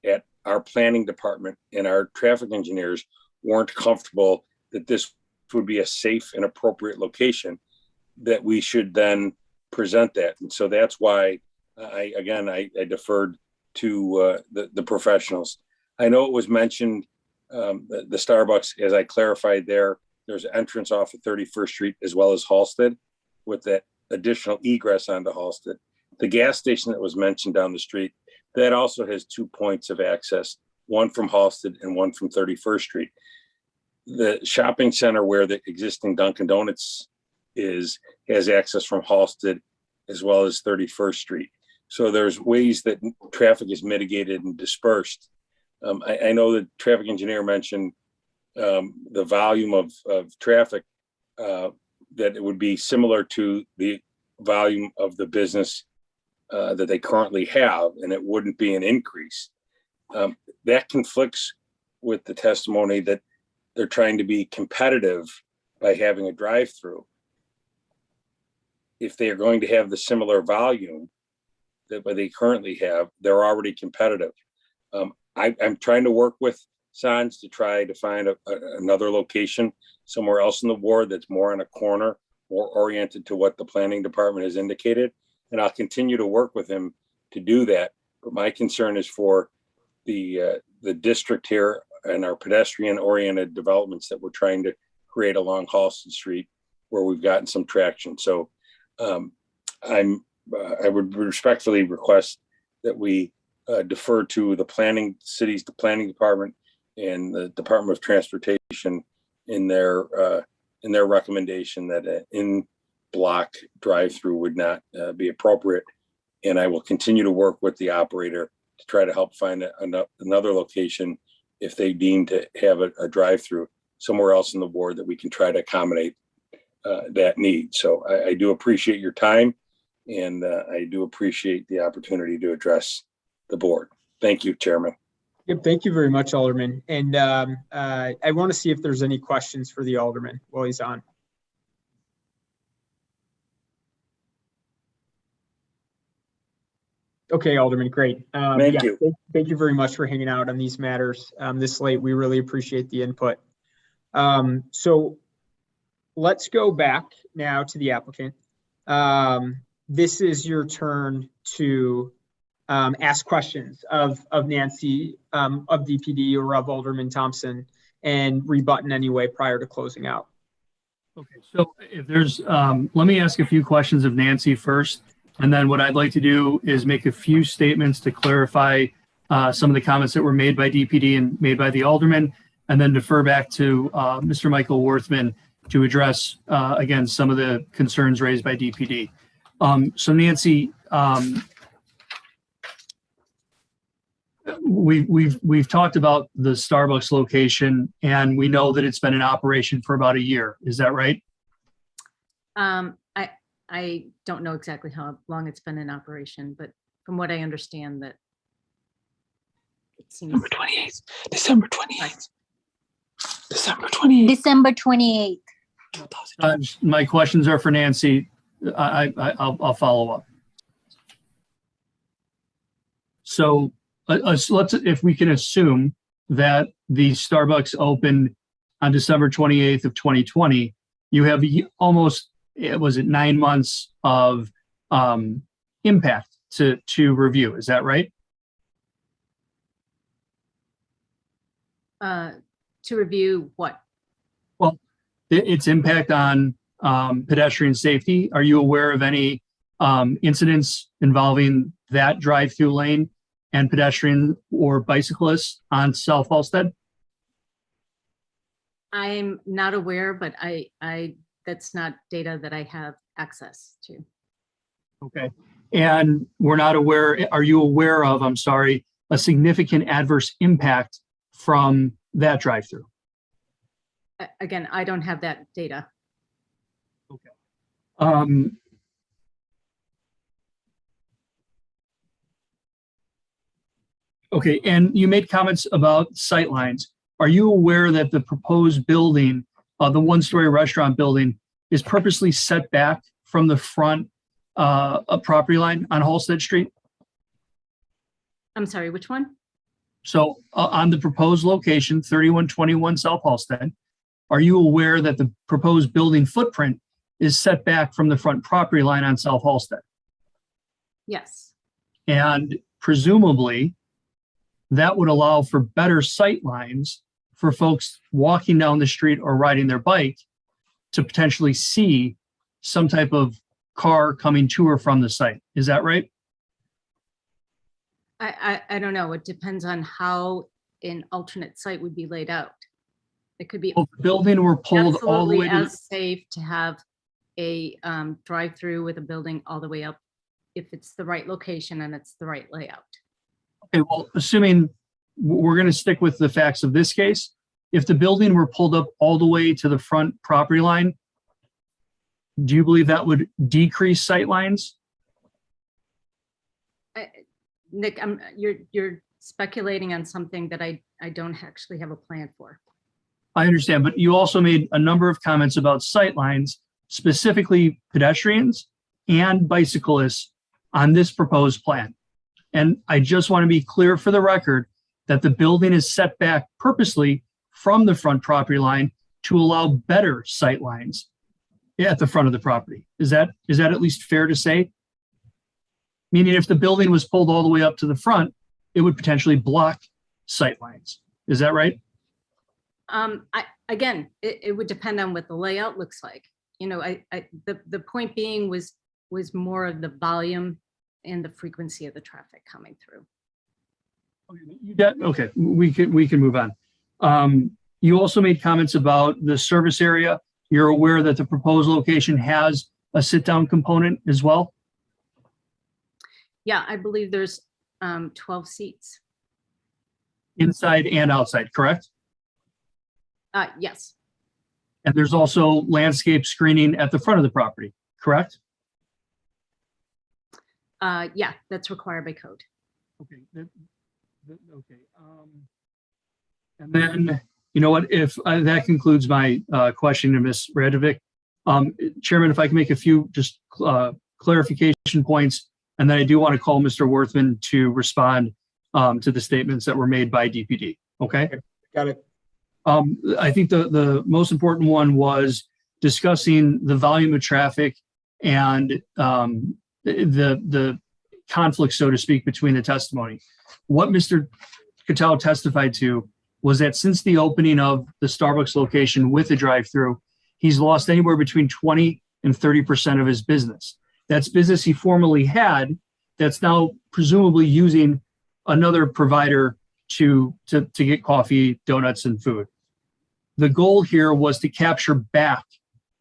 at our planning department and our traffic engineers weren't comfortable that this would be a safe and appropriate location, that we should then present that. And so that's why I deferred to the professionals. I know it was mentioned, the Starbucks, as I clarified there's an entrance off of 31st Street as well as Halsted with that additional egress onto Halsted. The gas station that was mentioned down the street, that also has 2 points of access, one from Halsted and one from 31st Street. The shopping center where the existing Dunkin' Donuts has access from Halsted as well as 31st Street. So there's ways that traffic is mitigated and dispersed. I know the traffic engineer mentioned the volume of traffic, that it would be similar to the volume of the business that they currently have, and it wouldn't be an increase. That conflicts with the testimony that they're trying to be competitive by having a drive-through. If they are going to have the similar volume that they currently have, they're already competitive. I'm trying to work with Sans to try to find another location somewhere else in the ward that's more on a corner, more oriented to what the planning department has indicated. And I'll continue to work with him to do that. But my concern is for the district here and our pedestrian oriented developments that we're trying to create along Halsted Street, where we've gotten some traction. So I would respectfully request that we defer to the city's planning department and the Department of Transportation in their recommendation that an in-block drive-through would not be appropriate. And I will continue to work with the operator to try to help find another location if they deem to have a drive-through somewhere else in the ward that we can try to accommodate that need. So I do appreciate your time, and I do appreciate the opportunity to address the board. Thank you, Chairman. Yep, thank you very much, Alderman. And I want to see if there's any questions for the Alderman while he's on. Okay, Alderman, great. Thank you. Thank you very much for hanging out on these matters this late. We really appreciate the input. So let's go back now to the applicant. This is your turn to ask questions of Nancy, of DPD, or of Alderman Thompson, and rebut in any way prior to closing out. Okay, so if there's, let me ask a few questions of Nancy first. And then what I'd like to do is make a few statements to clarify some of the comments that were made by DPD and made by the Alderman, and then defer back to Mr. Michael Worthman to address, again, some of the concerns raised by DPD. So Nancy, we've talked about the Starbucks location, and we know that it's been in operation for about a year. Is that right? I don't know exactly how long it's been in operation, but from what I understand, that it seems December 28th. December 28th. December 28th. My questions are for Nancy. I'll follow up. So let's, if we can assume that the Starbucks opened on December 28th of 2020, you have almost, was it 9 months of impact to review? Is that right? To review what? Well, its impact on pedestrian safety. Are you aware of any incidents involving that drive-through lane and pedestrian or bicyclists on South Halsted? I'm not aware, but that's not data that I have access to. Okay. And we're not aware, are you aware of, I'm sorry, a significant adverse impact from that drive-through? Again, I don't have that data. Okay, and you made comments about sightlines. Are you aware that the proposed building, the one-story restaurant building, is purposely set back from the front property line on Halsted Street? I'm sorry, which one? So on the proposed location, 3121 South Halsted, are you aware that the proposed building footprint is set back from the front property line on South Halsted? Yes. And presumably, that would allow for better sight lines for folks walking down the street or riding their bike to potentially see some type of car coming to or from the site. Is that right? I don't know. It depends on how an alternate site would be laid out. It could be If the building were pulled all the absolutely way to as safe to have a drive-through with a building all the way up if it's the right location and it's the right layout. Okay, well, assuming we're going to stick with the facts of this case, if the building were pulled up all the way to the front property line, do you believe that would decrease sight lines? Nick, you're speculating on something that I don't actually have a plan for. I understand, but you also made a number of comments about sight lines, specifically pedestrians and bicyclists on this proposed plan. And I just want to be clear for the record that the building is set back purposely from the front property line to allow better sight lines at the front of the property. Is that at least fair to say? Meaning if the building was pulled all the way up to the front, it would potentially block sight lines. Is that right? Again, it would depend on what the layout looks like. You know, the point being was more of the volume and the frequency of the traffic coming through. Okay, we can move on. You also made comments about the service area. You're aware that the proposed location has a sit-down component as well? Yeah, I believe there's 12 seats. Inside and outside, correct? Yes. And there's also landscape screening at the front of the property, correct? Yeah, that's required by code. Okay. Okay. And then, you know what, if that concludes my question to Ms. Radovic. Chairman, if I can make a few just clarification points, and then I do want to call Mr. Worthman to respond to the statements that were made by DPD. Okay. Got it. I think the most important one was discussing the volume of traffic and the conflict, so to speak, between the testimony. What Mr. Cattell testified to was that since the opening of the Starbucks location with the drive-through, he's lost anywhere between 20 and 30% of his business. That's business he formerly had that's now presumably using another provider to get coffee, donuts, and food. The goal here was to capture back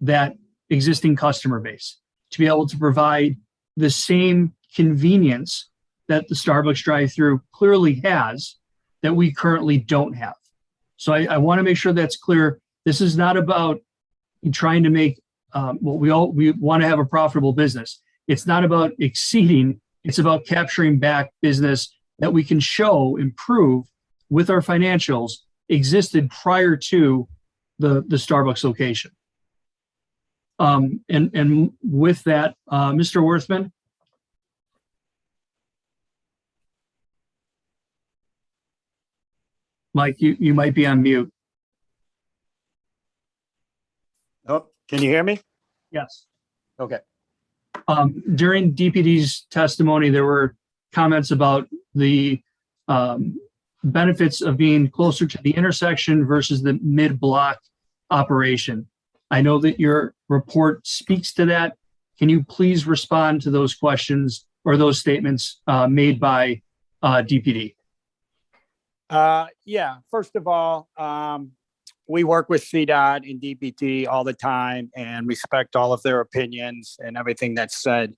that existing customer base, to be able to provide the same convenience that the Starbucks drive-through clearly has that we currently don't have. So I want to make sure that's clear. This is not about trying to make we want to have a profitable business. It's not about exceeding. It's about capturing back business that we can show improve with our financials existed prior to the Starbucks location. And with that, Mr. Worthman. Mike, you might be on mute. Oh, can you hear me? Yes. Okay. During DPD's testimony, there were comments about the benefits of being closer to the intersection versus the mid-block operation. I know that your report speaks to that. Can you please respond to those questions or those statements made by DPD? Yeah, first of all, we work with CDOT and DPT all the time and respect all of their opinions and everything that's said.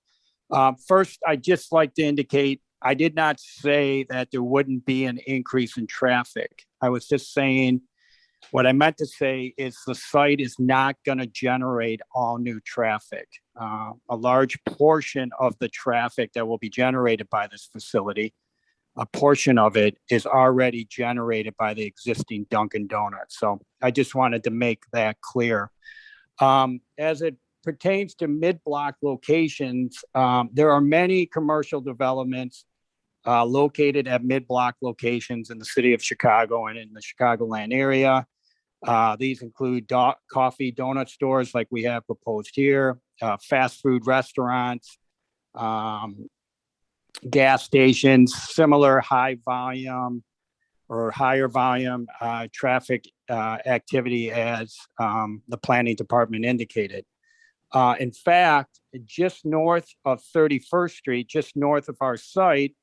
First, I'd just like to indicate, I did not say that there wouldn't be an increase in traffic. I was just saying, what I meant to say is the site is not going to generate all new traffic. A large portion of the traffic that will be generated by this facility, a portion of it is already generated by the existing Dunkin' Donuts. So I just wanted to make that clear. As it pertains to mid-block locations, there are many commercial developments located at mid-block locations in the city of Chicago and in the Chicagoland area. These include coffee donut stores like we have proposed here, fast food restaurants, gas stations, similar high volume or higher volume traffic activity as the planning department indicated. In fact, just north of 31st Street, just north of our site,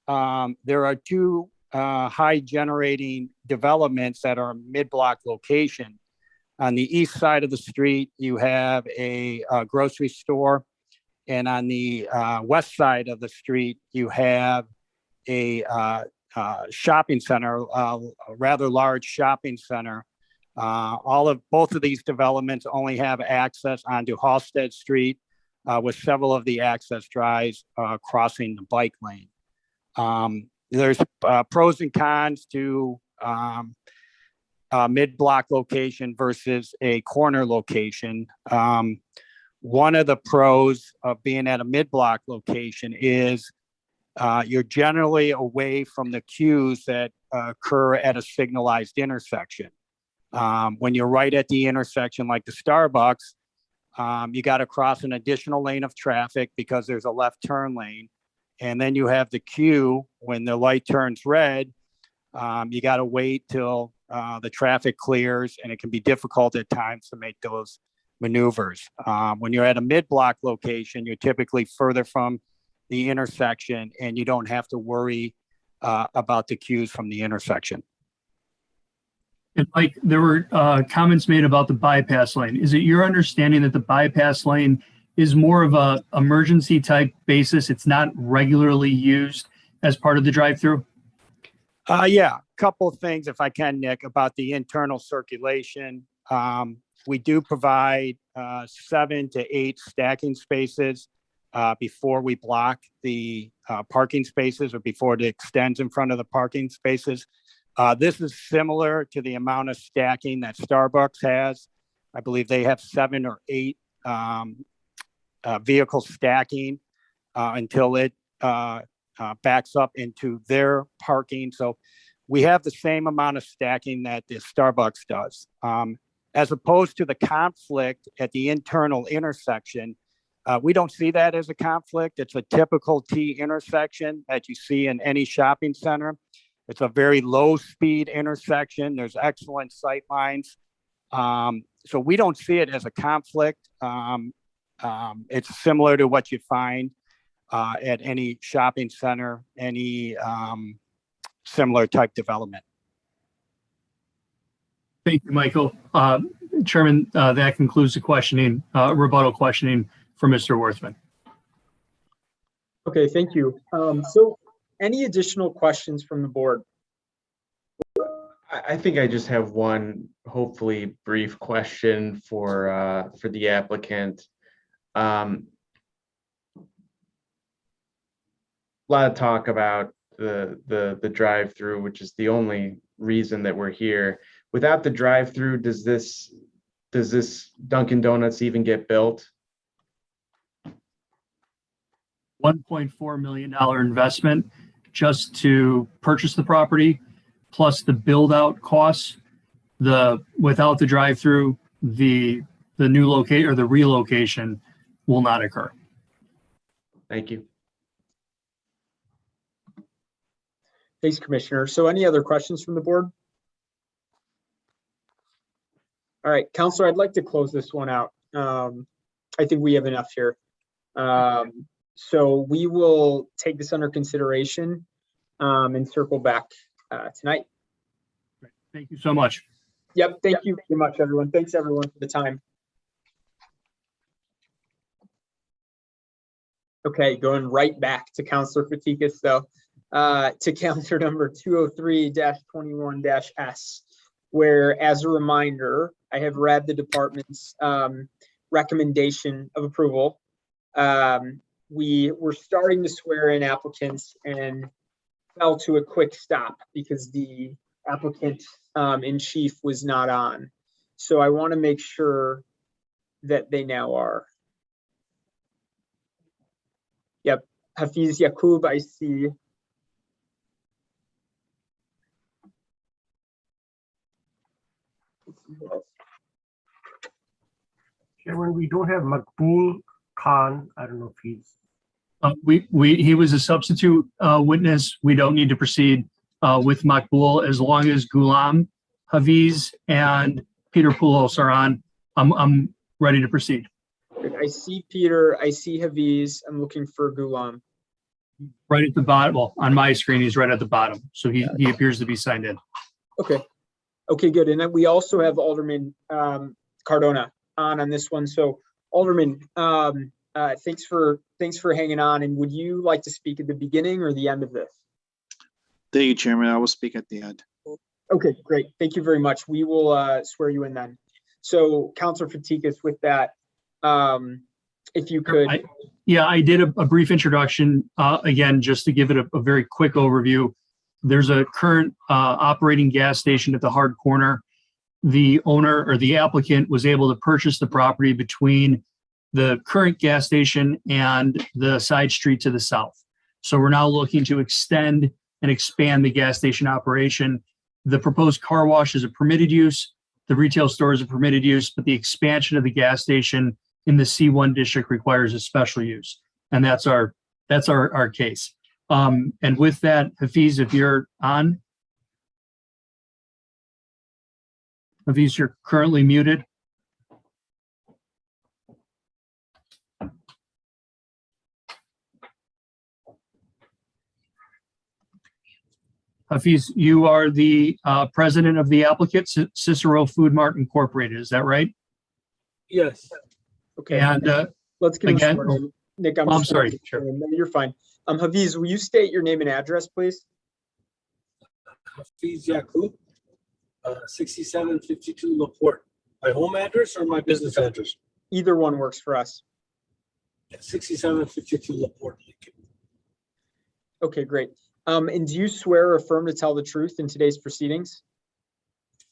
there are two high generating developments that are mid-block location. On the east side of the street, you have a grocery store. And on the west side of the street, you have a shopping center, a rather large shopping center. Both of these developments only have access onto Halsted Street with several of the access drives crossing the bike lane. There's pros and cons to mid-block location versus a corner location. One of the pros of being at a mid-block location is you're generally away from the queues that occur at a signalized intersection. When you're right at the intersection, like the Starbucks, you got to cross an additional lane of traffic because there's a left turn lane. And then you have the queue when the light turns red. You got to wait till the traffic clears, and it can be difficult at times to make those maneuvers. When you're at a mid-block location, you're typically further from the intersection, and you don't have to worry about the queues from the intersection. And Mike, there were comments made about the bypass lane. Is it your understanding that the bypass lane is more of a emergency type basis? It's not regularly used as part of the drive-through? Yeah, a couple of things, if I can, Nick, about the internal circulation. We do provide 7 to 8 stacking spaces before we block the parking spaces or before it extends in front of the parking spaces. This is similar to the amount of stacking that Starbucks has. I believe they have 7 or 8 vehicle stacking until it backs up into their parking. So we have the same amount of stacking that the Starbucks does. As opposed to the conflict at the internal intersection, we don't see that as a conflict. It's a typical T intersection that you see in any shopping center. It's a very low speed intersection. There's excellent sight lines. So we don't see it as a conflict. It's similar to what you find at any shopping center, any similar type development. Thank you, Michael. Chairman, that concludes the questioning, rebuttal questioning for Mr. Worthman. Okay, thank you. So any additional questions from the board? I think I just have one, hopefully brief question for the applicant. A lot of talk about the drive-through, which is the only reason that we're here. Without the drive-through, does this Dunkin' Donuts even get built? $1.4 million investment just to purchase the property, plus the build-out costs. Without the drive-through, the new location or the relocation will not occur. Thank you. Thanks, Commissioner. So any other questions from the board? All right, Counselor, I'd like to close this one out. I think we have enough here. So we will take this under consideration and circle back tonight. Thank you so much. Yep, thank you very much, everyone. Thanks, everyone, for the time. Okay, going right back to Counselor Fatikas, though, to Counselor number 203-21-S, where, as a reminder, I have read the department's recommendation of approval. We were starting to swear in applicants and fell to a quick stop because the applicant in chief was not on. So I want to make sure that they now are. Yep, Hafiz Yaqub, I see. Chairman, we don't have Maqbool Khan. I don't know if he's. He was a substitute witness. We don't need to proceed with Maqbool as long as Ghulam, Hafiz, and Peter Poulos are on. I'm ready to proceed. I see Peter, I see Hafiz. I'm looking for Ghulam. Right at the bottom. Well, on my screen, he's right at the bottom. So he appears to be signed in. Okay. Okay, good. And then we also have Alderman Cardona on this one. So Alderman, thanks for hanging on. And would you like to speak at the beginning or the end of this? Thank you, Chairman. I will speak at the end. Okay, great. Thank you very much. We will swear you in then. So Councilor Fatikas, with that, if you could. I did a brief introduction, again, just to give it a very quick overview. There's a current operating gas station at the hard corner. The owner or the applicant was able to purchase the property between the current gas station and the side street to the south. So we're now looking to extend and expand the gas station operation. The proposed car wash is a permitted use. The retail store is a permitted use, but the expansion of the gas station in the C1 district requires a special use. And that's our case. And with that, Hafiz, if you're on. Hafiz, you're currently muted. Hafiz, you are the president of the applicant, Cicero Food Mart Incorporated. Is that right? Yes. Okay. And let's get again, started. Nick, I'm sorry. Sure. No, you're fine. Hafiz, will you state your name and address, please? Hafiz Yaqub, 6752 LaPorte. My home address or my business address? Either one works for us. 6752 LaPorte. Okay, great. And do you swear or affirm to tell the truth in today's proceedings?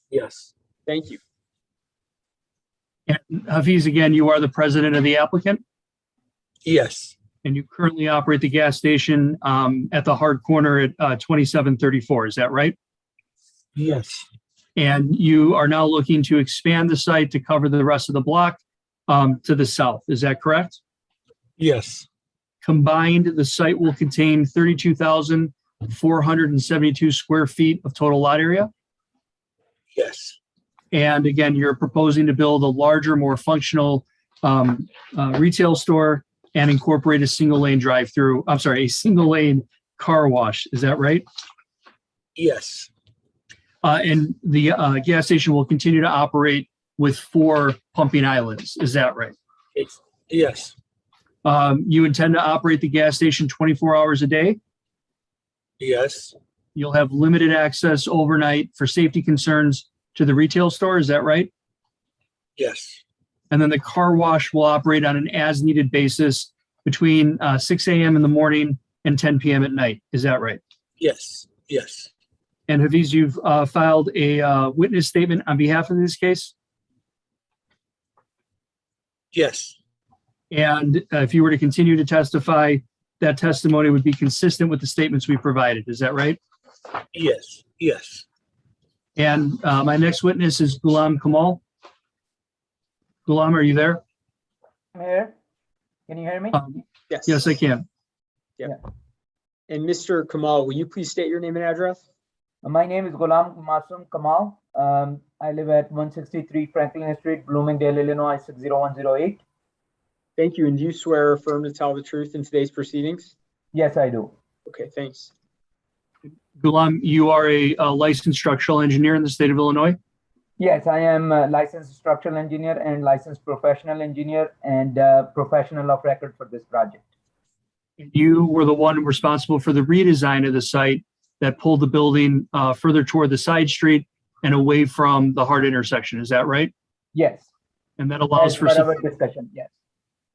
Yes. Thank you. And Hafiz, again, you are the president of the applicant? Yes. And you currently operate the gas station at the hard corner at 2734, is that right? Yes. And you are now looking to expand the site to cover the rest of the block to the south, is that correct? Yes. Combined, the site will contain 32,472 square feet of total lot area? Yes. And again, you're proposing to build a larger, more functional retail store and incorporate a single lane drive-through, I'm sorry, a single lane car wash. Is that right? Yes. And the gas station will continue to operate with 4 pumping islands. Is that right? Yes. You intend to operate the gas station 24 hours a day? Yes. You'll have limited access overnight for safety concerns to the retail store. Is that right? Yes. And then the car wash will operate on an as-needed basis between 6 a.m. in the morning and 10 p.m. at night. Is that right? Yes. Yes. And Hafiz, you've filed a witness statement on behalf of this case? Yes. And if you were to continue to testify, that testimony would be consistent with the statements we provided. Is that right? Yes. Yes. And my next witness is Ghulam Kamal. Ghulam, are you there? I'm here. Can you hear me? Yes. Yes, I can. Yeah. And Mr. Kamal, will you please state your name and address? My name is Ghulam Masum Kamal. I live at 163 Franklin Street, Bloomingdale, Illinois, 60108. Thank you. And do you swear or affirm to tell the truth in today's proceedings? Yes, I do. Okay, thanks. Ghulam, you are a licensed structural engineer in the state of Illinois? Yes, I am a licensed structural engineer and licensed professional engineer and professional of record for this project. And you were the one responsible for the redesign of the site that pulled the building further toward the side street and away from the hard intersection. Is that right? Yes. And that allows As for per our discussion, yes.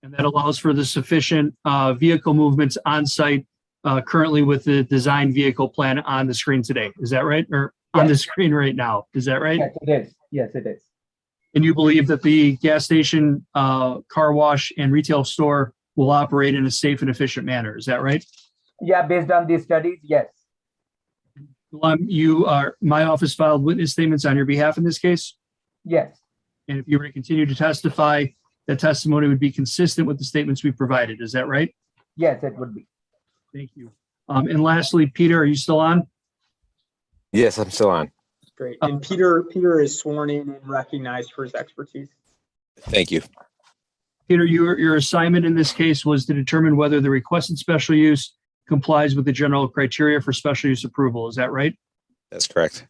and that allows for the sufficient vehicle movements on site currently with the design vehicle plan on the screen today. Is that right? Or on the screen right now? Is that right? Yes, it is. Yes, it is. And you believe that the gas station, car wash, and retail store will operate in a safe and efficient manner. Is that right? Yeah, based on these studies, yes. My office filed witness statements on your behalf in this case. Yes. And if you were to continue to testify, that testimony would be consistent with the statements we provided. Is that right? Yes, it would be. Thank you. And lastly, Peter, are you still on? Yes, I'm still on. Great. And Peter is sworn in and recognized for his expertise. Thank you. Peter, your assignment in this case was to determine whether the requested special use complies with the general criteria for special use approval. Is that right? That's correct.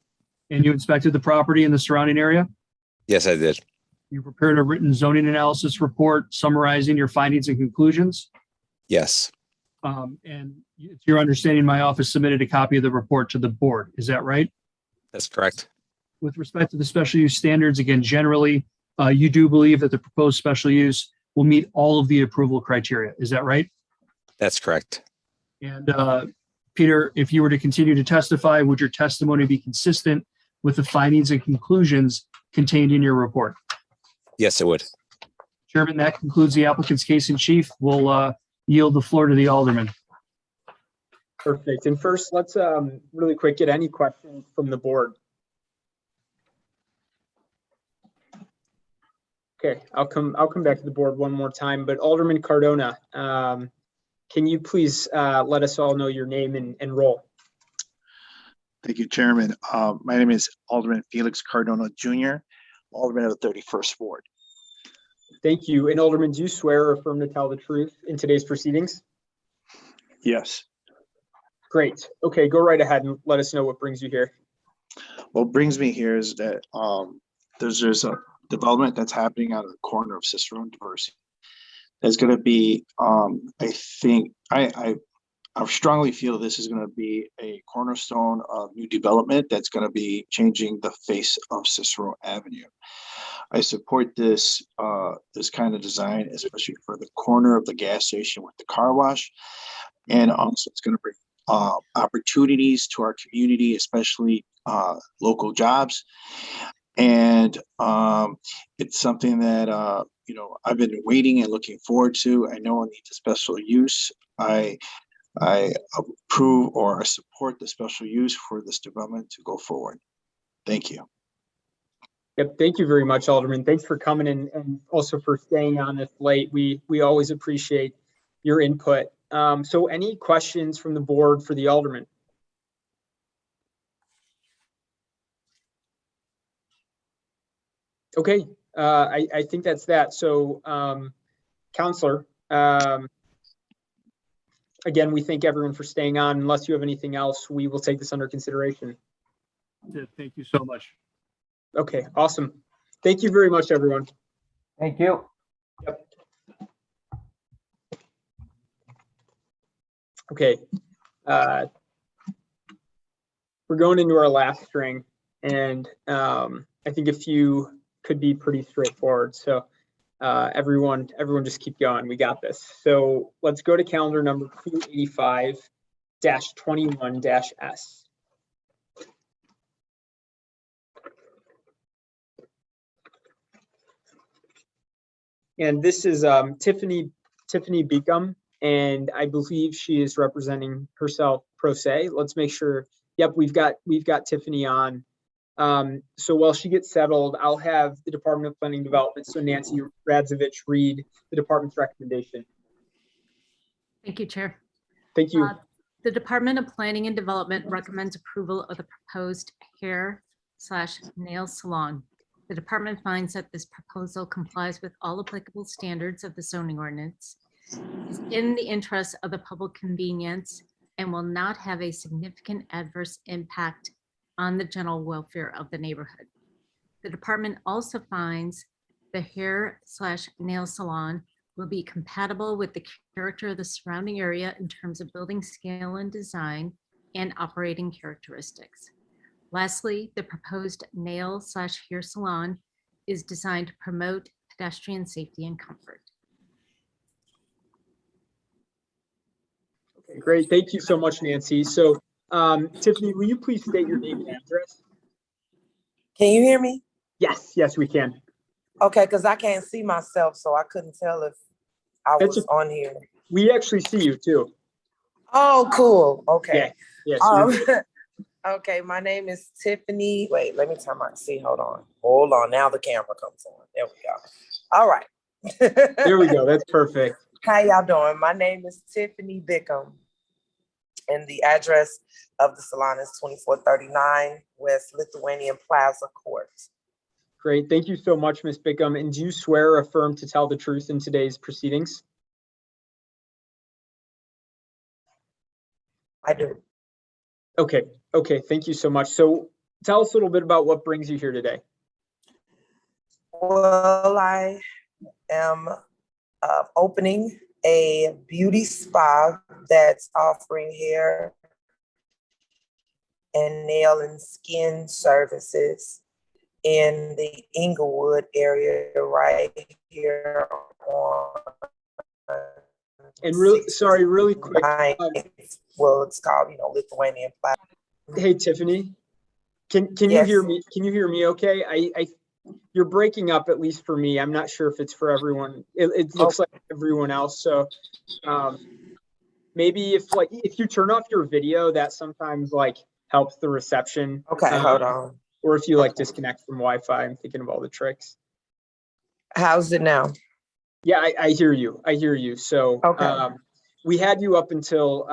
And you inspected the property and the surrounding area? Yes, I did. You prepared a written zoning analysis report summarizing your findings and conclusions? Yes. And it's your understanding my office submitted a copy of the report to the board. Is that right? That's correct. With respect to the special use standards, again, generally, you do believe that the proposed special use will meet all of the approval criteria. Is that right? That's correct. And Peter, if you were to continue to testify, would your testimony be consistent with the findings and conclusions contained in your report? Yes, it would. Chairman, that concludes the applicant's case in chief. We'll yield the floor to the alderman. Perfect. And first, let's really quick get any questions from the board. Okay, I'll come back to the board one more time, but Alderman Cardona, can you please let us all know your name and role? Thank you, Chairman. My name is Alderman Felix Cardona Jr., Alderman of the 31st Ward. Thank you. And Alderman, do you swear or affirm to tell the truth in today's proceedings? Yes. Great. Okay, go right ahead and let us know what brings you here. What brings me here is that there's a development that's happening out of the corner of Cicero and Diversey. There's going to be, I strongly feel this is going to be a cornerstone of new development that's going to be changing the face of Cicero Avenue. I support this this kind of design, especially for the corner of the gas station with the car wash, and also it's going to bring opportunities to our community, especially local jobs. And it's something that I've been waiting and looking forward to. I know I need the special use. I approve or I support the special use for this development to go forward. Thank you. Yep, thank you very much, Alderman. Thanks for coming in and also for staying on this late. We always appreciate your input. So any questions from the board for the Alderman? Okay, I think that's that. So, Counselor, again, we thank everyone for staying on. Unless you have anything else, we will take this under consideration. Thank you so much. Okay, awesome. Thank you very much, everyone. Thank you. Yep. Okay. We're going into our last string, and I think a few could be pretty straightforward. So everyone just keep going. We got this. So let's go to calendar number 285-21-S. And this is Tiffany Beacom, and I believe she is representing herself pro se. Let's make sure. Yep, we've got Tiffany on. So while she gets settled, I'll have the Department of Planning and Development, so Nancy Radzovich, read the department's recommendation. Thank you, Chair. Thank you. The Department of Planning and Development recommends approval of the proposed hair/nail salon. The department finds that this proposal complies with all applicable standards of the zoning ordinance, is in the interest of the public convenience, and will not have a significant adverse impact on the general welfare of the neighborhood. The department also finds the hair/nail salon will be compatible with the character of the surrounding area in terms of building scale and design and operating characteristics. Lastly, the proposed nail/hair salon is designed to promote pedestrian safety and comfort. Okay, great. Thank you so much, Nancy. So Tiffany, will you please state your name and address? Can you hear me? Yes, yes, we can. Okay, because I can't see myself, so I couldn't tell if I was on here. We actually see you too. Oh, cool. Okay. Yes. Okay, my name is Tiffany. Wait, let me turn my, see, hold on. Now the camera comes on. There we go. All right. There we go. That's perfect. How y'all doing? My name is Tiffany Bickham, and the address of the salon is 2439 West Lithuanian Plaza Court. Great. Thank you so much, Ms. Bickham. And do you swear or affirm to tell the truth in today's proceedings? I do. Okay. Okay. Thank you so much. So tell us a little bit about what brings you here today. Well, I am opening a beauty spa that's offering hair and nail and skin services in the Inglewood area right here on. And really quick. Well, it's called, Lithuanian Plaza. Hey, Tiffany, can you hear me? Can you hear me okay? You're breaking up, at least for me. I'm not sure if it's for everyone. It looks like everyone else. So maybe if you turn off your video, that sometimes helps the reception. Okay, hold on. Or if you disconnect from Wi-Fi. I'm thinking of all the tricks. How's it now? Yeah, I hear you. I hear you. So we had you up until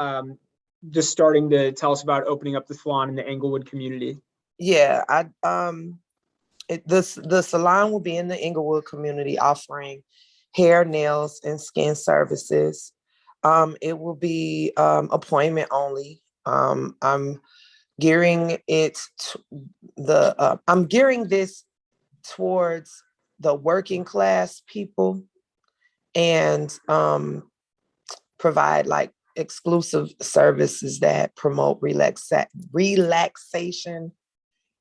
just starting to tell us about opening up the salon in the Englewood community. Yeah, the salon will be in the Inglewood community offering hair, nails, and skin services. It will be appointment only. I'm gearing I'm gearing this towards the working class people and provide exclusive services that promote relaxation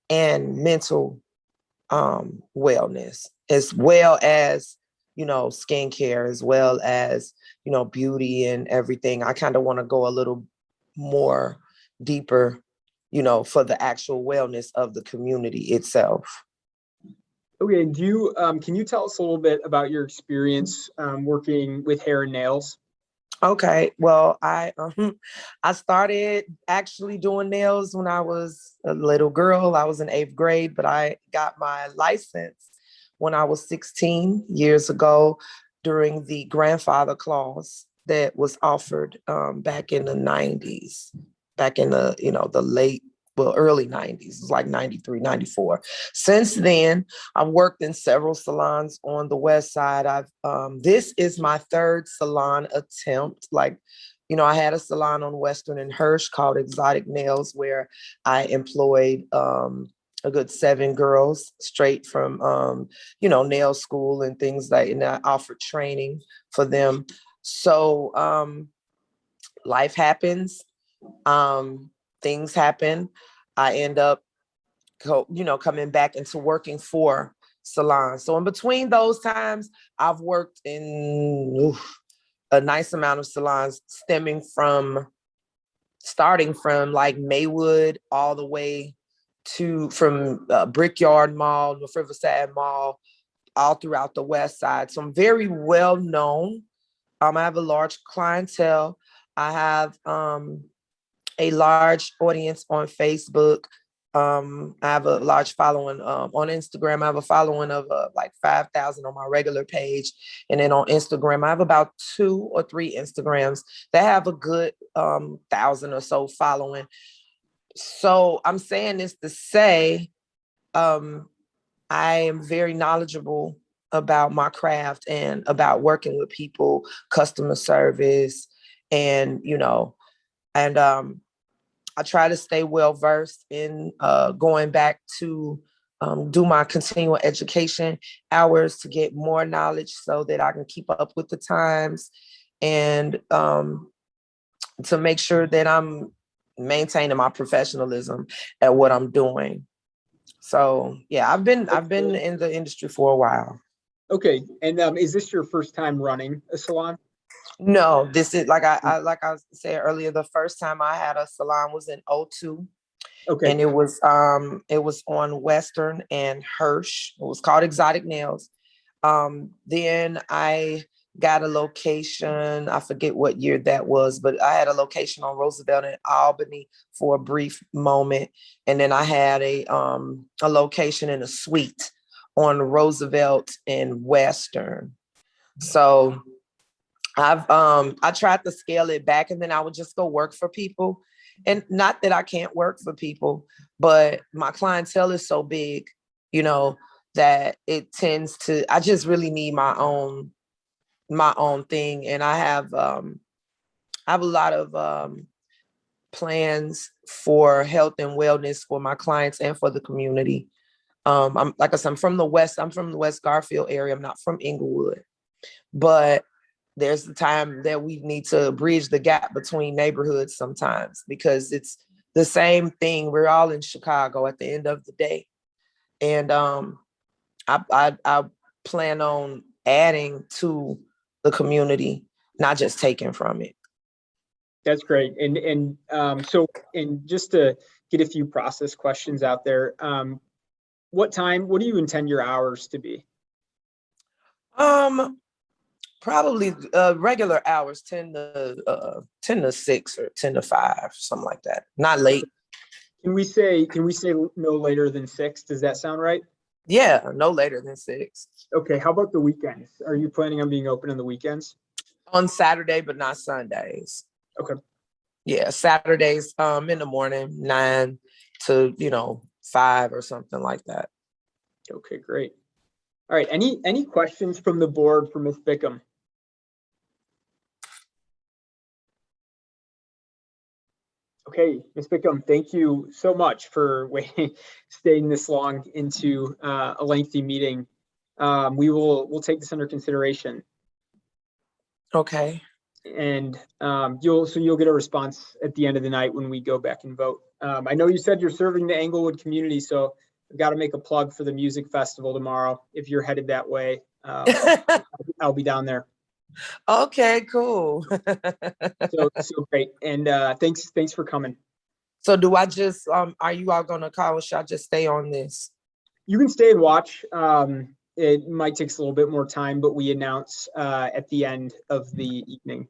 and mental wellness, as well as skincare, as well as beauty and everything. I kind of want to go a little more deeper for the actual wellness of the community itself. Okay, can you tell us a little bit about your experience working with hair and nails? Okay, well, I started actually doing nails when I was a little girl. I was in 8th grade, but I got my license when I was 16 years ago during the grandfather clause that was offered back in the 90s, back in the early 90s. It was like 93, 94. Since then, I've worked in several salons on the West Side. This is my 3rd salon attempt. I had a salon on Western and Hirsch called Exotic Nails, where I employed a good 7 girls straight from nail school and things and I offered training for them. So life happens. Things happen. I end up, coming back into working for salons. So in between those times, I've worked in a nice amount of salons, starting from Maywood all the way from Brickyard Mall, North Riverside Mall, all throughout the West Side. So I'm very well known. I have a large clientele. I have a large audience on Facebook. I have a large following on Instagram. I have a following of 5,000 on my regular page. And then on Instagram, I have about 2 or 3 Instagrams that have a good 1,000 or so following. So I'm saying this to say, I am very knowledgeable about my craft and about working with people, customer service, and I try to stay well versed in going back to do my continual education hours to get more knowledge so that I can keep up with the times, and to make sure that I'm maintaining my professionalism at what I'm doing. So yeah, I've been in the industry for a while. Okay, and is this your first time running a salon? No, this is like I said earlier, the first time I had a salon was in 2002. Okay. And it was on Western and Hirsch. It was called Exotic Nails. Then I got a location, I forget what year that was, but I had a location on Roosevelt in Albany for a brief moment. And then I had a location in a suite on Roosevelt and Western. So I tried to scale it back, and then I would just go work for people. And not that I can't work for people, but my clientele is so big, you know, that it tends to, I just really need my own thing. And I have a lot of plans for health and wellness for my clients and for the community. I'm, like I said, I'm from the West Garfield area. I'm not from Inglewood, but there's the time that we need to bridge the gap between neighborhoods sometimes, because it's the same thing. We're all in Chicago at the end of the day. And I plan on adding to the community, not just taking from it. That's great. And just to get a few process questions out there, what do you intend your hours to be? Probably regular hours, 10 to 6 or 10 to 5, something like that. Not late. Can we say no later than 6? Does that sound right? Yeah, no later than 6. Okay, how about the weekends? Are you planning on being open on the weekends? On Saturday, but not Sundays. Okay. Yeah, Saturdays in the morning, 9 to 5 or something like that. Okay, great. All right, any questions from the board for Ms. Bickham? Okay, Ms. Bickham, thank you so much for staying this long into a lengthy meeting. We'll take this under consideration. Okay. And you'll get a response at the end of the night when we go back and vote. I know you said you're serving the Englewood community, so I've got to make a plug for the music festival tomorrow. If you're headed that way, I'll be down there. Okay, cool. so great. And thanks for coming. So do I just, are you all gonna call, or should I just stay on this? You can stay and watch. It might take a little bit more time, but we announce at the end of the evening.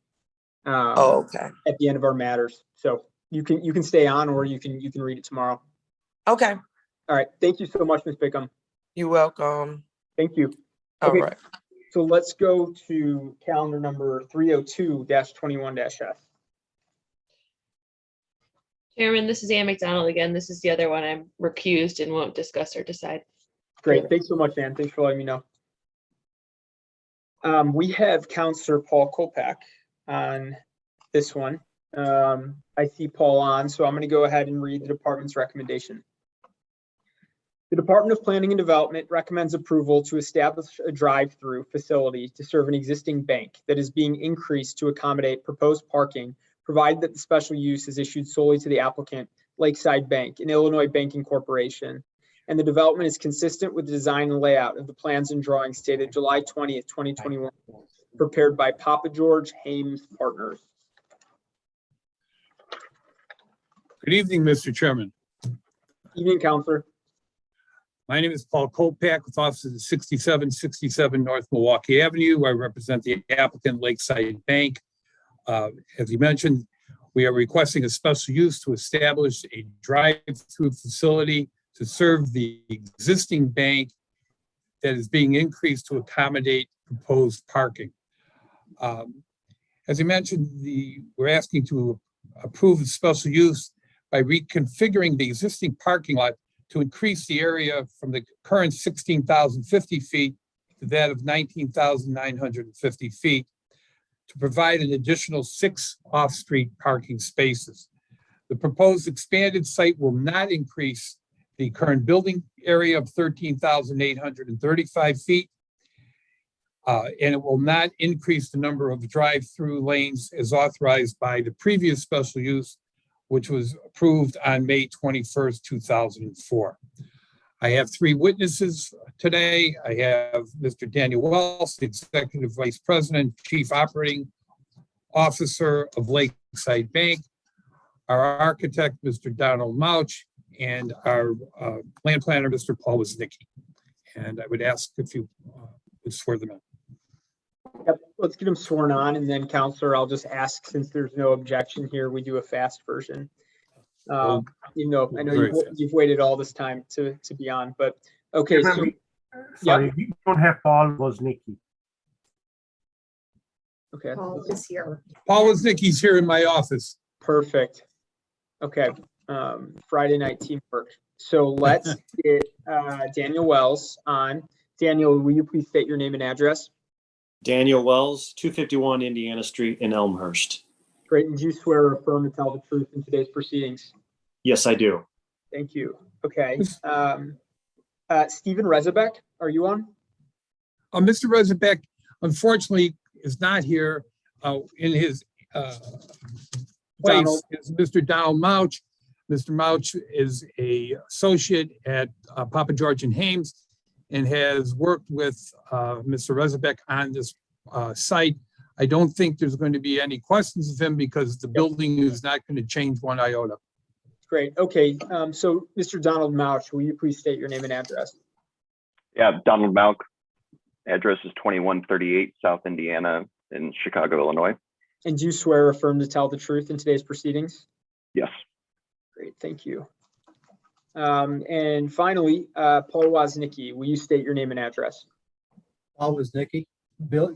Okay. At the end of our matters. So you can stay on, or you can read it tomorrow. Okay. All right. Thank you so much, Ms. Bickham. You're welcome. Thank you. All right. So let's go to calendar number 302-21-F. Chairman, this is Ann McDonald again. This is the other one I'm recused and won't discuss or decide. Great. Thanks so much, Ann. Thanks for letting me know. We have Counselor Paul Kolpak on this one. I see Paul on, so I'm going to go ahead and read the department's recommendation. The Department of Planning and Development recommends approval to establish a drive-through facility to serve an existing bank that is being increased to accommodate proposed parking, provided that the special use is issued solely to the applicant, Lakeside Bank, an Illinois banking corporation, and the development is consistent with the design and layout of the plans and drawings dated July 20th, 2021, prepared by Papa George Hames Partners. Good evening, Mr. Chairman. Evening, Counselor. My name is Paul Kolpak with offices at 6767 North Milwaukee Avenue. I represent the applicant Lakeside Bank. As you mentioned, we are requesting a special use to establish a drive-through facility to serve the existing bank that is being increased to accommodate proposed parking. As you mentioned, we're asking to approve the special use by reconfiguring the existing parking lot to increase the area from the current 16,050 feet to that of 19,950 feet to provide an additional 6 off-street parking spaces. The proposed expanded site will not increase the current building area of 13,835 feet. And it will not increase the number of drive-through lanes as authorized by the previous special use, which was approved on May 21st, 2004. I have three witnesses today. I have Mr. Daniel Wells, the Executive Vice President, Chief Operating Officer of Lakeside Bank, our architect, Mr. Donald Mouch, and our land planner, Mr. Paul Woznicki. And I would ask if you would swear them in. Yep, let's get them sworn on, and then Counselor, I'll just ask, since there's no objection here, we do a fast version. You know, I know you've waited all this time to be on, but okay. So, sorry, you don't have Paul Woznicki. Okay. Paul is here. Paul Woznicki's here in my office. Perfect. Okay. Friday night teamwork. So let's get Daniel Wells on. Daniel, will you please state your name and address? Daniel Wells, 251 Indiana Street in Elmhurst. Great. And do you swear or affirm to tell the truth in today's proceedings? Yes, I do. Thank you. Okay. Stephen Rezabek, are you on? Mr. Rezabek, unfortunately, is not here. In his place is Mr. Donald Mouch. Mr. Mouch is an associate at Papa George and Hames and has worked with Mr. Rezabek on this site. I don't think there's going to be any questions of him because the building is not going to change one iota. Great. Okay. So Mr. Donald Mouch, will you please state your name and address? Yeah, Donald Mouch. Address is 2138 South Indiana in Chicago, Illinois. And do you swear or affirm to tell the truth in today's proceedings? Yes. Great. Thank you. And finally, Paul Woznicki, will you state your name and address? Paul Woznicki,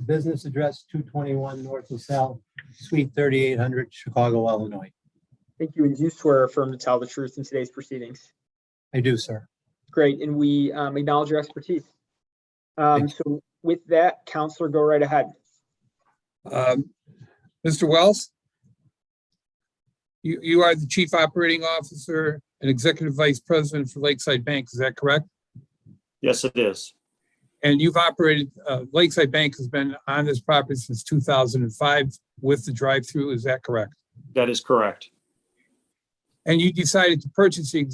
business address 221 North LaSalle, Suite 3800, Chicago, Illinois. Thank you. And do you swear or affirm to tell the truth in today's proceedings? I do, sir. Great. And we acknowledge your expertise. So with that, Counselor, go right ahead. Mr. Wells, you are the Chief Operating Officer and Executive Vice President for Lakeside Bank, is that correct? Yes, it is. And you've operated, Lakeside Bank has been on this property since 2005 with the drive-through, is that correct? That is correct. And you decided to purchase the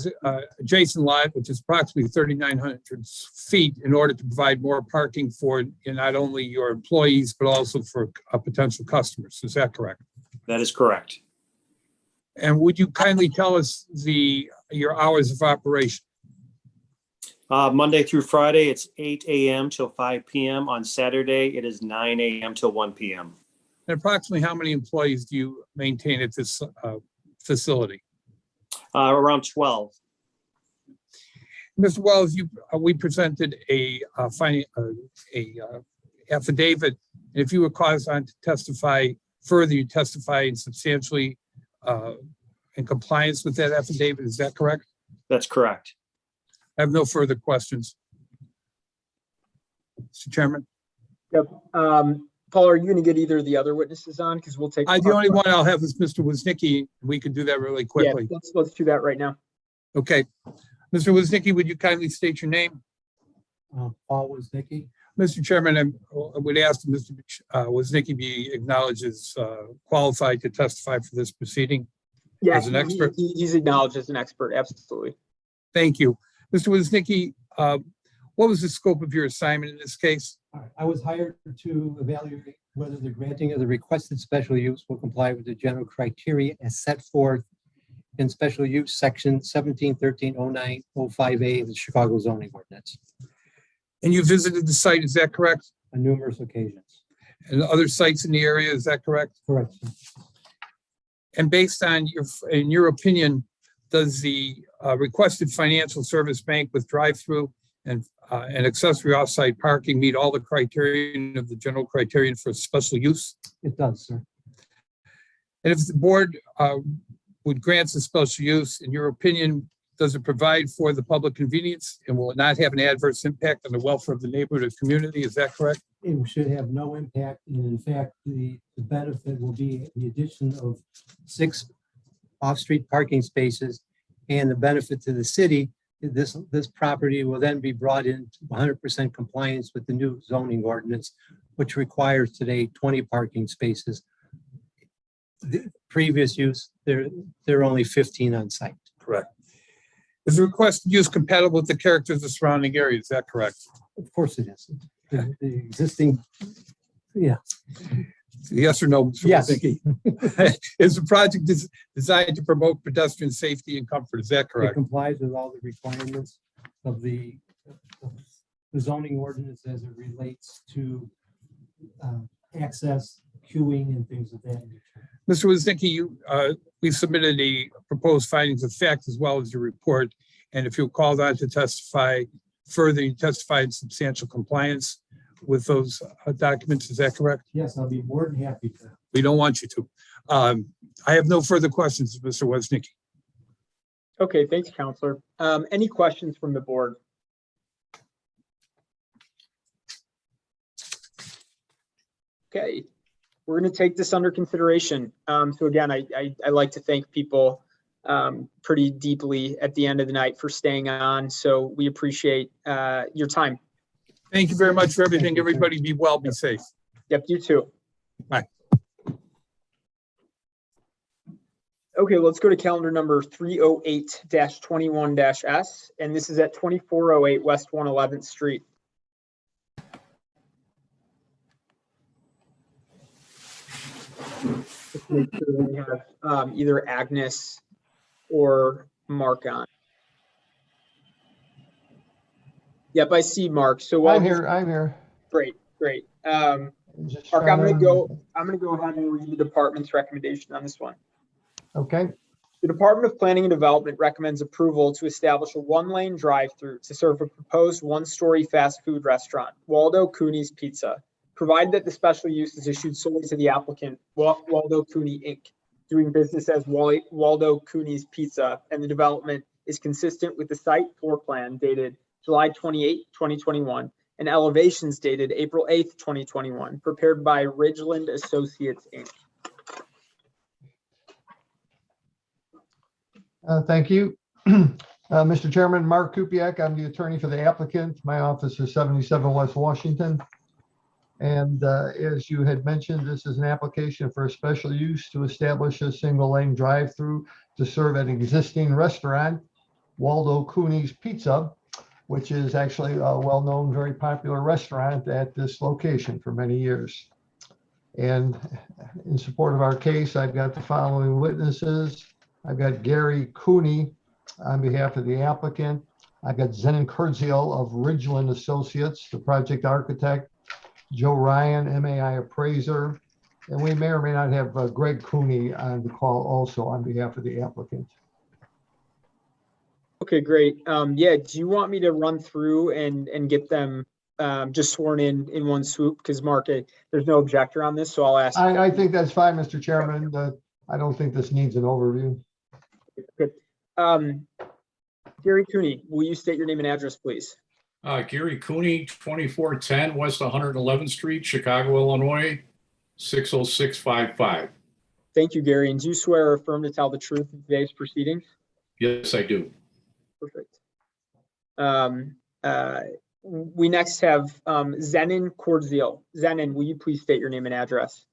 adjacent lot, which is approximately 3,900 feet, in order to provide more parking for not only your employees, but also for potential customers. Is that correct? That is correct. And would you kindly tell us your hours of operation? Monday through Friday, it's 8 a.m. till 5 p.m. On Saturday, it is 9 a.m. till 1 p.m. And approximately how many employees do you maintain at this facility? Around 12. Mr. Wells, we presented a affidavit. If you were called on to testify further, you testify in substantially in compliance with that affidavit. Is that correct? That's correct. I have no further questions. Mr. Chairman. Yep. Paul, are you going to get either of the other witnesses on? Because we'll take. The only one I'll have is Mr. Woznicki. We could do that really quickly. Yeah, let's do that right now. Okay. Mr. Woznicki, would you kindly state your name? Paul Woznicki. Mr. Chairman, I would ask that Mr. Woznicki be acknowledged as qualified to testify for this proceeding as an expert. He's acknowledged as an expert. Absolutely. Thank you. Mr. Woznicki, what was the scope of your assignment in this case? I was hired to evaluate whether the granting of the requested special use will comply with the general criteria as set forth in special use section 17130905A of the Chicago zoning ordinance. And you visited the site, is that correct? On numerous occasions. And other sites in the area, is that correct? Correct. And based on in your opinion, does the requested financial service bank with drive-through and accessory off-site parking meet all the criterion of the general criterion for special use? It does, sir. And if the board would grant the special use, in your opinion, does it provide for the public convenience and will it not have an adverse impact on the welfare of the neighborhood or community? Is that correct? It should have no impact. And in fact, the benefit will be the addition of 6 off-street parking spaces and the benefit to the city this property will then be brought into 100% compliance with the new zoning ordinance, which requires today 20 parking spaces. The previous use, there are only 15 on site. Correct. Is the requested use compatible with the character of the surrounding area? Is that correct? Of course it is. The existing, yeah. Yes or no? Mr. Yes. Woznicki? Is the project designed to promote pedestrian safety and comfort? Is that It correct? complies with all the requirements of the zoning ordinance as it relates to access, queuing, and things of that nature. Mr. Woznicki, we submitted a proposed findings of fact as well as your report. And if you're called on to testify further, you testify in substantial compliance with those documents. Is that correct? Yes, I'll be more than happy to. We don't want you to. I have no further questions, Mr. Woznicki. Okay, thanks, Counselor. Any questions from the board? Okay, we're going to take this under consideration. So again, I like to thank people pretty deeply at the end of the night for staying on. So we appreciate your time. Thank you very much for everything. Everybody be well, be safe. Yep, you too. Bye. Okay, let's go to calendar number 308-21-S, and this is at 2408 West 111th Street. Just make sure we have either Agnes or Mark on. Yep, I see Mark. So while I'm here. Great. Mark, I'm gonna go ahead and read the department's recommendation on this one. Okay. The Department of Planning and Development recommends approval to establish a one-lane drive-through to serve a proposed one-story fast food restaurant, Waldo Cooney's Pizza, provided that the special use is issued solely to the applicant, Waldo Cooney Inc., doing business as Waldo Cooney's Pizza, and the development is consistent with the site floor plan dated July 28, 2021, and elevations dated April 8th, 2021, prepared by Ridgeland Associates, Inc. Thank you. Mr. Chairman, Mark Kupiak, I'm the attorney for the applicant. My office is 77 West Washington. And as you had mentioned, this is an application for a special use to establish a single lane drive-through to serve an existing restaurant, Waldo Cooney's Pizza, which is actually a well-known, very popular restaurant at this location for many years. And in support of our case, I've got the following witnesses. I've got Gary Cooney on behalf of the applicant. I've got Zenon Kurdziel of Ridgeland Associates, the project architect, Joe Ryan, MAI appraiser, and we may or may not have Greg Cooney on the call also on behalf of the applicant. Okay, great. Yeah, do you want me to run through and get them just sworn in one swoop? Because Mark, there's no objector on this, so I'll ask. I think that's fine, Mr. Chairman. I don't think this needs an overview. Good. Gary Cooney, will you state your name and address, please? Gary Cooney, 2410 West 111th Street, Chicago, Illinois, 60655. Thank you, Gary. And do you swear or affirm to tell the truth in today's proceedings? Yes, I do. Perfect. We next have Zenon Kurdziel. Zenon, will you please state your name and address?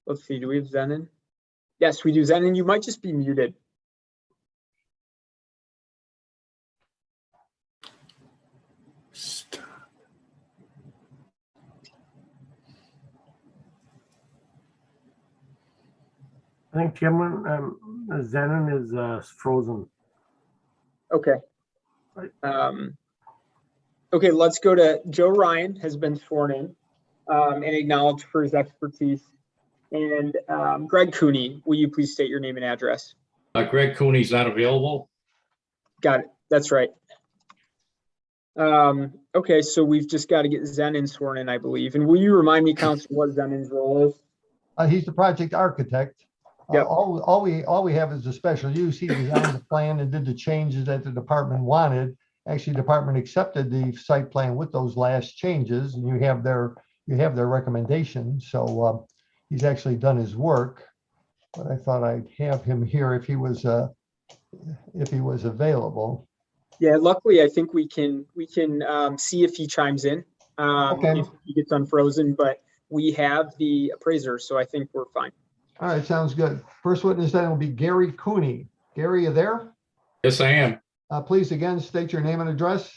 Let's see, do we have Zenon? Yes, we do. Zenon, you might just be muted. I think Chairman, Zenon is frozen. Okay. Okay, let's go to Joe Ryan has been sworn in and acknowledged for his expertise. And Greg Cooney, will you please state your name and address? Greg Cooney's not available. Got it. That's right. Okay, so we've just got to get Zenon sworn in, I believe. And will you remind me, Council, what Zenon's role is? He's the project architect. Yep. All we have is a special use. He designed the plan and did the changes that the department wanted. Actually, the department accepted the site plan with those last changes, and you have their you have their recommendation. So he's actually done his work, but I thought I'd have him here if he was available. Yeah, luckily, I think we can see if he chimes in, Okay. if he gets unfrozen, but we have the appraiser, so I think we're fine. All right, sounds good. First witness then will be Gary Cooney. Gary, you there? Yes, I am. Please again state your name and address.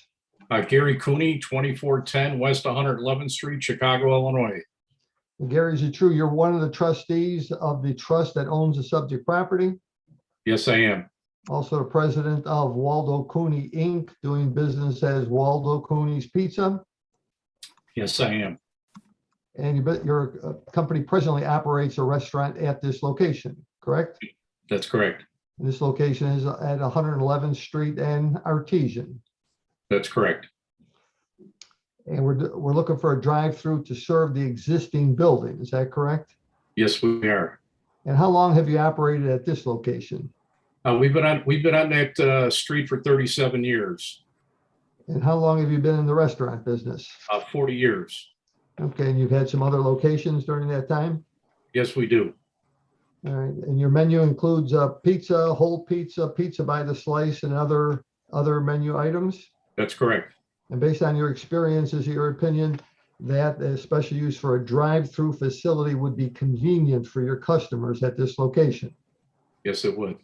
Gary Cooney, 2410 West 111th Street, Chicago, Illinois. Gary, is it true you're one of the trustees of the trust that owns the subject property? Yes, I am. Also the president of Waldo Cooney, Inc., doing business as Waldo Cooney's Pizza. Yes, I am. And your company presently operates a restaurant at this location, correct? That's correct. And this location is at 111th Street and Artesian. That's correct. And we're looking for a drive-through to serve the existing building. Is that correct? Yes, we are. And how long have you operated at this location? We've been on that street for 37 years. And how long have you been in the restaurant business? 40 years. Okay, and you've had some other locations during that time? Yes, we do. All right, and your menu includes pizza, whole pizza, pizza by the slice, and other menu items? That's correct. And based on your experience, is it your opinion that a special use for a drive-through facility would be convenient for your customers at this location? Yes, it would.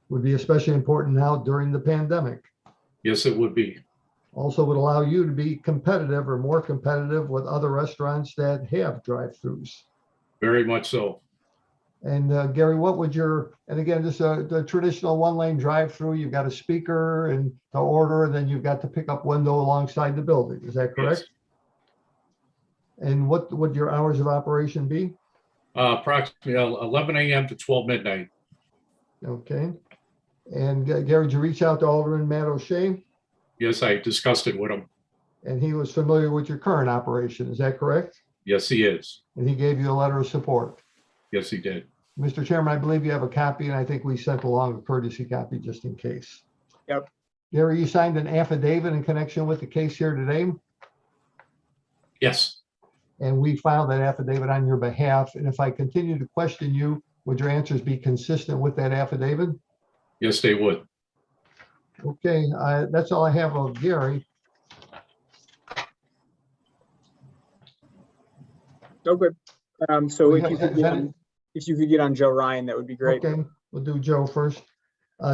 Would be especially important now during the pandemic. Yes, it would be. Also would allow you to be competitive or more competitive with other restaurants that have drive-throughs. Very much so. And Gary, what would and again, this the traditional one-lane drive-through, you've got a speaker and to order, and then you've got the pickup window alongside the building. Is that correct? Yes. And what would your hours of operation be? Approximately 11 a.m. to 12 midnight. Okay. And Gary, did you reach out to Alderman Matt O'Shea? Yes, I discussed it with him. And he was familiar with your current operation. Is that correct? Yes, he is. And he gave you a letter of support? Yes, he did. Mr. Chairman, I believe you have a copy, and I think we sent along a courtesy copy just in case. Yep. Gary, you signed an affidavit in connection with the case here today? Yes. And we filed that affidavit on your behalf. And if I continue to question you, would your answers be consistent with that affidavit? Yes, they would. Okay, that's all I have of Gary. Oh, good. So if you could get on Joe Ryan, that would be great. Okay, we'll do Joe first.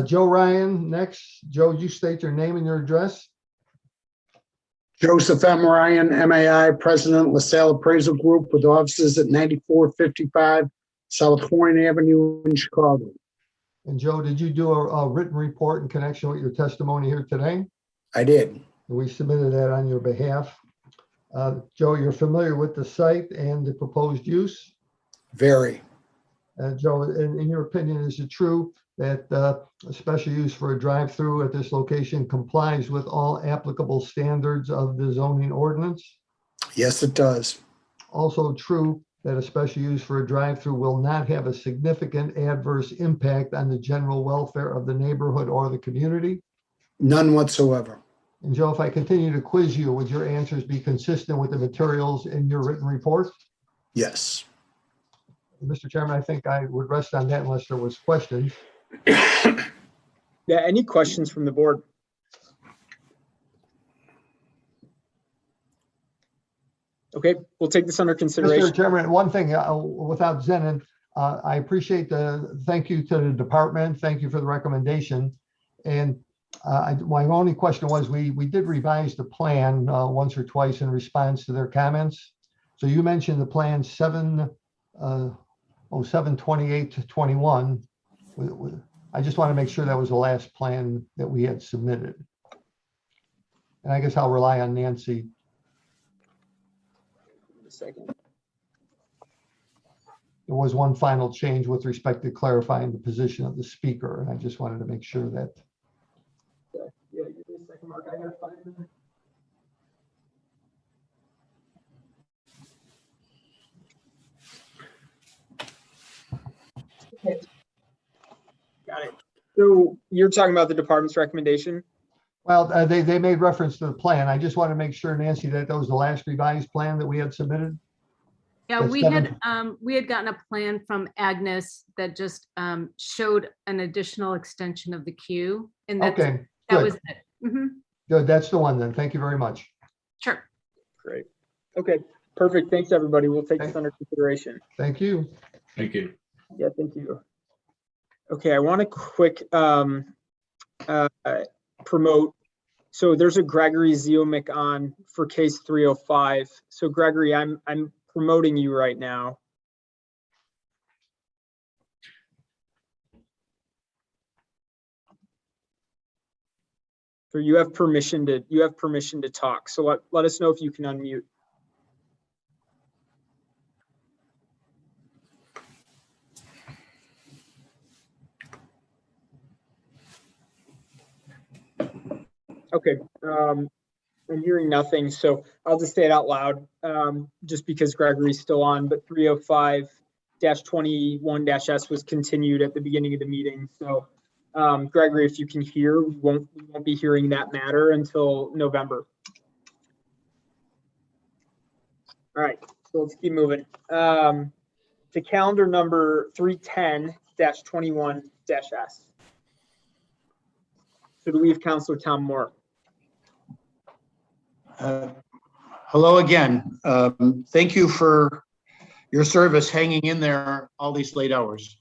Joe Ryan next. Joe, you state your name and your address. Joseph M. Ryan, MAI, President, LaSalle Appraisal Group, with offices at 9455 South Horn Avenue in Chicago. And Joe, did you do a written report in connection with your testimony here today? I did. We submitted that on your behalf. Joe, you're familiar with the site and the proposed use? Very. Joe, in your opinion, is it true that a special use for a drive-through at this location complies with all applicable standards of the zoning ordinance? Yes, it does. Also true that a special use for a drive-through will not have a significant adverse impact on the general welfare of the neighborhood or the community? None whatsoever. And Joe, if I continue to quiz you, would your answers be consistent with the materials in your written report? Yes. Mr. Chairman, I think I would rest on that unless there was questions. Yeah, any questions from the board? Okay, we'll take this under consideration. Mr. Chairman, one thing without Zenon, I appreciate thank you to the department. Thank you for the recommendation. And my only question was, we did revise the plan once or twice in response to their comments. So you mentioned the plan 7/28 to 21. I just want to make sure that was the last plan that we had submitted. And I guess I'll rely on Nancy. Second. There was one final change with respect to clarifying the position of the speaker, and I just wanted to make sure that. Yeah, give me a second, Mark. I gotta find it. Okay. Got it. So you're talking about the department's recommendation? Well, they made reference to the plan. I just want to make sure, Nancy, that was the last revised plan that we had submitted. Yeah, That's we had gotten a plan from Agnes that just showed an additional extension of the queue, and that Okay, was good. it. Mhm. Good, that's the one then. Thank you very much. Sure. Great. Okay, perfect. Thanks, everybody. We'll take this under consideration. Thank you. Thank you. Yeah, thank you. Okay, I want to quick promote. So there's a Gregory Zeomic on for case 305. So Gregory, I'm promoting you right now. So you have permission to talk. So let us know if you can unmute. Okay, I'm hearing nothing, so I'll just say it out loud, just because Gregory's still on, but 305-21-S was continued at the beginning of the meeting. So Gregory, if you can hear, we won't be hearing that matter until November. All right, so let's keep moving. To calendar number 310-21-S. So do we have Counselor Tom Moore? Hello again. Thank you for your service hanging in there all these late hours.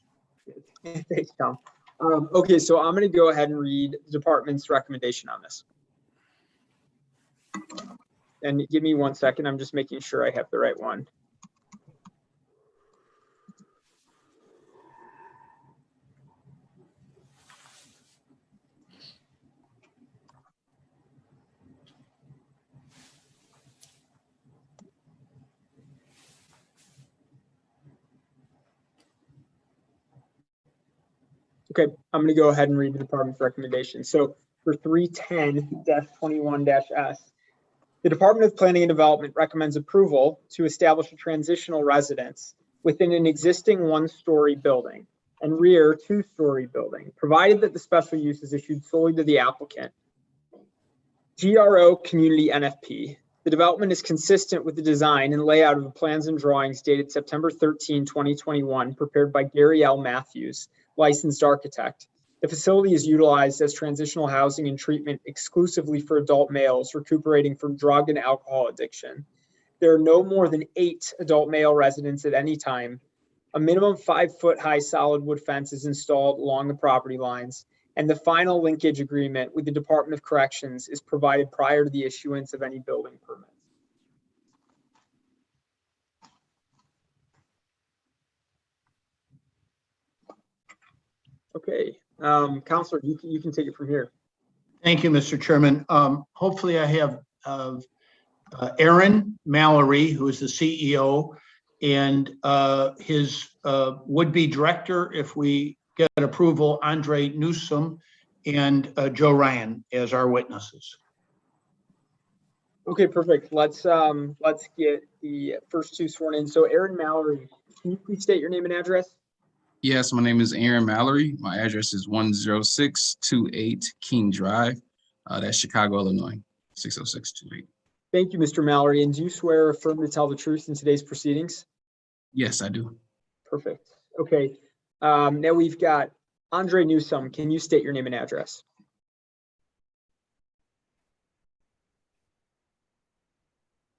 Thanks, Tom. Okay, so I'm going to go ahead and read the department's recommendation on this. And give me 1 second. I'm just making sure I have the right one. Okay, I'm going to go ahead and read the department's recommendation. So for 310-21-S, the Department of Planning and Development recommends approval to establish a transitional residence within an existing one-story building and rear two-story building, provided that the special use is issued solely to the applicant. GRO Community NFP. The development is consistent with the design and layout of the plans and drawings dated September 13, 2021, prepared by Gary L. Matthews, licensed architect. The facility is utilized as transitional housing and treatment exclusively for adult males recuperating from drug and alcohol addiction. There are no more than 8 adult male residents at any time. A minimum 5-foot high solid wood fence is installed along the property lines, and the final linkage agreement with the Department of Corrections is provided prior to the issuance of any building permits. Okay, Counselor, you can take it from here. Thank you, Mr. Chairman. Hopefully I have Aaron Mallory, who is the CEO, and his would-be director, if we get approval, Andre Newsom, and Joe Ryan as our witnesses. Okay, perfect. Let's get the first 2 sworn in. So Aaron Mallory, can you please state your name and address? Yes, my name is Aaron Mallory. My address is 10628 King Drive. That's Chicago, Illinois, 60628. Thank you, Mr. Mallory. And do you swear or affirm to tell the truth in today's proceedings? Yes, I do. Perfect. Okay. Now we've got Andre Newsom. Can you state your name and address?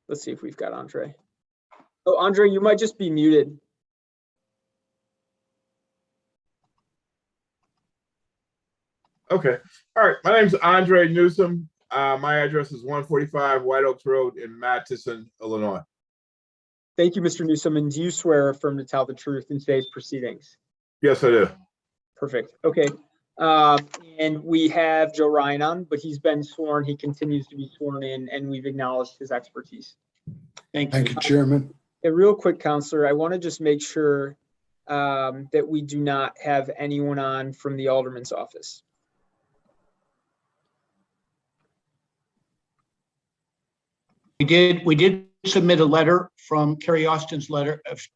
Let's see if we've got Andre. Oh, Andre, you might just be muted. Okay. All right. My name is Andre Newsom. My address is 145 White Oaks Road in Matheson, Illinois. Thank you, Mr. Newsom. And do you swear or affirm to tell the truth in today's proceedings? Yes, I do. Perfect. Okay. And we have Joe Ryan on, but he's been sworn. He continues to be sworn in, and we've acknowledged his expertise. Thank you, Chairman. And real quick, Counselor, I want to just make sure that we do not have anyone on from the Alderman's office. We did submit a letter from Carrie Austin's office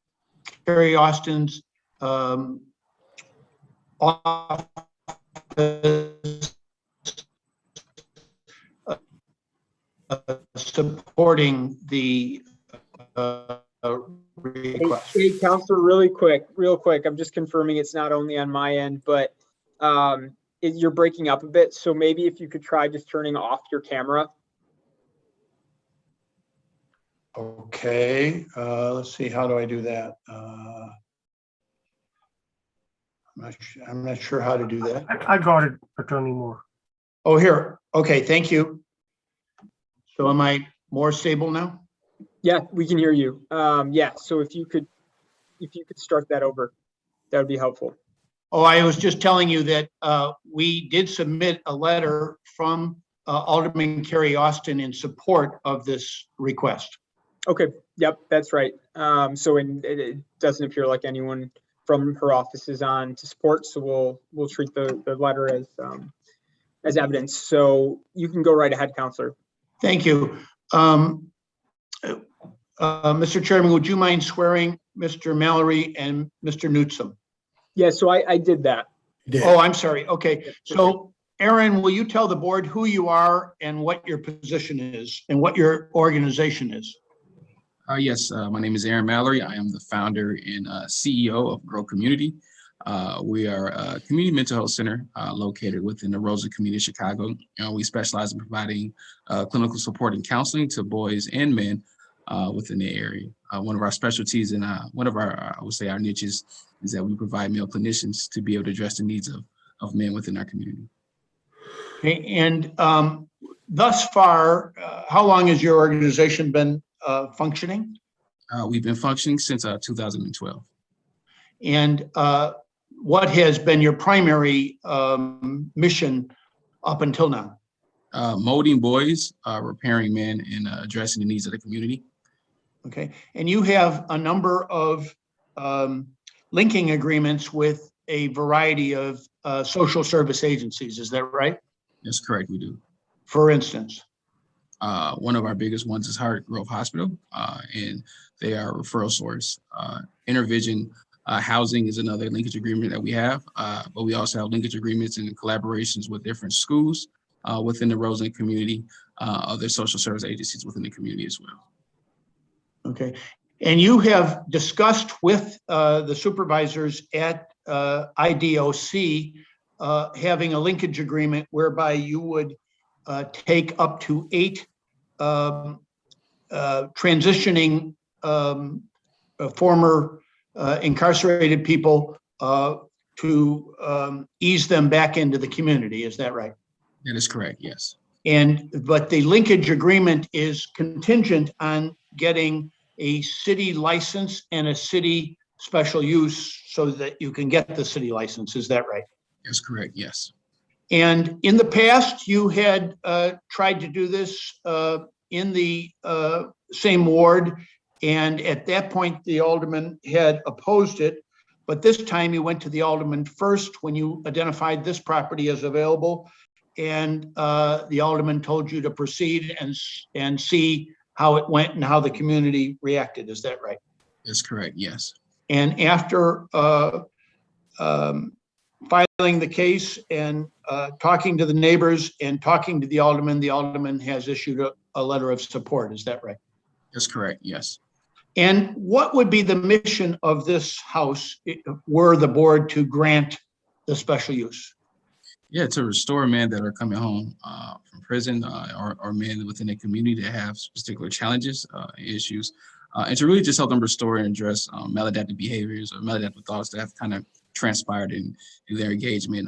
supporting the request. Hey, Counselor, real quick. I'm just confirming it's not only on my end, but you're breaking up a bit. So maybe if you could try just turning off your camera. Okay, let's see, how do I do that? I'm not sure how to do that. I got it, Attorney Moore. Oh, here. Okay, thank you. So am I more stable now? Yeah, we can hear you. Yeah, so if you could start that over, that would be helpful. Oh, I was just telling you that we did submit a letter from Alderman Carrie Austin in support of this request. Okay, yep, that's right. So it doesn't appear like anyone from her office is on to support, so we'll treat the letter as evidence. So you can go right ahead, Counselor. Thank you. Mr. Chairman, would you mind swearing Mr. Mallory and Mr. Newsom? Yeah, so I did that. Oh, I'm sorry. Okay, so Aaron, will you tell the board who you are and what your position is and what your organization is? Yes, my name is Aaron Mallory. I am the founder and CEO of Grow Community. We are a community mental health center located within the Roseland community of Chicago. We specialize in providing clinical support and counseling to boys and men within the area. One of our specialties and one of our, I would say, our niches is that we provide male clinicians to be able to address the needs of men within our community. Okay, and thus far, how long has your organization been functioning? We've been functioning since 2012. And what has been your primary mission up until now? Molding boys, repairing men, and addressing the needs of the community. Okay, and you have a number of linking agreements with a variety of social service agencies, is that right? That's correct, we do. For instance? One of our biggest ones is Heart Grove Hospital, and they are a referral source. Intervision Housing is another linkage agreement that we have, but we also have linkage agreements and collaborations with different schools within the Roseland community, other social service agencies within the community as well. Okay, and you have discussed with the supervisors at IDOC having a linkage agreement whereby you would take up to 8 transitioning former incarcerated people to ease them back into the community. Is that right? That is correct, yes. But the linkage agreement is contingent on getting a city license and a city special use so that you can get the city license. Is that right? That's correct, yes. And in the past, you had tried to do this in the same ward. And at that point, the alderman had opposed it. But this time you went to the alderman first when you identified this property as available. And the alderman told you to proceed and see how it went and how the community reacted. Is that right? That's correct, yes. And after filing the case and talking to the neighbors and talking to the alderman has issued a letter of support. Is that right? That's correct, yes. And what would be the mission of this house were the board to grant the special use? Yeah, to restore men that are coming home from prison or men within the community that have particular challenges, issues, and to really just help them restore and address maladaptive behaviors or maladaptive thoughts that have kind of transpired in their engagement,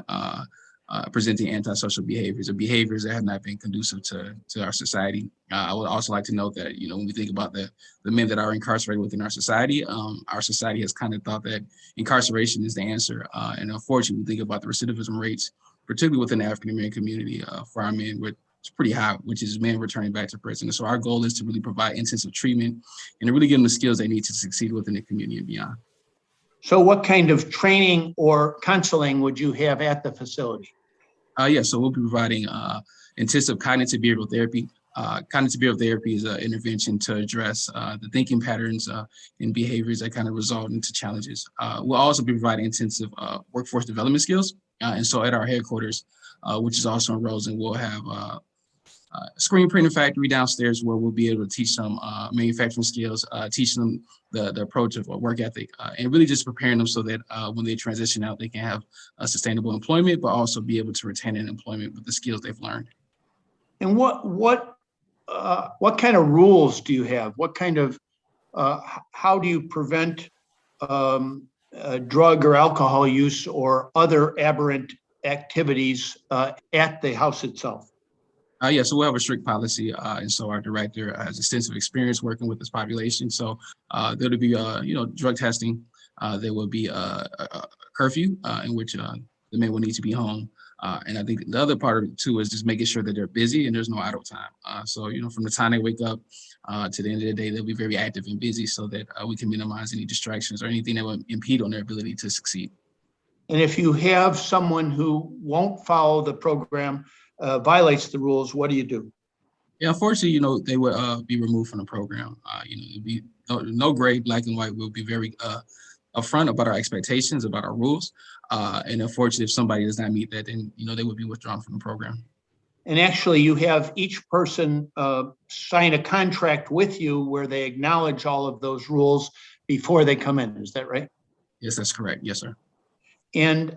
presenting antisocial behaviors or behaviors that have not been conducive to our society. I would also like to note that, you know, when we think about the men that are incarcerated within our society has kind of thought that incarceration is the answer. And unfortunately, we think about the recidivism rates, particularly within the African-American community for our men, it's pretty high, which is men returning back to prison. And so our goal is to really provide intensive treatment and to really give them the skills they need to succeed within the community and beyond. So what kind of training or counseling would you have at the facility? Yeah, so we'll be providing intensive cognitive behavioral therapy. Cognitive behavioral therapy is an intervention to address the thinking patterns and behaviors that kind of result into challenges. We'll also be providing intensive workforce development skills. And so at our headquarters, which is also in Roseland, we'll have screen printing factory downstairs where we'll be able to teach them manufacturing skills, teach them the approach of work ethic, and really just preparing them so that when they transition out, they can have a sustainable employment, but also be able to retain an employment with the skills they've learned. And what kind of rules do you have? What kind of, how do you prevent drug or alcohol use or other aberrant activities at the house itself? Yeah, so we'll have a strict policy, and so our director has extensive experience working with this population. So there'll be, drug testing. There will be a curfew in which the men will need to be home. And I think the other part of it too is just making sure that they're busy and there's no idle time. So, from the time they wake up to the end of the day, they'll be very active and busy so that we can minimize any distractions or anything that would impede on their ability to succeed. And if you have someone who won't follow the program, violates the rules, what do you do? Yeah, unfortunately, they would be removed from the program. It'd be no gray, black and white. We'll be very upfront about our expectations, about our rules. And unfortunately, if somebody does not meet that, then, they would be withdrawn from the program. And actually, you have each person sign a contract with you where they acknowledge all of those rules before they come in. Is that right? Yes, that's correct. Yes, sir. And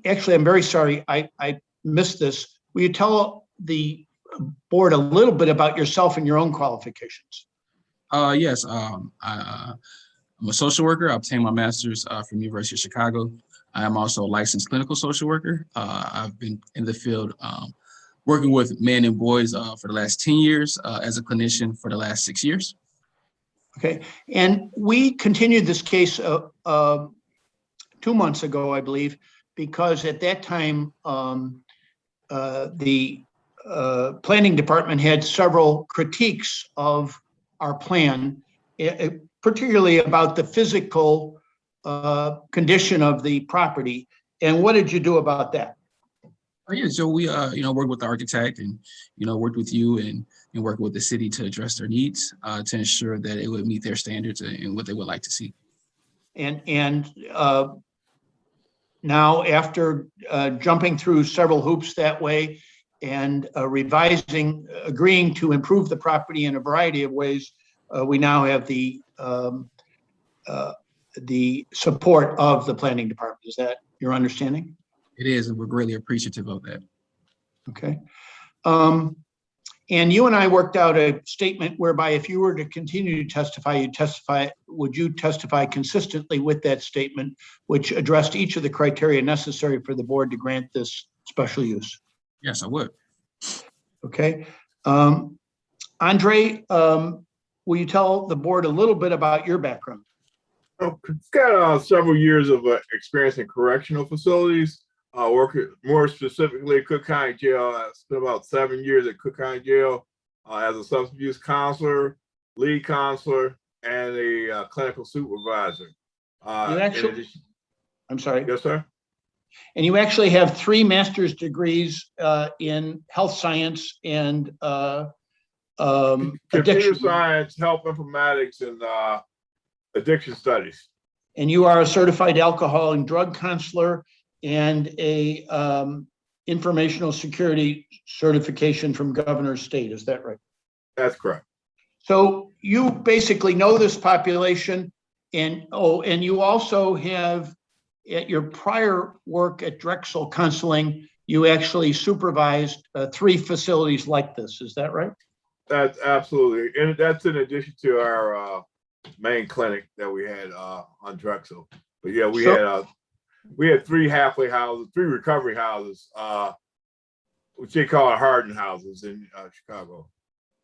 actually, I'm very sorry, I missed this. Will you tell the board a little bit about yourself and your own qualifications? Yes, I'm a social worker. I obtained my master's from the University of Chicago. I am also a licensed clinical social worker. I've been in the field working with men and boys for the last 10 years, as a clinician for the last 6 years. Okay. And we continued this case 2 months ago, I believe, because at that time, the planning department had several critiques of our plan, particularly about the physical condition of the property. And what did you do about that? Oh, yeah, so we, worked with the architect and, worked with you and worked with the city to address their needs, to ensure that it would meet their standards and what they would like to see. And now, after jumping through several hoops that way and agreeing to improve the property in a variety of ways, we now have the support of the planning department. Is that your understanding? It is, and we're greatly appreciative of that. Okay. And you and I worked out a statement whereby if you were to continue to testify, would you testify consistently with that statement, which addressed each of the criteria necessary for the board to grant this special use? Yes, I would. Okay. Andre, will you tell the board a little bit about your background? I've got several years of experience in correctional facilities. Working more specifically at Cook County Jail. I spent about 7 years at Cook County Jail as a substance abuse counselor, lead counselor, and a clinical supervisor. I'm sorry. Yes, sir. And you actually have 3 master's degrees in health science and computer science, health informatics, and addiction studies. And you are a certified alcohol and drug counselor and a informational security certification from Governor's State. Is that right? That's correct. So you basically know this population, and you also have, at your prior work at Drexel Counseling, you actually supervised 3 facilities like this. Is that right? That's absolutely, and that's in addition to our main clinic that we had on Drexel. But yeah, we had 3 halfway houses, 3 recovery houses, which they call hardened houses in Chicago.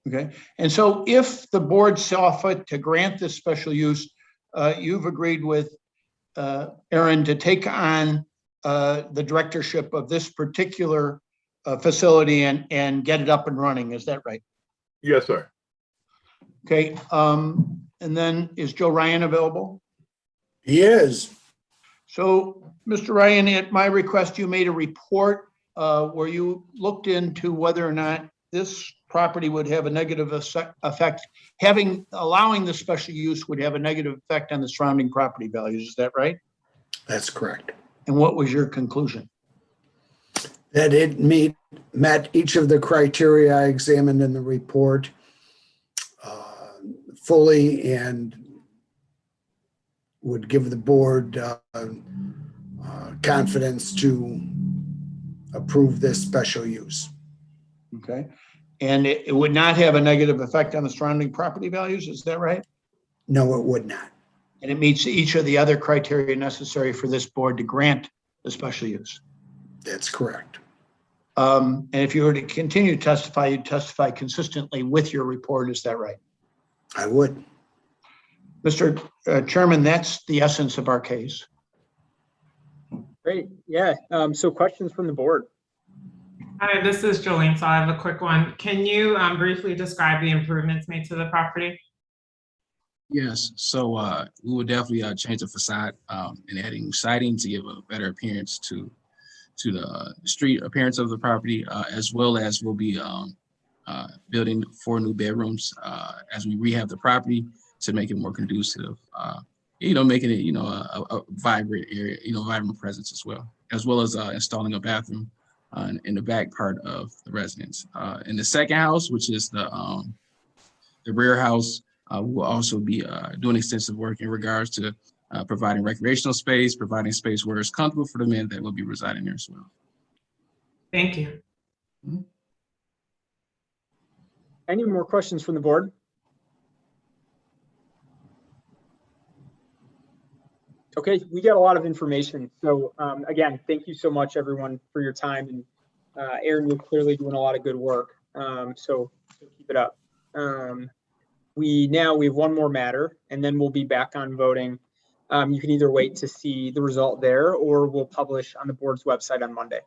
Okay. And so if the board saw fit to grant this special use, you've agreed with Aaron to take on the directorship of this particular facility and get it up and running. Is that right? Yes, sir. Okay. And then is Joe Ryan available? He is. So, Mr. Ryan, at my request, you made a report where you looked into whether or not this property would have a negative effect. Allowing the special use would have a negative effect on the surrounding property values. Is that right? That's correct. And what was your conclusion? That it met each of the criteria I examined in the report fully, and would give the board confidence to approve this special use. Okay. And it would not have a negative effect on the surrounding property values, is that right? No, it would not. And it meets each of the other criteria necessary for this board to grant the special use. That's correct. And if you were to continue to testify, you'd testify consistently with your report, is that right? I would. Mr. Chairman, that's the essence of our case. Great. Yeah. So questions from the board? Hi, this is Jolene. So I have a quick one. Can you briefly describe the improvements made to the property? Yes, so we will definitely change the facade and adding siding to give a better appearance to the street appearance of the property, as well as we'll be building 4 new bedrooms as we rehab the property to make it more conducive, making it, a vibrant area, vibrant presence as well as installing a bathroom in the back part of the residence. In the second house, which is the rear house, we will also be doing extensive work in regards to providing recreational space, providing space where it's comfortable for the men that will be residing there as well. Thank you. Any more questions from the board? Okay, we got a lot of information. So again, thank you so much, everyone, for your time. And Aaron, you're clearly doing a lot of good work. So keep it up. We have one more matter, and then we'll be back on voting. You can either wait to see the result there, or we'll publish on the board's website on Monday.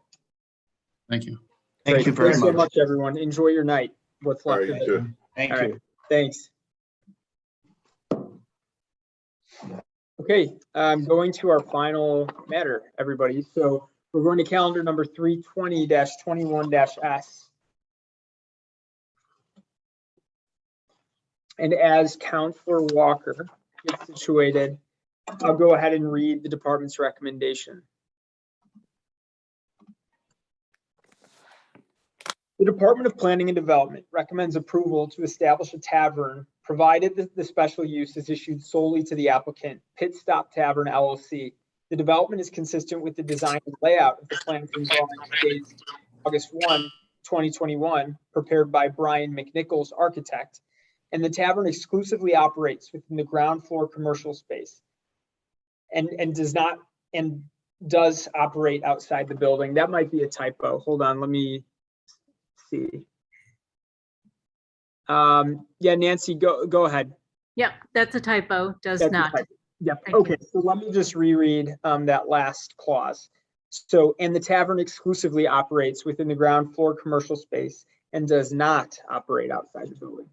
Thank you. Thank you very Thanks much. so much, everyone. Enjoy your night. What's left of it. Thank All you. right. Thanks. Okay, going to our final matter, everybody. So we're going to calendar number 320-21-S. And as Counselor Walker gets situated, I'll go ahead and read the department's recommendation. The Department of Planning and Development recommends approval to establish a tavern, provided that the special use is issued solely to the applicant, Pit Stop Tavern LLC. The development is consistent with the design and layout of the plans and drawings dated August 1, 2021, prepared by Brian McNichols, architect, and the tavern exclusively operates within the ground floor commercial space and does operate outside the building. That might be a typo. Hold on, let me see. Yeah, Nancy, go ahead. Yep, that's a typo, does not. Yep. Thank Okay, so let me just reread that last clause. So, and the tavern exclusively operates within the ground floor commercial space and does not operate outside the building.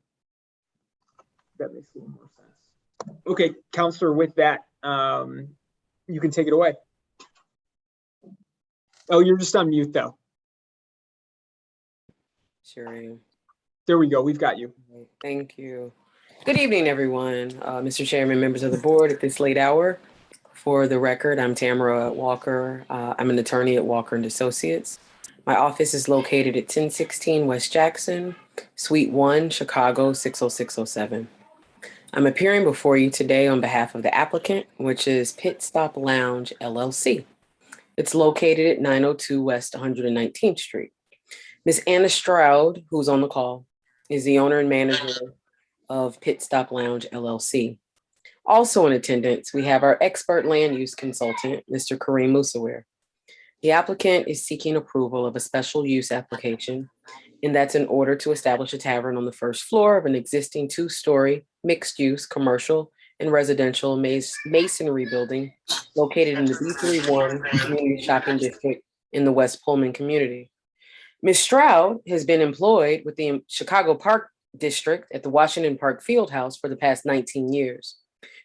That makes a little more sense. Okay, Counselor, with that, you can take it away. Oh, you're just on mute though. Sure. There we go. We've got you. Thank you. Good evening, everyone. Mr. Chairman, members of the board at this late hour. For the record, I'm Tamara Walker. I'm an attorney at Walker & Associates. My office is located at 1016 West Jackson, Suite 1, Chicago, 60607. I'm appearing before you today on behalf of the applicant, which is Pit Stop Lounge, LLC. It's located at 902 West 119th Street. Ms. Anna Stroud, who's on the call, is the owner and manager of Pit Stop Lounge, LLC. Also in attendance, we have our expert land use consultant, Mr. Kareem Musawir. The applicant is seeking approval of a special use application, and that's in order to establish a tavern on the first floor of an existing 2-story mixed-use commercial and residential masonry building located in the B31 Community Shopping District in the West Pullman community. Ms. Stroud has been employed with the Chicago Park District at the Washington Park Fieldhouse for the past 19 years.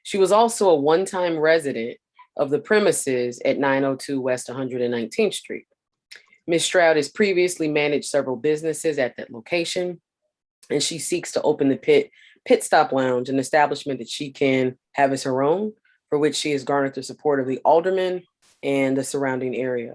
She was also a one-time resident of the premises at 902 West 119th Street. Ms. Stroud has previously managed several businesses at that location, and she seeks to open the Pit Stop Lounge, an establishment that she can have as her own, for which she has garnered the support of the aldermen and the surrounding area.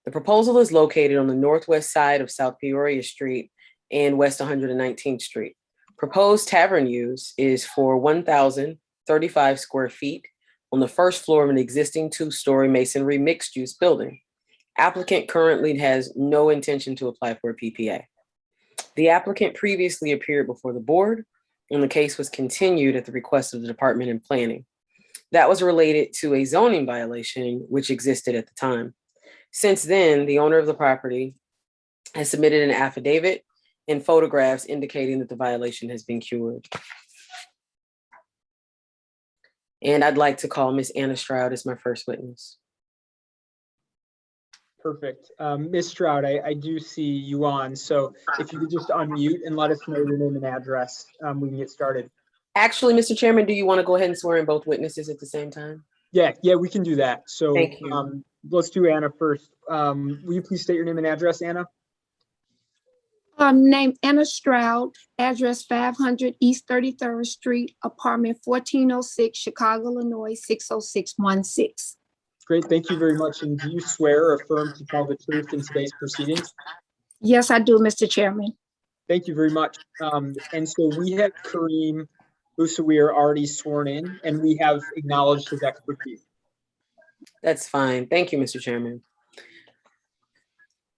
The proposal is located on the northwest side of South Peoria Street and West 119th Street. Proposed tavern use is for 1,035 square feet on the first floor of an existing two-story masonry mixed-use building. Applicant currently has no intention to apply for a PPA. The applicant previously appeared before the board, and the case was continued at the request of the Department of Planning. That was related to a zoning violation which existed at the time. Since then, the owner of the property has submitted an affidavit and photographs indicating that the violation has been cured. And I'd like to call Ms. Anna Stroud as my first witness. Perfect. Ms. Stroud, I do see you on, so if you could just unmute and let us know your name and address, we can get started. Actually, Mr. Chairman, do you want to go ahead and swear in both witnesses at the same time? Yeah, we can do that. So Thank you. Let's do Anna first. Will you please state your name and address, Anna? Name Anna Stroud, address 500 East 33rd Street, apartment 1406, Chicago, Illinois, 60616. Great, thank you very much. And do you swear or affirm to tell the truth in today's proceedings? Yes, I do, Mr. Chairman. Thank you very much. And so we have Kareem Musawir already sworn in, and we have acknowledged his expertise. That's fine. Thank you, Mr. Chairman.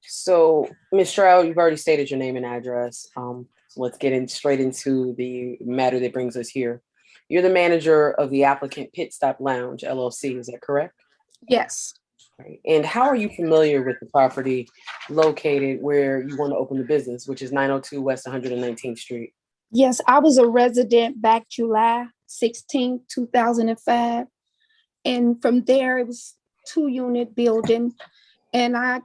So, Ms. Stroud, you've already stated your name and address. So let's get straight into the matter that brings us here. You're the manager of the applicant Pit Stop Lounge, LLC, is that correct? Yes. Right. And how are you familiar with the property located where you want to open the business, which is 902 West 119th Street? Yes, I was a resident back July 16, 2005. And from there, it was 2-unit building. And I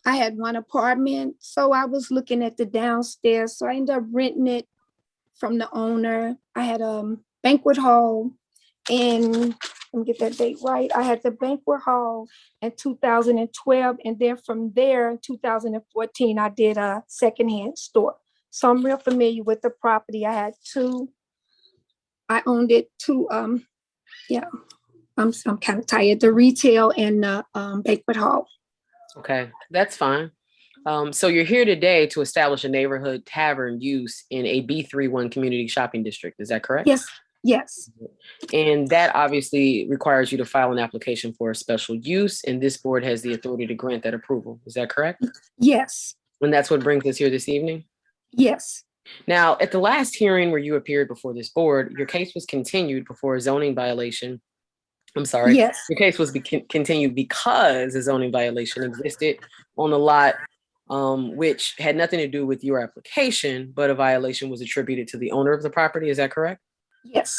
had one apartment. So I was looking at the downstairs. So I ended up renting it from the owner. I had a banquet hall, and let me get that date right. I had the banquet hall in 2012. And then from there, in 2014, I did a secondhand store. So I'm real familiar with the property. I had I owned it two, yeah. I'm kind of tired, the retail and the banquet hall. Okay, that's fine. So you're here today to establish a neighborhood tavern use in a B31 community shopping district. Is that correct? Yes, yes. And that obviously requires you to file an application for a special use, and this board has the authority to grant that approval. Is that correct? Yes. And that's what brings us here this evening? Yes. Now, at the last hearing where you appeared before this board, your case was continued before a zoning violation. I'm sorry. Yes. Your case was continued because a zoning violation existed on the lot, which had nothing to do with your application, but a violation was attributed to the owner of the property. Is that correct? Yes.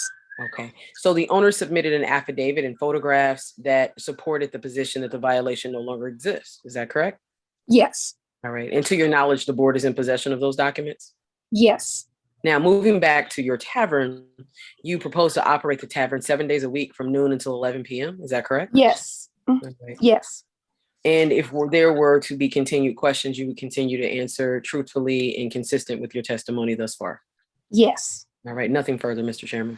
Okay. So the owner submitted an affidavit and photographs that supported the position that the violation no longer exists. Is that correct? Yes. All right. And to your knowledge, the board is in possession of those documents? Yes. Now, moving back to your tavern, you propose to operate the tavern 7 days a week from noon until 11 p.m. Is that correct? Yes. Okay. Yes. And if there were to be continued questions, you would continue to answer truthfully and consistent with your testimony thus far? Yes. All right. Nothing further, Mr. Chairman.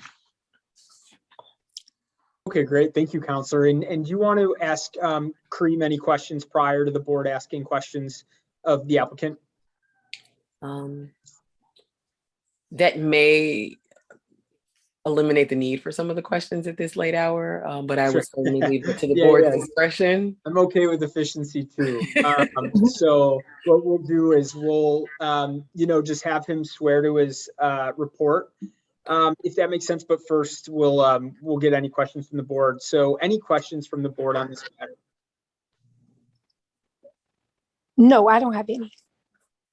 Okay, great. Thank you, Counselor. And do you want to ask Kareem any questions prior to the board asking questions of the applicant? That may eliminate the need for some of the questions at this late hour, but I would certainly leave it to the board's discretion. I'm okay with efficiency too. So what we'll do is we'll, just have him swear to his report, if that makes sense. But first, we'll get any questions from the board. So any questions from the board on this matter? No, I don't have any.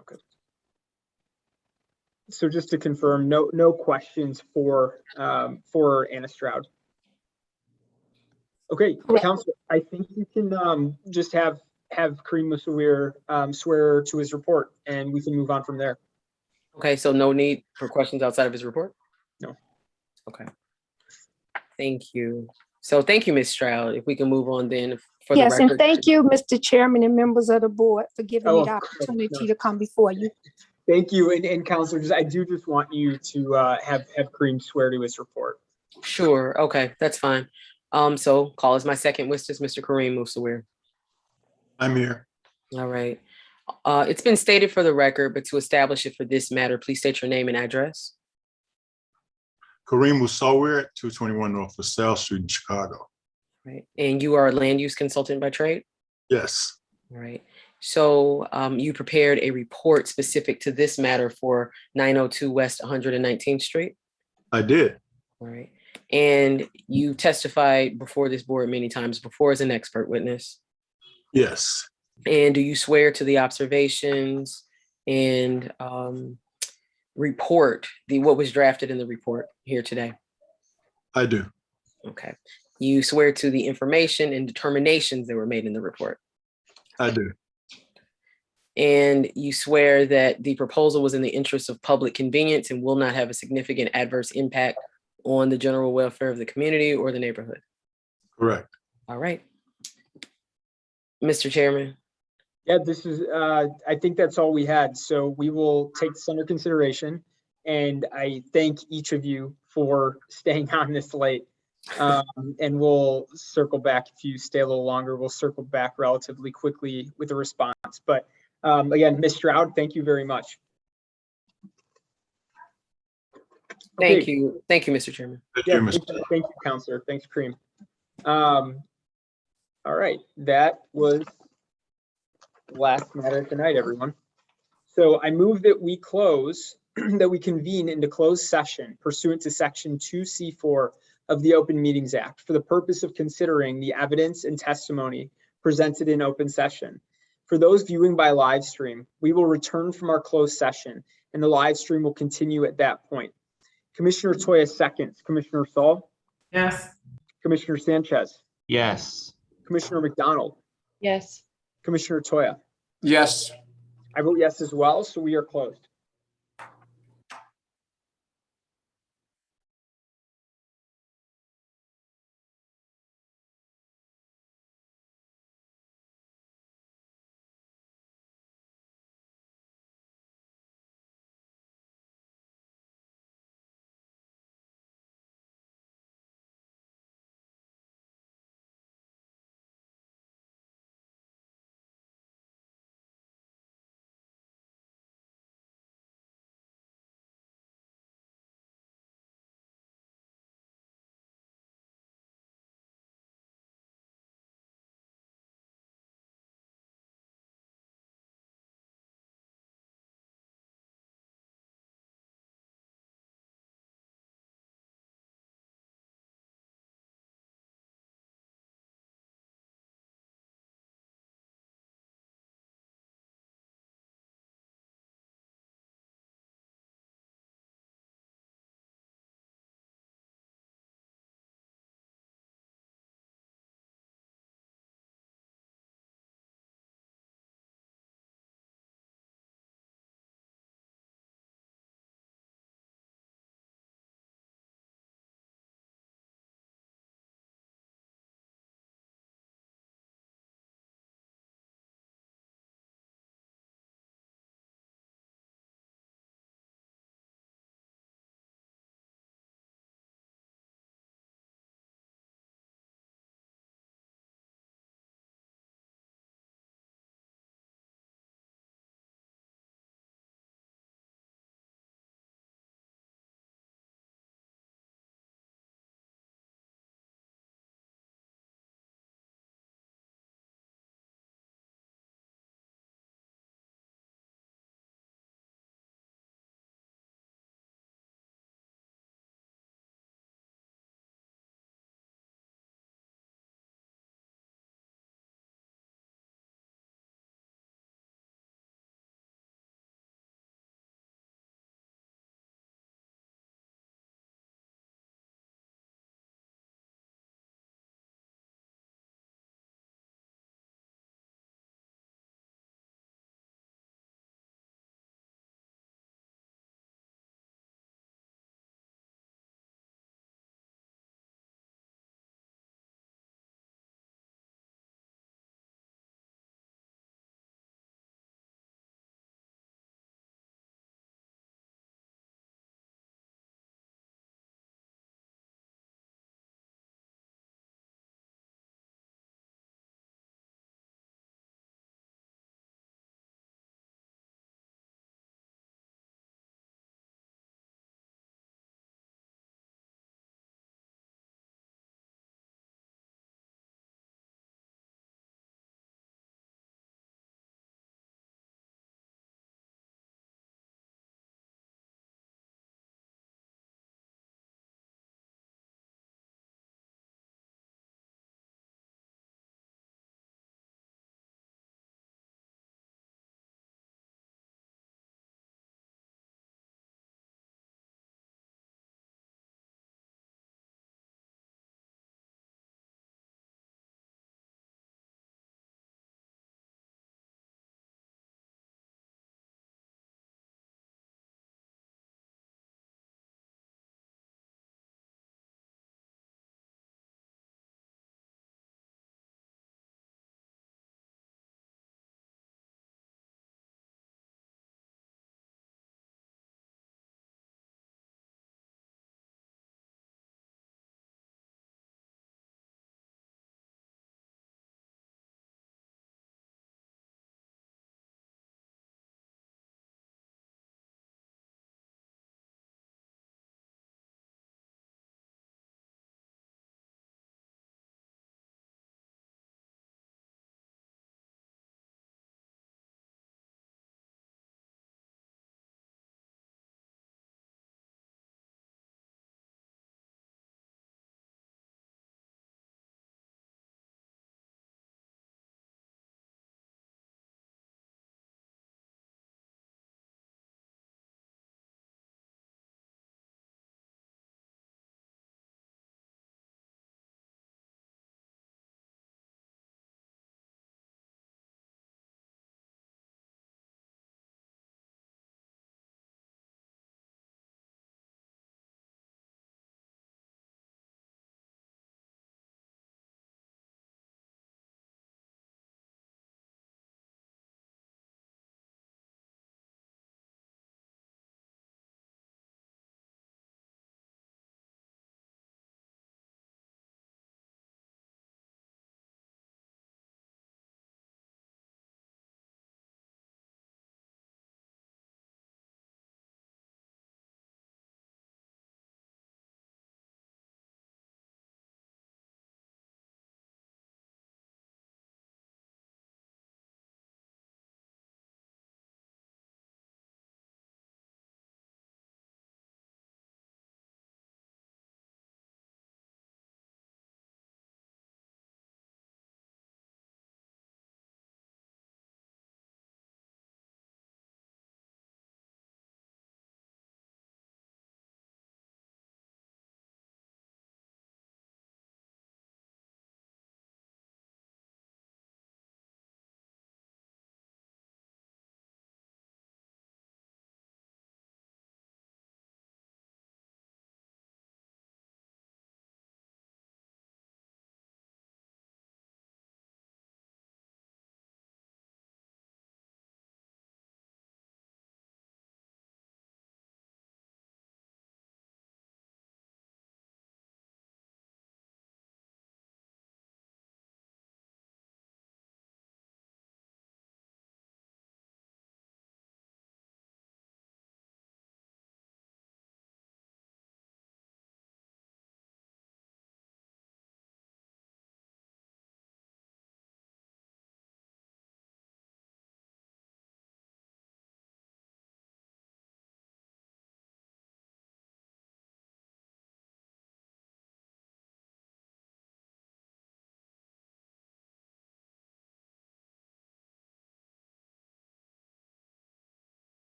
Okay. So just to confirm, no questions for Anna Stroud. Okay, Counselor, I think you can just have Kareem Musawir swear to his report, and we can move on from there. Okay, so no need for questions outside of his report? No. Okay. Thank you. So thank you, Ms. Stroud. If we can move on then for Yes, the record. and thank you, Mr. Chairman and members of the board, for giving me Oh, the of course, opportunity to come before you. Thank you, and Counselor, I do just want you to have Kareem swear to his report. Sure. Okay, that's fine. So call as my second witness, Mr. Kareem Musawir. I'm here. All right. It's been stated for the record, but to establish it for this matter, please state your name and address. Kareem Musawir, 221 North LaSalle Street in Chicago. Right. And you are a land use consultant by trade? Yes, All right. So you prepared a report specific to this matter for 902 West 119th Street? I did. All right. And you testified before this board many times before as an expert witness? Yes, And do you swear to the observations and report, what was drafted in the report here today? I do. Okay. You swear to the information and determinations that were made in the report? I do. And you swear that the proposal was in the interest of public convenience and will not have a significant adverse impact on the general welfare of the community or the neighborhood? Correct. All right. Mr. Chairman. Yeah, this is, I think that's all we had. So we will take this under consideration. And I thank each of you for staying on this late. And we'll circle back if you stay a little longer. We'll circle back relatively quickly with a response. But again, Ms. Stroud, thank you very much. Thank you. Thank you, Mr. Chairman. Thank Yeah, you, Mr. thank you, Counselor. Thanks, Kareem. All right, that was the last matter tonight, everyone. So I move that we close, that we convene into closed session pursuant to Section 2C4 of the Open Meetings Act for the purpose of considering the evidence and testimony presented in open session. For those viewing by live stream, we will return from our closed session and the live stream will continue at that point. Commissioner Toya seconds. Commissioner Saul? Yes. Commissioner Sanchez? Yes. Commissioner McDonald? Yes. Commissioner Toya? Yes. I vote yes as well, so we are closed.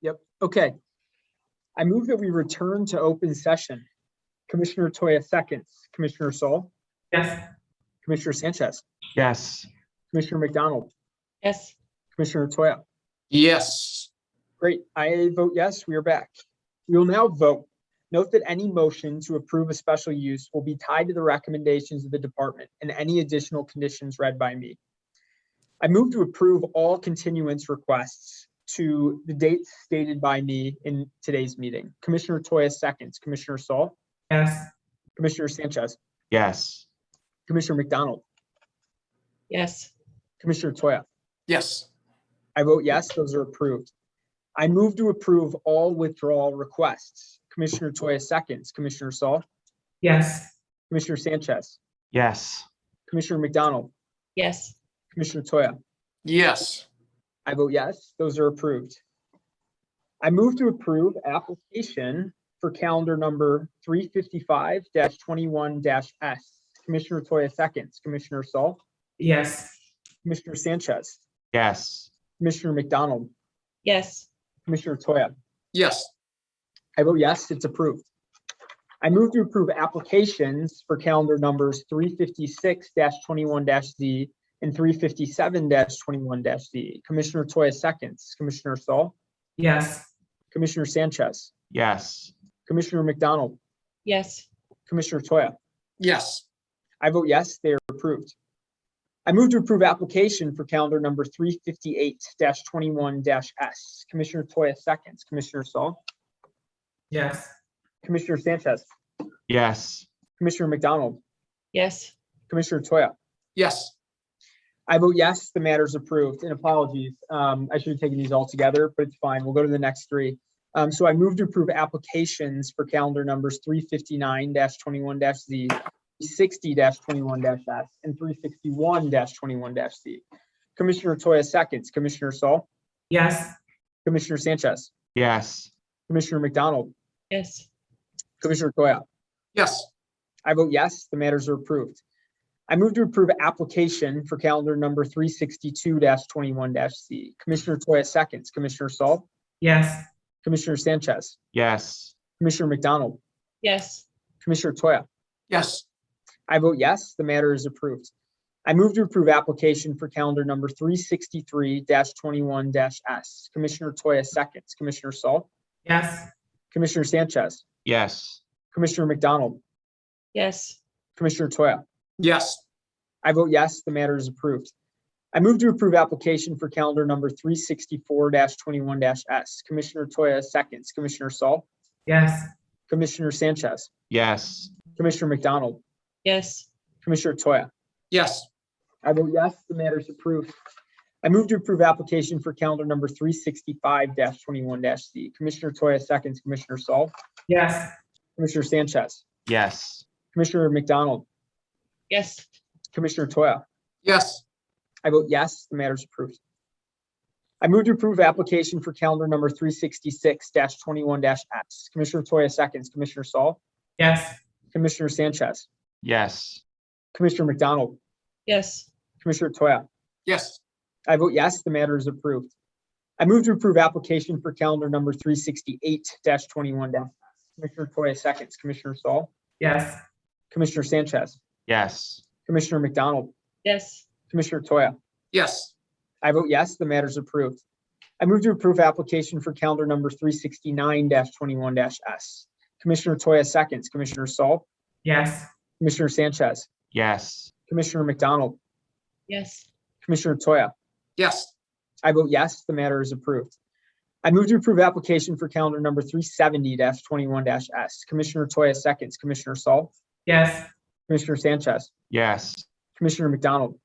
Yep, okay. I move that we return to open session. Commissioner Toya seconds, Commissioner Saul, Yes. Commissioner Sanchez, Yes. Commissioner McDonald, Yes. Commissioner Toya. Yes. Great, I vote yes, we are back. We will now vote. Note that any motion to approve a special use will be tied to the recommendations of the department and any additional conditions read by me. I move to approve all continuance requests to the dates stated by me in today's meeting. Commissioner Toya seconds, Commissioner Saul, Yes. Commissioner Sanchez, Yes. Commissioner McDonald, Yes. Commissioner Toya. Yes. I vote yes, those are approved. I move to approve all withdrawal requests. Commissioner Toya seconds, Commissioner Saul, Yes. Commissioner Sanchez, Yes. Commissioner McDonald, Yes. Commissioner Toya. Yes. I vote yes, those are approved. I move to approve application for calendar number 355-21-S. Commissioner Toya seconds, Commissioner Saul, Yes. Commissioner Sanchez, Yes. Commissioner McDonald, Yes. Commissioner Toya. Yes. I vote yes, it's approved. I move to approve applications for calendar numbers 356-21-Z and 357-21-Z. Commissioner Toya seconds, Commissioner Saul, Yes. Commissioner Sanchez, Yes. Commissioner McDonald, Yes. Commissioner Toya. Yes. I vote yes, they are approved. I move to approve application for calendar number 358-21-S. Commissioner Toya seconds, Commissioner Saul, Yes. Commissioner Sanchez, Yes. Commissioner McDonald, Yes. Commissioner Toya. Yes. I vote yes, the matter is approved, and apologies. I should have taken these all together, but it's fine. We'll go to the next three. So I move to approve applications for calendar numbers 359-21-Z, 60-21-S, and 361-21-Z. Commissioner Toya seconds, Commissioner Saul, Yes. Commissioner Sanchez, Yes. Commissioner McDonald, Yes. Commissioner Toya. Yes. I vote yes, the matters are approved. I move to approve application for calendar number 362-21-Z. Commissioner Toya seconds, Commissioner Saul, Yes. Commissioner Sanchez, Yes. Commissioner McDonald, Yes. Commissioner Toya. Yes. I vote yes, the matter is approved. I move to approve application for calendar number 363-21-S. Commissioner Toya seconds, Commissioner Saul, Yes. Commissioner Sanchez, Yes. Commissioner McDonald, Yes. Commissioner Toya. Yes. I vote yes, the matter is approved. I move to approve application for calendar number 364-21-S. Commissioner Toya seconds, Commissioner Saul, Yes. Commissioner Sanchez, Yes. Commissioner McDonald, Yes. Commissioner Toya. Yes. I vote yes, the matter is approved. I move to approve application for calendar number 365-21-Z. Commissioner Toya seconds, Commissioner Saul, Yes. Commissioner Sanchez, Yes. Commissioner McDonald, Yes. Commissioner Toya. Yes. I vote yes, the matter is approved. I move to approve application for calendar number 366-21-S. Commissioner Toya seconds, Commissioner Saul, Yes. Commissioner Sanchez, Yes. Commissioner McDonald, Yes. Commissioner Toya. Yes. I vote yes, the matter is approved. I move to approve application for calendar number 368-21-S. Commissioner Toya seconds, Commissioner Saul, Yes. Commissioner Sanchez, Yes. Commissioner McDonald, Yes. Commissioner Toya. Yes. I vote yes, the matter is approved. I move to approve application for calendar number 369-21-S. Commissioner Toya seconds, Commissioner Saul, Yes. Commissioner Sanchez, Yes. Commissioner McDonald, Yes. Commissioner Toya. Yes. I vote yes, the matter is approved. I move to approve application for calendar number 370-21-S. Commissioner Toya seconds, Commissioner Saul, Yes. Commissioner Sanchez, Yes. Commissioner McDonald,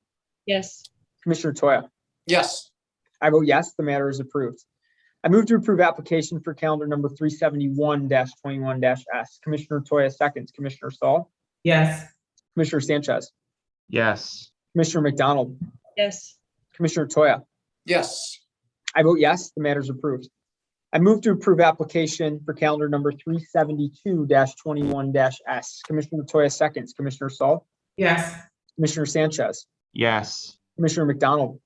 Yes. Commissioner Toya. Yes. I vote yes, the matter is approved. I move to approve application for calendar number 371-21-S. Commissioner Toya seconds, Commissioner Saul, Yes. Commissioner Sanchez, Yes. Commissioner McDonald, Yes. Commissioner Toya. Yes. I vote yes, the matter is approved. I move to approve application for calendar number 372-21-S. Commissioner Toya seconds, Commissioner Saul, Yes. Commissioner Sanchez, Yes. Commissioner McDonald,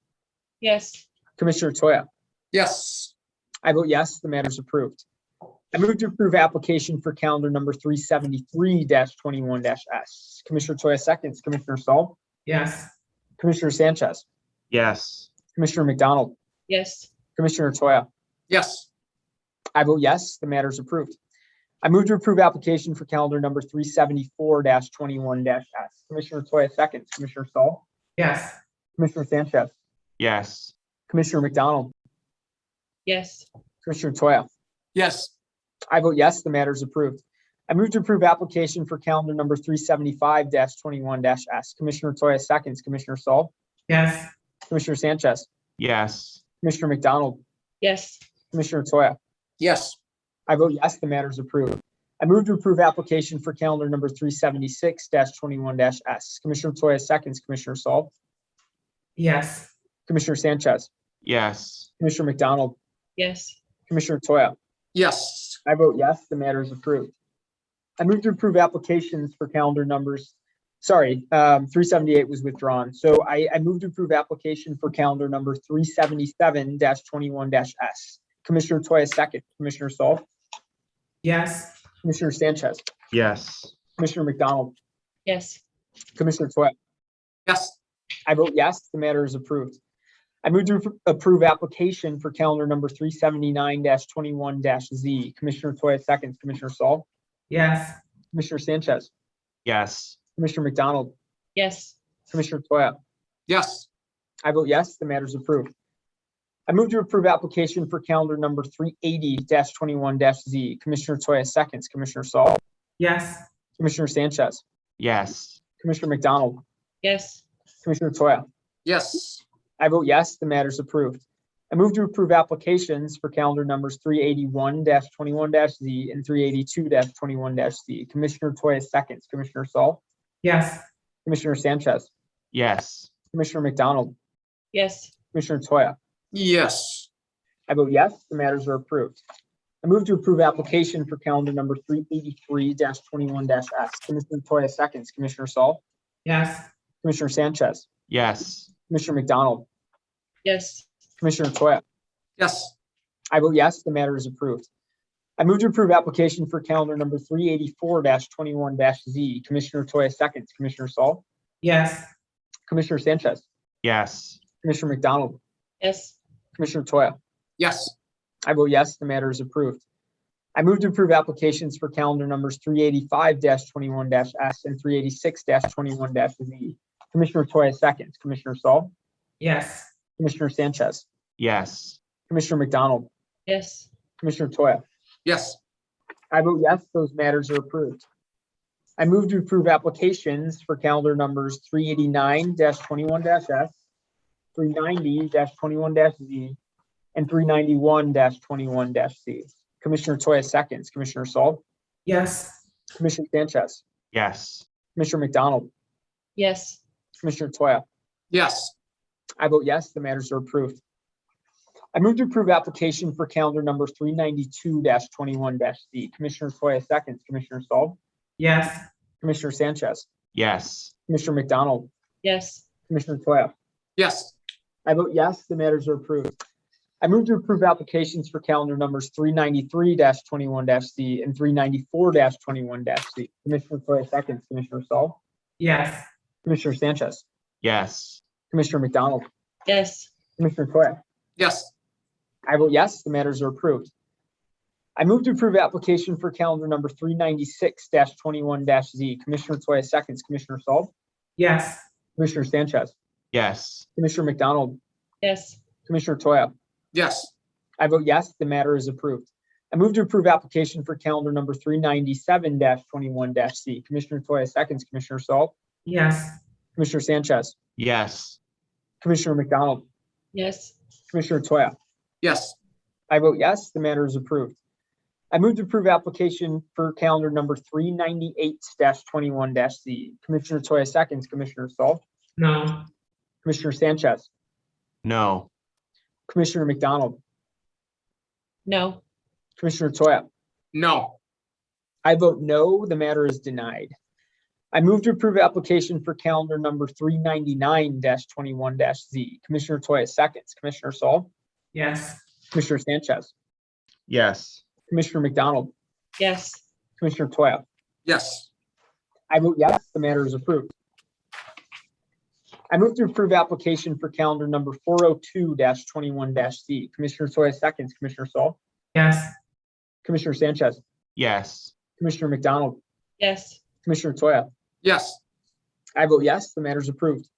Yes. Commissioner Toya. Yes. I vote yes, the matter is approved. I move to approve application for calendar number 373-21-S. Commissioner Toya seconds, Commissioner Saul, Yes. Commissioner Sanchez, Yes. Commissioner McDonald, Yes. Commissioner Toya. Yes. I vote yes, the matter is approved. I move to approve application for calendar number 374-21-S. Commissioner Toya seconds, Commissioner Saul, Yes. Commissioner Sanchez, Yes. Commissioner McDonald, Yes. Commissioner Toya. Yes. I vote yes, the matter is approved. I move to approve application for calendar number 375-21-S. Commissioner Toya seconds, Commissioner Saul, Yes. Commissioner Sanchez, Yes. Commissioner McDonald, Yes. Commissioner Toya. Yes. I vote yes, the matter is approved. I move to approve application for calendar number 376-21-S. Commissioner Toya seconds, Commissioner Saul, Yes. Commissioner Sanchez, Yes. Commissioner McDonald, Yes. Commissioner Toya. Yes. I vote yes, the matter is approved. I move to approve applications for calendar numbers, 378 was withdrawn. So I move to approve application for calendar number 377-21-S. Commissioner Toya second, Commissioner Saul, Yes. Commissioner Sanchez, Yes. Commissioner McDonald, Yes. Commissioner Toya. Yes. I vote yes, the matter is approved. I move to approve application for calendar number 379-21-Z. Commissioner Toya seconds, Commissioner Saul, Yes. Commissioner Sanchez, Yes. Commissioner McDonald, Yes. Commissioner Toya. Yes. I vote yes, the matter is approved. I move to approve application for calendar number 380-21-Z. Commissioner Toya seconds, Commissioner Saul, Yes. Commissioner Sanchez, Yes. Commissioner McDonald, Yes. Commissioner Toya. Yes. I vote yes, the matter is approved. I move to approve applications for calendar numbers 381-21-Z and 382-21-Z. Commissioner Toya seconds, Commissioner Saul, Yes. Commissioner Sanchez, Yes. Commissioner McDonald, Yes. Commissioner Toya. Yes. I vote yes, the matters are approved. I move to approve application for calendar number 383-21-S. Commissioner Toya seconds, Commissioner Saul, Yes. Commissioner Sanchez, Yes. Commissioner McDonald, Yes. Commissioner Toya. Yes. I vote yes, the matter is approved. I move to approve application for calendar number 384-21-Z. Commissioner Toya seconds, Commissioner Saul, Yes. Commissioner Sanchez, Yes. Commissioner McDonald, Yes. Commissioner Toya. Yes. I vote yes, the matter is approved. I move to approve applications for calendar numbers 385-21-S and 386-21-Z. Commissioner Toya seconds, Commissioner Saul, Yes. Commissioner Sanchez, Yes. Commissioner McDonald, Yes. Commissioner Toya. Yes. I vote yes, those matters are approved. I move to approve applications for calendar numbers 389-21-S, 390-21-Z, and 391-21-C. Commissioner Toya seconds, Commissioner Saul, Yes. Commissioner Sanchez, Yes. Commissioner McDonald, Yes. Commissioner Toya. Yes. I vote yes, the matters are approved. I move to approve application for calendar number 392-21-C. Commissioner Toya seconds, Commissioner Saul, Yes. Commissioner Sanchez, Yes. Commissioner McDonald, Yes. Commissioner Toya. Yes. I vote yes, the matters are approved. I move to approve applications for calendar numbers 393-21-C and 394-21-C. Commissioner Toya seconds, Commissioner Saul, Yes. Commissioner Sanchez, Yes. Commissioner McDonald, Yes. Commissioner Toya. Yes. I vote yes, the matters are approved. I move to approve application for calendar number 396-21-Z. Commissioner Toya seconds, Commissioner Saul, Yes. Commissioner Sanchez, Yes. Commissioner McDonald, Yes. Commissioner Toya. Yes. I vote yes, the matter is approved. I move to approve application for calendar number 397-21-C. Commissioner Toya seconds, Commissioner Saul, Yes. Commissioner Sanchez, Yes. Commissioner McDonald, Yes. Commissioner Toya. Yes. I vote yes, the matter is approved. I move to approve application for calendar number 398-21-Z. Commissioner Toya seconds, Commissioner Saul, No. Commissioner Sanchez, No. Commissioner McDonald, No. Commissioner Toya. No. I vote no, the matter is denied. I move to approve application for calendar number 399-21-Z. Commissioner Toya seconds, Commissioner Saul, Yes. Commissioner Sanchez, Yes. Commissioner McDonald, Yes. Commissioner Toya. Yes. I vote yes, the matter is approved. I move to approve application for calendar number 402-21-Z. Commissioner Toya seconds, Commissioner Saul, Yes. Commissioner Sanchez, Yes. Commissioner McDonald, Yes. Commissioner Toya. Yes. I vote yes, the matter is approved.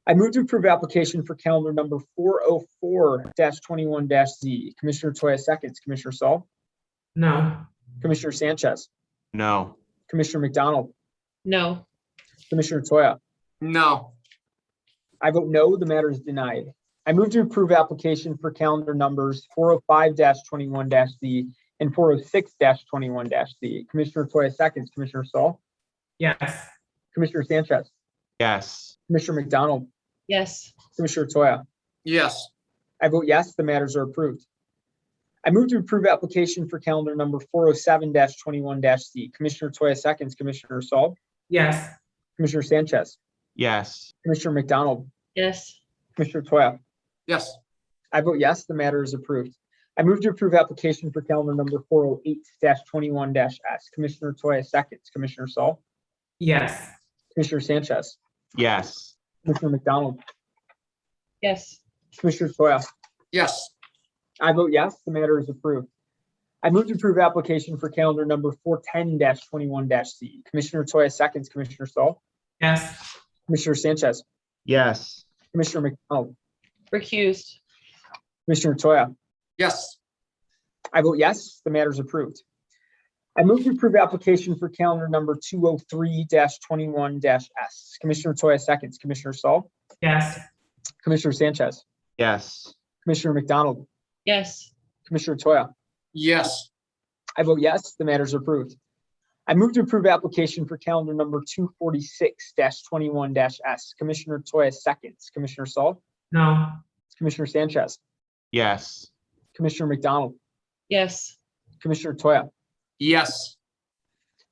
I move to approve application for calendar number 404-21-Z. Commissioner Toya seconds, Commissioner Saul, No. Commissioner Sanchez, No. Commissioner McDonald, No. Commissioner Toya. No. I vote no, the matter is denied. I move to approve application for calendar numbers 405-21-Z and 406-21-Z. Commissioner Toya seconds, Commissioner Saul, Yes. Commissioner Sanchez, Yes. Commissioner McDonald, Yes. Commissioner Toya. Yes. I vote yes, the matters are approved. I move to approve application for calendar number 407-21-Z. Commissioner Toya seconds, Commissioner Saul, Yes. Commissioner Sanchez, Yes. Commissioner McDonald, Yes. Commissioner Toya. Yes. I vote yes, the matter is approved. I move to approve application for calendar number 408-21-S. Commissioner Toya seconds, Commissioner Saul, Yes. Commissioner Sanchez, Yes. Commissioner McDonald, Yes. Commissioner Toya. Yes. I vote yes, the matter is approved. I move to approve application for calendar number 410-21-C. Commissioner Toya seconds, Commissioner Saul, Yes. Commissioner Sanchez, Yes. Commissioner McDonald, Recused. Commissioner Toya. Yes. I vote yes, the matter is approved. I move to approve application for calendar number 203-21-S. Commissioner Toya seconds, Commissioner Saul, Yes. Commissioner Sanchez, Yes. Commissioner McDonald, Yes. Commissioner Toya. Yes. I vote yes, the matter is approved. I move to approve application for calendar number 246-21-S. Commissioner Toya seconds, Commissioner Saul, No. Commissioner Sanchez, Yes. Commissioner McDonald, Yes. Commissioner Toya. Yes.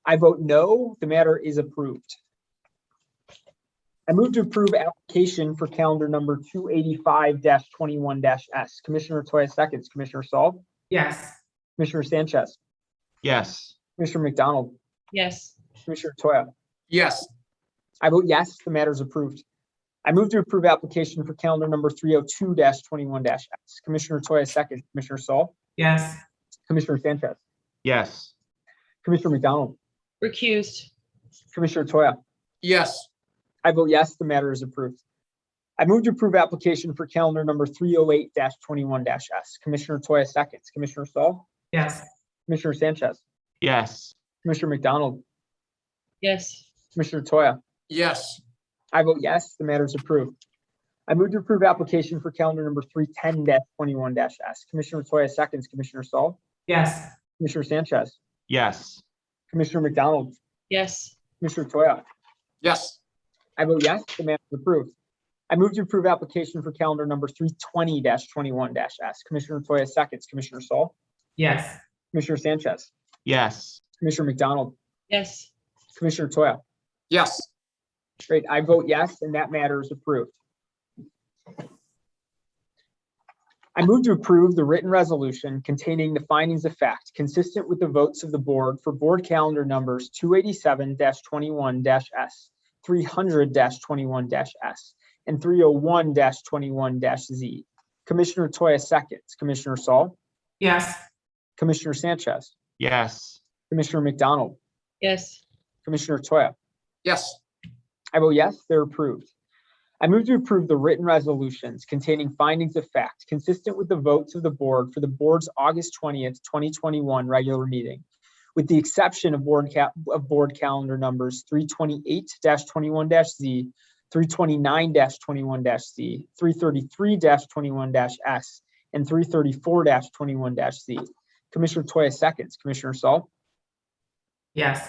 I vote no, the matter is approved. I move to approve application for calendar number 285-21-S. Commissioner Toya seconds, Commissioner Saul, Yes. Commissioner Sanchez, Yes. Commissioner McDonald, Yes. Commissioner Toya. Yes. I vote yes, the matter is approved. I move to approve application for calendar number 302-21-S. Commissioner Toya seconds, Commissioner Saul, Yes. Commissioner Sanchez, Yes. Commissioner McDonald, Recused. Commissioner Toya. Yes. I vote yes, the matter is approved. I move to approve application for calendar number 308-21-S. Commissioner Toya seconds, Commissioner Saul, Yes. Commissioner Sanchez, Yes. Commissioner McDonald, Yes. Commissioner Toya. Yes. I vote yes, the matter is approved. I move to approve application for calendar number 310-21-S. Commissioner Toya seconds, Commissioner Saul, Yes. Commissioner Sanchez, Yes. Commissioner McDonald, Yes. Commissioner Toya. Yes. I vote yes, the matter is approved. I move to approve application for calendar number 320-21-S. Commissioner Toya seconds, Commissioner Saul, Yes. Commissioner Sanchez, Yes. Commissioner McDonald, Yes. Commissioner Toya. Yes. Great, I vote yes, and that matter is approved. I move to approve the written resolution containing the findings of fact consistent with the votes of the board for board calendar numbers 287-21-S, 300-21-S, and 301-21-Z. Commissioner Toya seconds, Commissioner Saul, Yes. Commissioner Sanchez, Yes. Commissioner McDonald, Yes. Commissioner Toya. Yes. I vote yes, they're approved. I move to approve the written resolutions containing findings of fact consistent with the votes of the board for the board's August 20th, 2021 regular meeting, with the exception of board calendar numbers 328-21-Z, 329-21-Z, 333-21-S, and 334-21-Z. Commissioner Toya seconds, Commissioner Saul, Yes.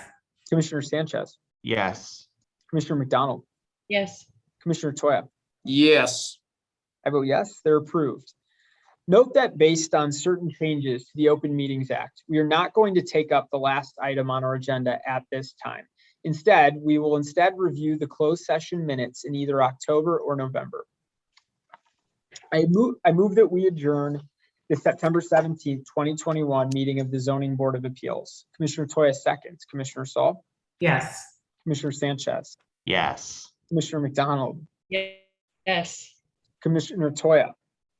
Commissioner Sanchez, Yes. Commissioner McDonald, Yes. Commissioner Toya. Yes. I vote yes, they're approved. Note that based on certain changes to the Open Meetings Act, we are not going to take up the last item on our agenda at this time. Instead, we will review the closed session minutes in either October or November. I move that we adjourn the September 17th, 2021 meeting of the Zoning Board of Appeals. Commissioner Toya seconds, Commissioner Saul, Yes. Commissioner Sanchez, Yes. Commissioner McDonald, Yes. Commissioner Toya.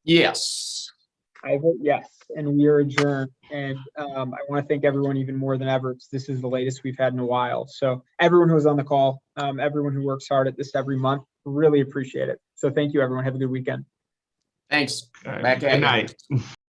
Yes. I vote yes, and we are adjourned. And I want to thank everyone even more than ever, because this is the latest we've had in a while. So everyone who was on the call, everyone who works hard at this every month, really appreciate it. So thank you, everyone. Have a good weekend. Thanks. All right. Back Good at you. night.